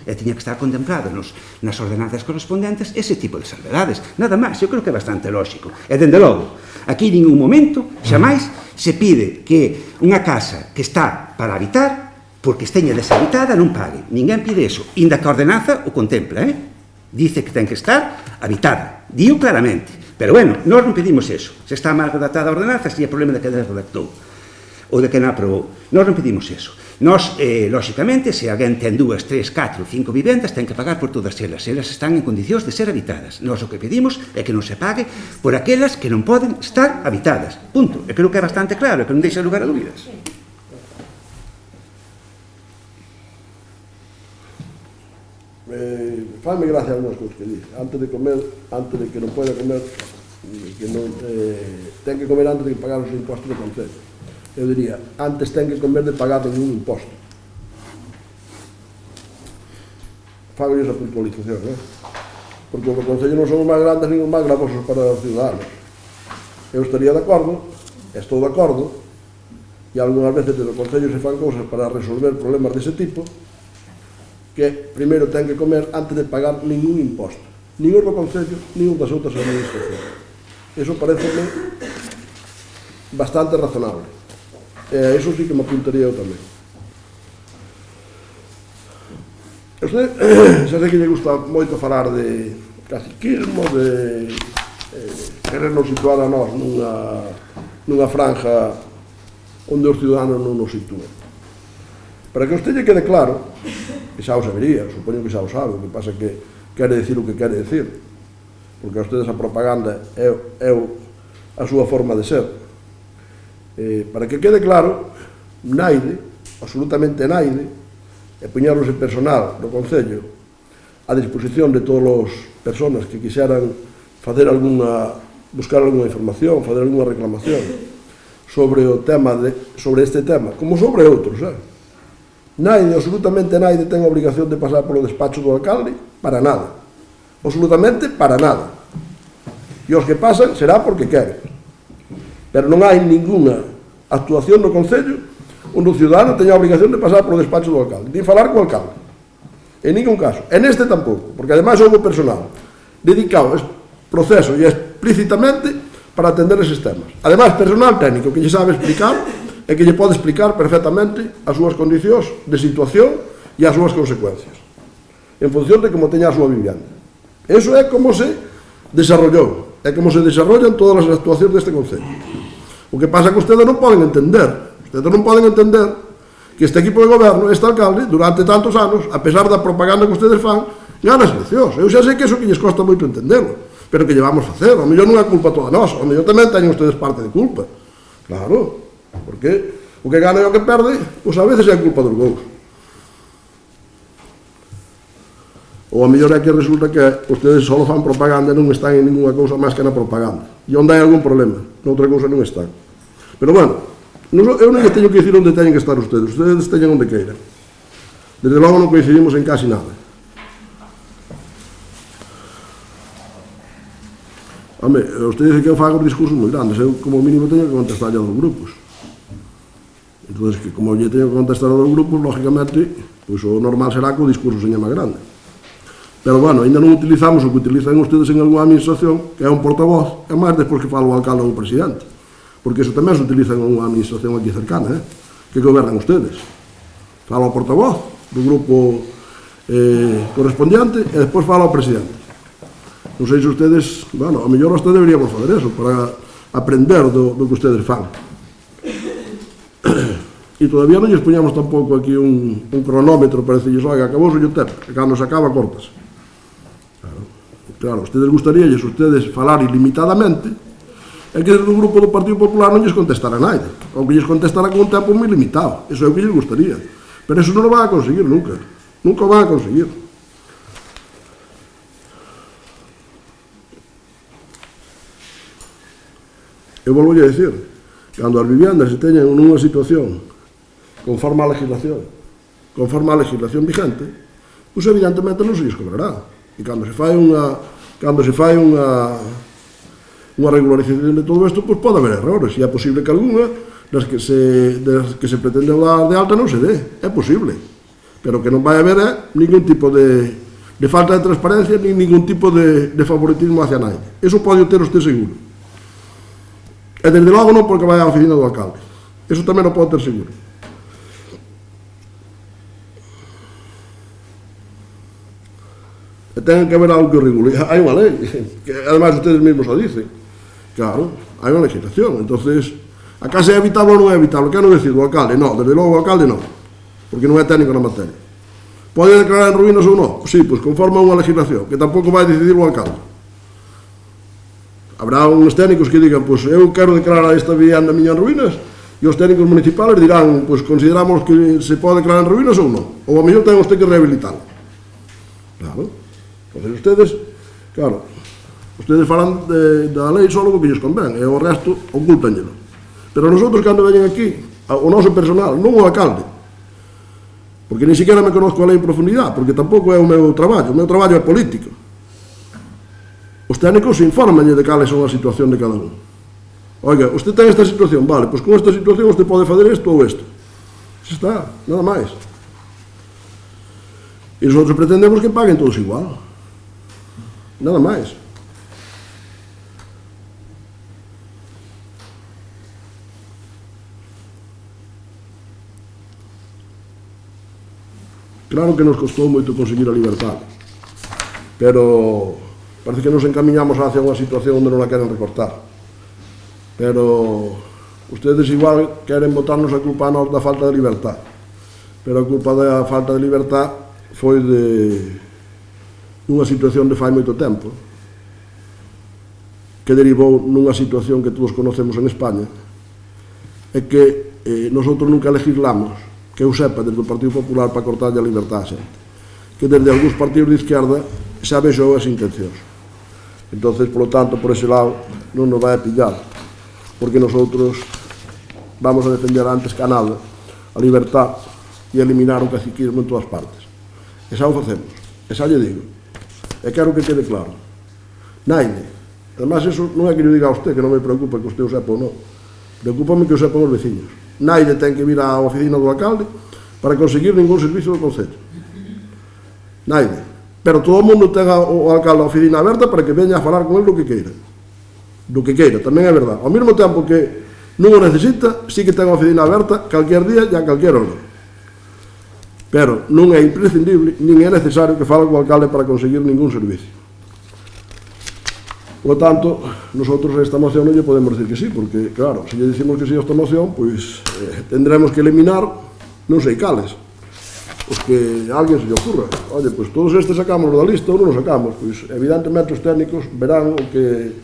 e teña que estar contemplado nas ordenanzas correspondentes ese tipo de salvedades. Nada máis, eu creo que é bastante lógico. E, dende logo, aquí en ningún momento, xamais, se pide que unha casa que está para habitar, porque esteña deshabitada, non pague. Ninguén pide eso. Inda que a ordenanza o contempla, dice que ten que estar habitada. Dío claramente. Pero bueno, nós non pedimos eso. Se está mal redactada a ordenanza, si é problema de que redactou ou de que non aprobou. Nós non pedimos eso. Nós, lóxicamente, se alguén ten 2, 3, 4, 5 vivendas, ten que pagar por todas elas. Elas están en condicións de ser habitadas. Nós o que pedimos é que non se pague por aquelas que non poden estar habitadas. Punto. E creo que é bastante claro, que non deixa lugar a dúbidas. Fanme gracia algunas cousas que dice. Antes de que non poida comer, que non ten que comer antes de que pagar os impostos do Concello. Eu diría, antes ten que comer de pagar ningún imposto. Fago esa puntualización, porque o Concello non son os máis grandes nin os máis gravosos para os ciudadanos. Eu estaría de acordo, estou de acordo, e algunhas veces desde o Concello se fan cousas para resolver problemas dese tipo, que primeiro ten que comer antes de pagar ningún imposto, nin o do Concello, nin o das outras administracións. Iso pareceme bastante razonable. Iso sí que me apuntaría eu tamén. Xa sei que lle gusta moito falar de caciquismo, de querernos situar a nós nunha franja onde os ciudadanos non nos sitúen. Para que usted lle quede claro, que xa o sabería, supoño que xa o sabe, o que pasa que quere decir o que quere decir, porque a ustedes a propaganda é a súa forma de ser. Para que quede claro, naide, absolutamente naide, e poñernos en personal no Concello a disposición de todas as persoas que quixeran buscar algunha información, fazer algunha reclamación sobre este tema, como sobre outros, Naide, absolutamente naide, ten a obrigación de pasar polo despacho do alcalde para nada. Absolutamente para nada. E os que pasan será porque queren. Pero non hai ninguna actuación no Concello onde o ciudadano teña a obrigación de pasar polo despacho do alcalde, nin falar co alcalde. En ningún caso. En este tampouco, porque ademais houve personal dedicado a proceso e explícitamente para atender eses temas. Ademais, personal técnico que lle sabe explicar e que lle pode explicar perfectamente as súas condicións de situación e as súas consecuencias en función de como teña a súa vivienda. Eso é como se desarrollou, é como se desarrollan todas as actuacións deste Concello. O que pasa que ustedes non poden entender que este equipo de goberno, este alcalde, durante tantos anos, a pesar da propaganda que ustedes fan, gana as eleccións. Eu xa sei que eso que lles costa moito entenderlo, pero que llevamos a facer. Ao mellor non é culpa toda nosa, ao mellor tamén teñen ustedes parte de culpa. Claro, porque o que gana e o que perde, pois a veces é culpa dos dous. Ou a mellor é que resulta que ustedes só fan propaganda e non están en ninguna cousa máis que na propaganda. E onde hai algún problema, noutra cousa non están. Pero bueno, eu non teño que dicir onde teñen que estar ustedes teñen onde queiran. Desde logo non coincidimos en casi nada. Home, usted dice que eu fago discursos moi grandes, eu como mínimo teño que contestar a dos grupos. Entón, que como lle teño que contestar a dos grupos, lógicamente, pois o normal será que o discurso seña máis grande. Pero, bueno, ainda non utilizamos o que utilizan ustedes en alguna administración, que é un portavoz, e máis despois que fala o alcalde ou o presidente. Porque eso tamén se utiliza en unha administración aquí cercana, que gobernan ustedes. Fala o portavoz do grupo correspondiente e despois fala o presidente. Non sei se ustedes, bueno, a mellor ustedes deberíamos fazer eso, para aprender do que ustedes fan. E todavía non lles poñamos tampouco aquí un cronómetro para decirles, oiga, acabou o tempo, que cando se acaba cortas. Claro, ustedes gustaríalles ustedes falar ilimitadamente e que desde o grupo do Partido Popular non lles contestara naide, ou que lles contestara con un tempo moi limitado. Eso é o que lles gustaría. Pero eso non o van a conseguir nunca. Nunca o van a conseguir. Eu volvo a decir, cando as viviendas se teñen nunha situación conforme a legislación vigente, pois evidentemente non se lles cobrará. E cando se fai unha regularización de todo isto, pois pode haber errores, e é posible que algunha das que se pretende dar de alta non se dé, é posible, pero que non vai haber ningún tipo de falta de transparencia, nin ningún tipo de favoritismo hacia nadie. Eso pode ter usted seguro. E desde logo non porque vai á oficina do alcalde. Eso tamén o pode ter seguro. E ten que haber algo que regule. Hai unha lei, que además ustedes mesmos o dicen. Claro, hai unha legislación. Entonces, acá se é evitable ou non é evitable? Que non decir o alcalde? Non, desde logo o alcalde non, porque non é técnico na materia. Pode declarar en ruínas ou non? Sí, pois conforme a unha legislación, que tampouco vai decidir o alcalde. Habrá uns técnicos que digan, pois eu quero declarar esta vivenda miña en ruínas, e os técnicos municipales dirán, pois consideramos que se pode declarar en ruínas ou non, ou a mellor ten usted que rehabilitarlo. Claro. Entonces ustedes, claro, ustedes falan da lei só o que lles convén, e o resto ocúlpenllelo. Pero nosotros cando veñen aquí, o noso personal, non o alcalde, porque ni siquiera me conozco a lei en profundidade, porque tampouco é o meu traballo é político. Os técnicos informanlle de cales son a situación de cada un. Oiga, usted ten esta situación, vale, pois con esta situación usted pode fazer isto ou isto. Xa está, nada máis. E nosotros pretendemos que paguen todos igual. Nada máis. Claro que nos costou moito conseguir a liberdade, pero parece que nos encamiñamos hacia unha situación onde non la queren recortar. Pero ustedes igual queren botarnos a culpa a nós da falta de libertad, pero a culpa da falta de libertad foi nunha situación de fai moito tempo, que derivou nunha situación que todos conocemos en España, e que nosotros nunca legislamos, que eu sepa, desde o Partido Popular para cortarlle a libertad a xente, que desde algúns partidos de izquierda xa vexou as intencións. Entonces, por lo tanto, por ese lado non nos vai a pillar, porque nosotros vamos a defender antes que a nada a libertad e eliminar o caciquismo en todas partes. E xa o facemos, e xa lle digo, e quero que quede claro, naide. Además, eso non é que lle diga a usted, que non me preocupa que usted o sepa ou non. Preocúpame que o sepan os veciños. Naide ten que vir á oficina do alcalde para conseguir ningún servicio do concello. Naide. Pero todo o mundo ten o alcalde a oficina aberta para que veña a falar con el do que queira. Do que queira, tamén é verdade. Ao mesmo tempo que non o necesita, sí que ten a oficina aberta calquer día e a calquer hora. Pero non é imprescindible, nin é necesario que fale co alcalde para conseguir ningún servicio. Por lo tanto, nosotros a esta moción non lle podemos decir que sí, porque, claro, se lle dicimos que sí a esta moción, pois tendremos que eliminar non sei cales, os que a alguén se lle ocurra. Oye, pois todos estes sacamos da lista ou non os sacamos, pois evidentemente os técnicos verán o que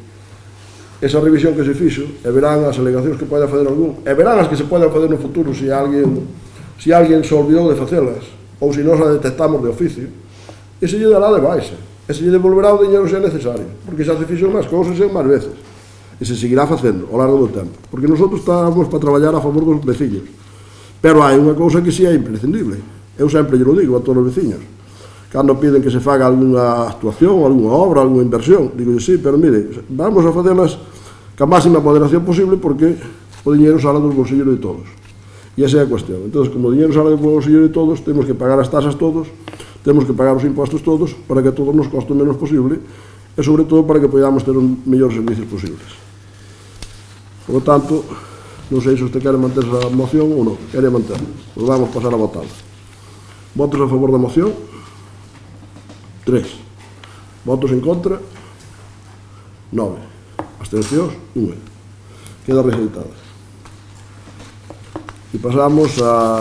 esa revisión que se fixo, e verán as alegacións que poida fazer algún, e verán as que se poden facer no futuro se alguén se olvidou de facelas, ou se nós a detectamos de oficio, e se lle dará de baixa. E se lle devolverá o dinheiro se é necesario, porque xa se fixo máis cousas e máis veces, e se seguirá facendo ao largo do tempo, porque nosotros estamos para traballar a favor dos veciños, pero hai unha cousa que si é imprescindible, eu sempre lle lo digo a todos os veciños, cando piden que se faga algunha actuación, algunha obra, algunha inversión, digo, sí, pero mire, vamos a facelas ca máxima moderación posible, porque o dinheiro sale dos bolsillos de todos, e esa é a cuestión. Entón, como o dinheiro sale do bolsillo de todos, temos que pagar as tasas todos, temos que pagar os impostos todos para que a todos nos coste o menos posible e, sobre todo, para que podamos ter os mellores servicios posibles. Por lo tanto, non sei se usted quere manter esa moción ou non. Quere manter. Nos vamos pasar a votar. Votos a favor da moción? 3. Votos en contra? 9. Abstencións? 1. Queda rexeitada. E pasamos a...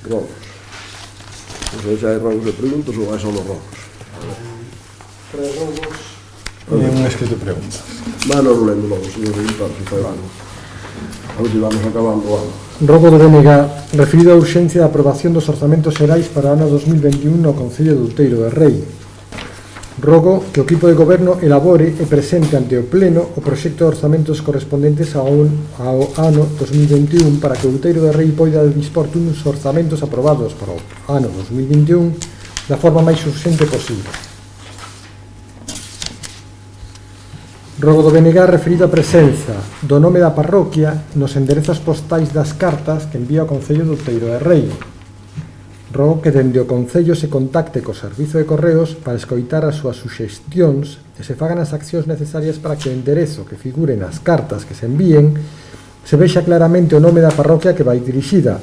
robos. Non sei se hai robos de preguntas ou hai só robos. Tres robos e un escrito de preguntas. Bueno, non lembro logo, señor Diputado, se fai algo. A ver se vamos acabando o ano. Rogo do BNG referido á urxencia da aprobación dos orzamentos xerais para o ano 2021 no Concello de Outeiro de Rei. Rogo que o equipo de goberno elabore e presente ante o Pleno o proxecto de orzamentos correspondentes ao ano 2021 para que Outeiro de Rei poida dispor duns orzamentos aprobados para o ano 2021 da forma máis urxente posible. Rogo do BNG referido á presenza do nome da parroquia nos enderezos postais das cartas que envía o Concello de Outeiro de Rei. Rogo que dende o Concello se contacte co Servizo de Correos para escoitar as súas suxestións e se fagan as accións necesarias para que o enderezo que figure nas cartas que se envíen se vexa claramente o nome da parroquia que vai dirixida,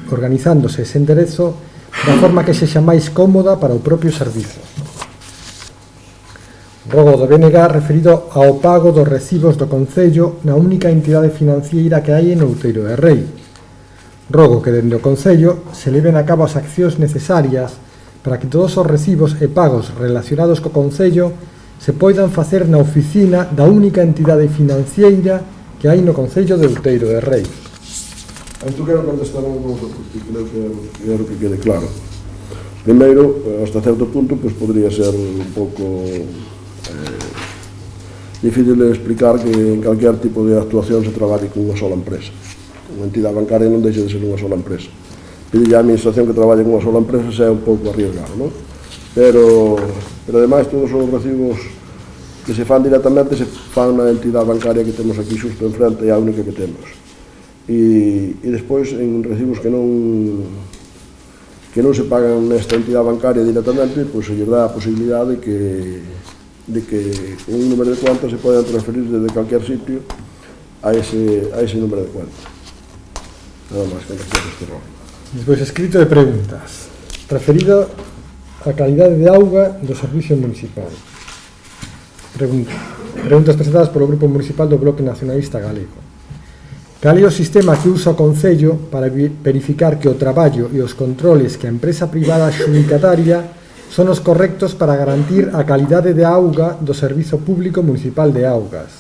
organizándose ese enderezo da forma que sexa máis cómoda para o propio servizo. Rogo do BNG referido ao pago dos recibos do Concello na única entidade financiera que hai en Outeiro de Rei. Rogo que dende o Concello se leven a cabo as accións necesarias para que todos os recibos e pagos relacionados co Concello se poidan facer na oficina da única entidade financiera que hai no Concello de Outeiro de Rei. Anto quero contestar unha cousa, porque quero que quede claro. Primeiro, hasta certo punto, pues, podría ser un pouco difícil de explicar que en calquer tipo de actuación se traballe con unha sola empresa. Unha entidade bancaria non deixa de ser unha sola empresa. Pide a administración que traballe con unha sola empresa xa é un pouco arriesgado, non? Pero ademais todos os recibos que se fan directamente se fan na entidade bancaria que temos aquí xusto enfrente, é a única que temos. E despois en recibos que non se pagan nesta entidade bancaria directamente, pois se lle dá a posibilidade de que un número de cuentas se poden transferir desde calquer sitio a ese número de cuentas. Nada máis que respecto a este rol. Despois, escrito de preguntas. Referido á calidade de auga do servicio municipal. Preguntas presentadas polo Grupo Municipal do Bloque Nacionalista Galego. Cal é o sistema que usa o Concello para verificar que o traballo e os controles que a empresa privada adxudicataria son os correctos para garantir a calidade de auga do Servizo Público Municipal de Augas?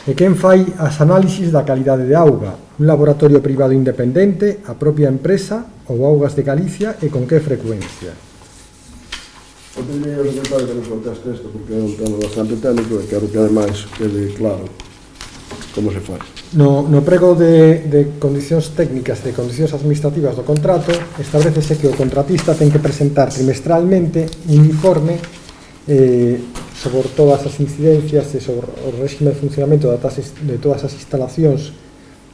E quen fai as análisis da calidade de auga? Un laboratorio privado independente, a propia empresa ou Augas de Galicia, e con que frecuencia? Eu pediría ao secretario que nos conteste isto, porque é un tema bastante técnico e quero que ademais quede claro como se fai. No prego de condicións técnicas, de condicións administrativas do contrato, establecese que o contratista ten que presentar trimestralmente un informe sobre todas as incidencias e sobre o réxime de funcionamento de todas as instalacións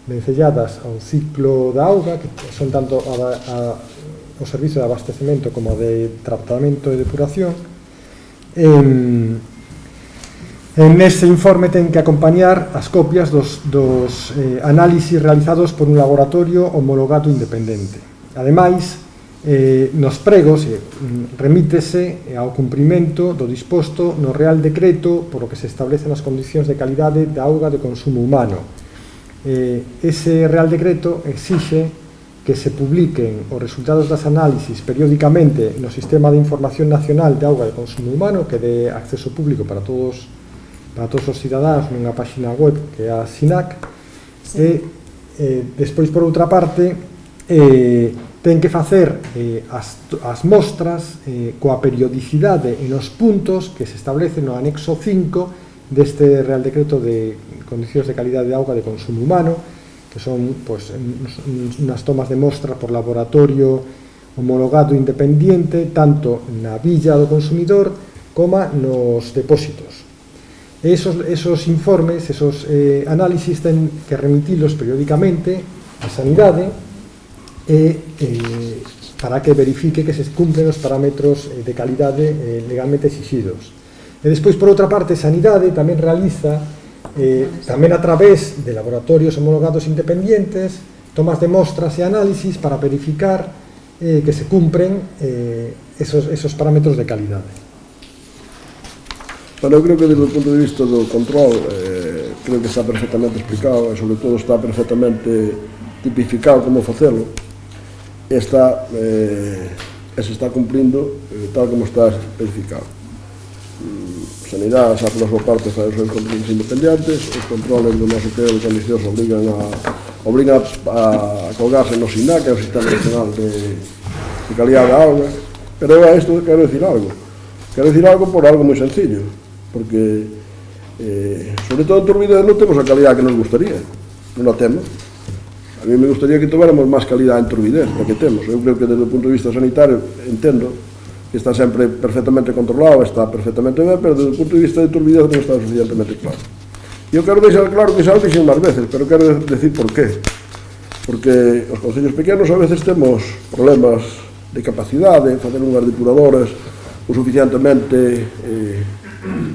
vencelladas ao ciclo da auga, que son tanto o servizo de abastecemento como de tratamento e depuración. Nese informe ten que acompañar as copias dos análisis realizados por un laboratorio homologado independente. Ademais, nos pregos remítese ao cumprimento do disposto no Real Decreto por o que se establecen as condicións de calidade da auga de consumo humano. Ese Real Decreto exixe que se publiquen os resultados das análisis periódicamente no Sistema de Información Nacional de Auga de Consumo Humano, que de acceso público para todos os cidadáns nunha página web que é a SINAC, e despois, por outra parte, ten que facer as mostras coa periodicidade e nos puntos que se establecen no anexo 5 deste Real Decreto de condicións de calidade de auga de consumo humano, que son unhas tomas de mostra por laboratorio homologado independiente, tanto na villa do consumidor como nos depósitos. Esos informes, esos análisis, ten que remitilos periódicamente a Sanidade para que verifique que se cumplen os parámetros de calidade legalmente exigidos. E despois, por outra parte, Sanidade tamén realiza, tamén a través de laboratorios homologados independientes, tomas de mostras e análisis para verificar que se cumpren esos parámetros de calidade. Bueno, eu creo que desde o punto de vista do control creo que está perfectamente explicado e sobre todo está perfectamente tipificado como facelo e se está cumplindo tal como está especificado. Sanidade, xa pola súa parte, fai os seus controles independentes, os controles do noso teo de condicións obrigan a colgarse no SINAC, que é o Sistema Nacional de Calidad da Auga, pero eu a isto quero dicir algo. Quero dicir algo por algo moi sencillo, porque sobre todo en Turbidez non temos a calidad que nos gustaría, non a temos. A mí me gustaría que tuviéramos máis calidad en Turbidez, da que temos. Eu creo que desde o punto de vista sanitario entendo que está sempre perfectamente controlado, está perfectamente ben, pero desde o punto de vista de Turbidez non está suficientemente claro. E eu quero deixar claro que xa o dixen máis veces, pero quero decir por qué. Porque os concellos pequenos a veces temos problemas de capacidade, facer unhas depuradoras o suficientemente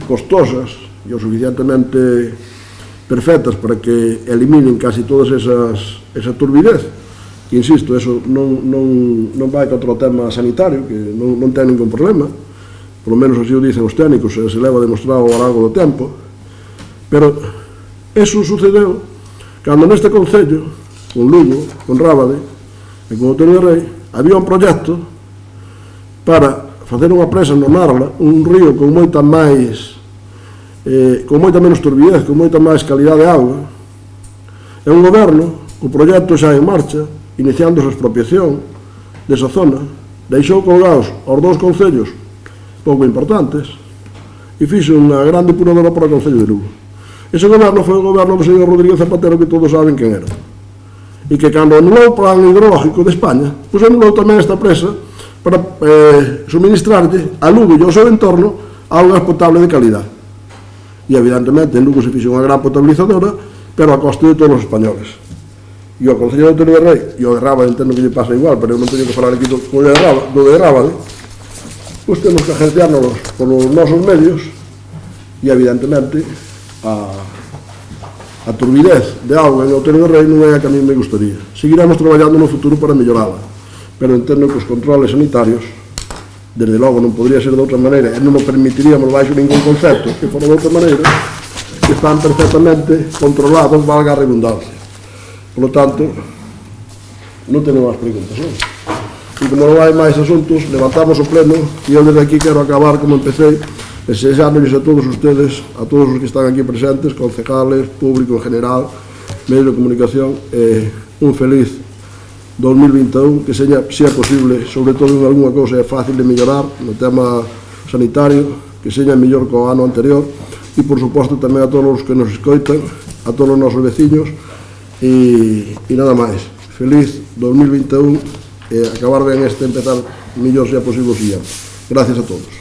costosas e o suficientemente perfectas para que eliminen casi todas esa turbidez, que insisto, eso non vai contra o tema sanitario, que non ten ningún problema, por lo menos así o dicen os técnicos, se leva demostrado ao largo do tempo, pero eso sucedeu cando neste concello, con Lugo, con Rábade e con Outeiro de Rei, había un proxecto para facer unha presa no Narla, un río con moita máis con moita menos turbidez, con moita máis calidade de auga, e un goberno, o proxecto xa en marcha, iniciando a expropiación desa zona, deixou colgados aos dous concellos pouco importantes e fixo unha gran depuradora para o concello de Lugo. Ese goberno foi o goberno do señor Rodríguez Zapatero, que todos saben quen era, e que cando anulou o plan hidrológico de España, pois anulou tamén esta presa para suministrarlle a Lugo e ao seu entorno augas potable de calidad. E evidentemente en Lugo se fixe unha gran potabilizadora, pero a coste de todos os españoles. E o Concello de Outeiro de Rei e o de Rábade entendo que lle pasa igual, pero eu non teño que falar aquí do de Rábade, pois temos que agenciárnoslos polos nosos medios e evidentemente a A turbidez de auga en Outeiro do Rei non é a que a mí me gustaría. Seguiremos traballando no futuro para mellorala, pero entendo que os controles sanitarios, desde logo non podría ser de outra maneira, e non o permitiríamos baixo ningún concepto que fora de outra maneira, que están perfectamente controlados, valga a redundancia. Por lo tanto, non teño máis preguntas, non? E como non hai máis asuntos, levantamos o pleno e eu desde aquí quero acabar como empecé, desexándoles a todos ustedes, a todos os que están aquí presentes, concejales, público en general, medios de comunicación, un feliz 2021, que sea posible, sobre todo en algunha cousa é fácil de mellorar no tema sanitario, que sea mellor co ano anterior, e por suposto tamén a todos os que nos escoitan, a todos os nosos veciños, e nada máis. Feliz 2021 e acabar ben este, empezar mellor se é posible o siguiente. Gracias a todos.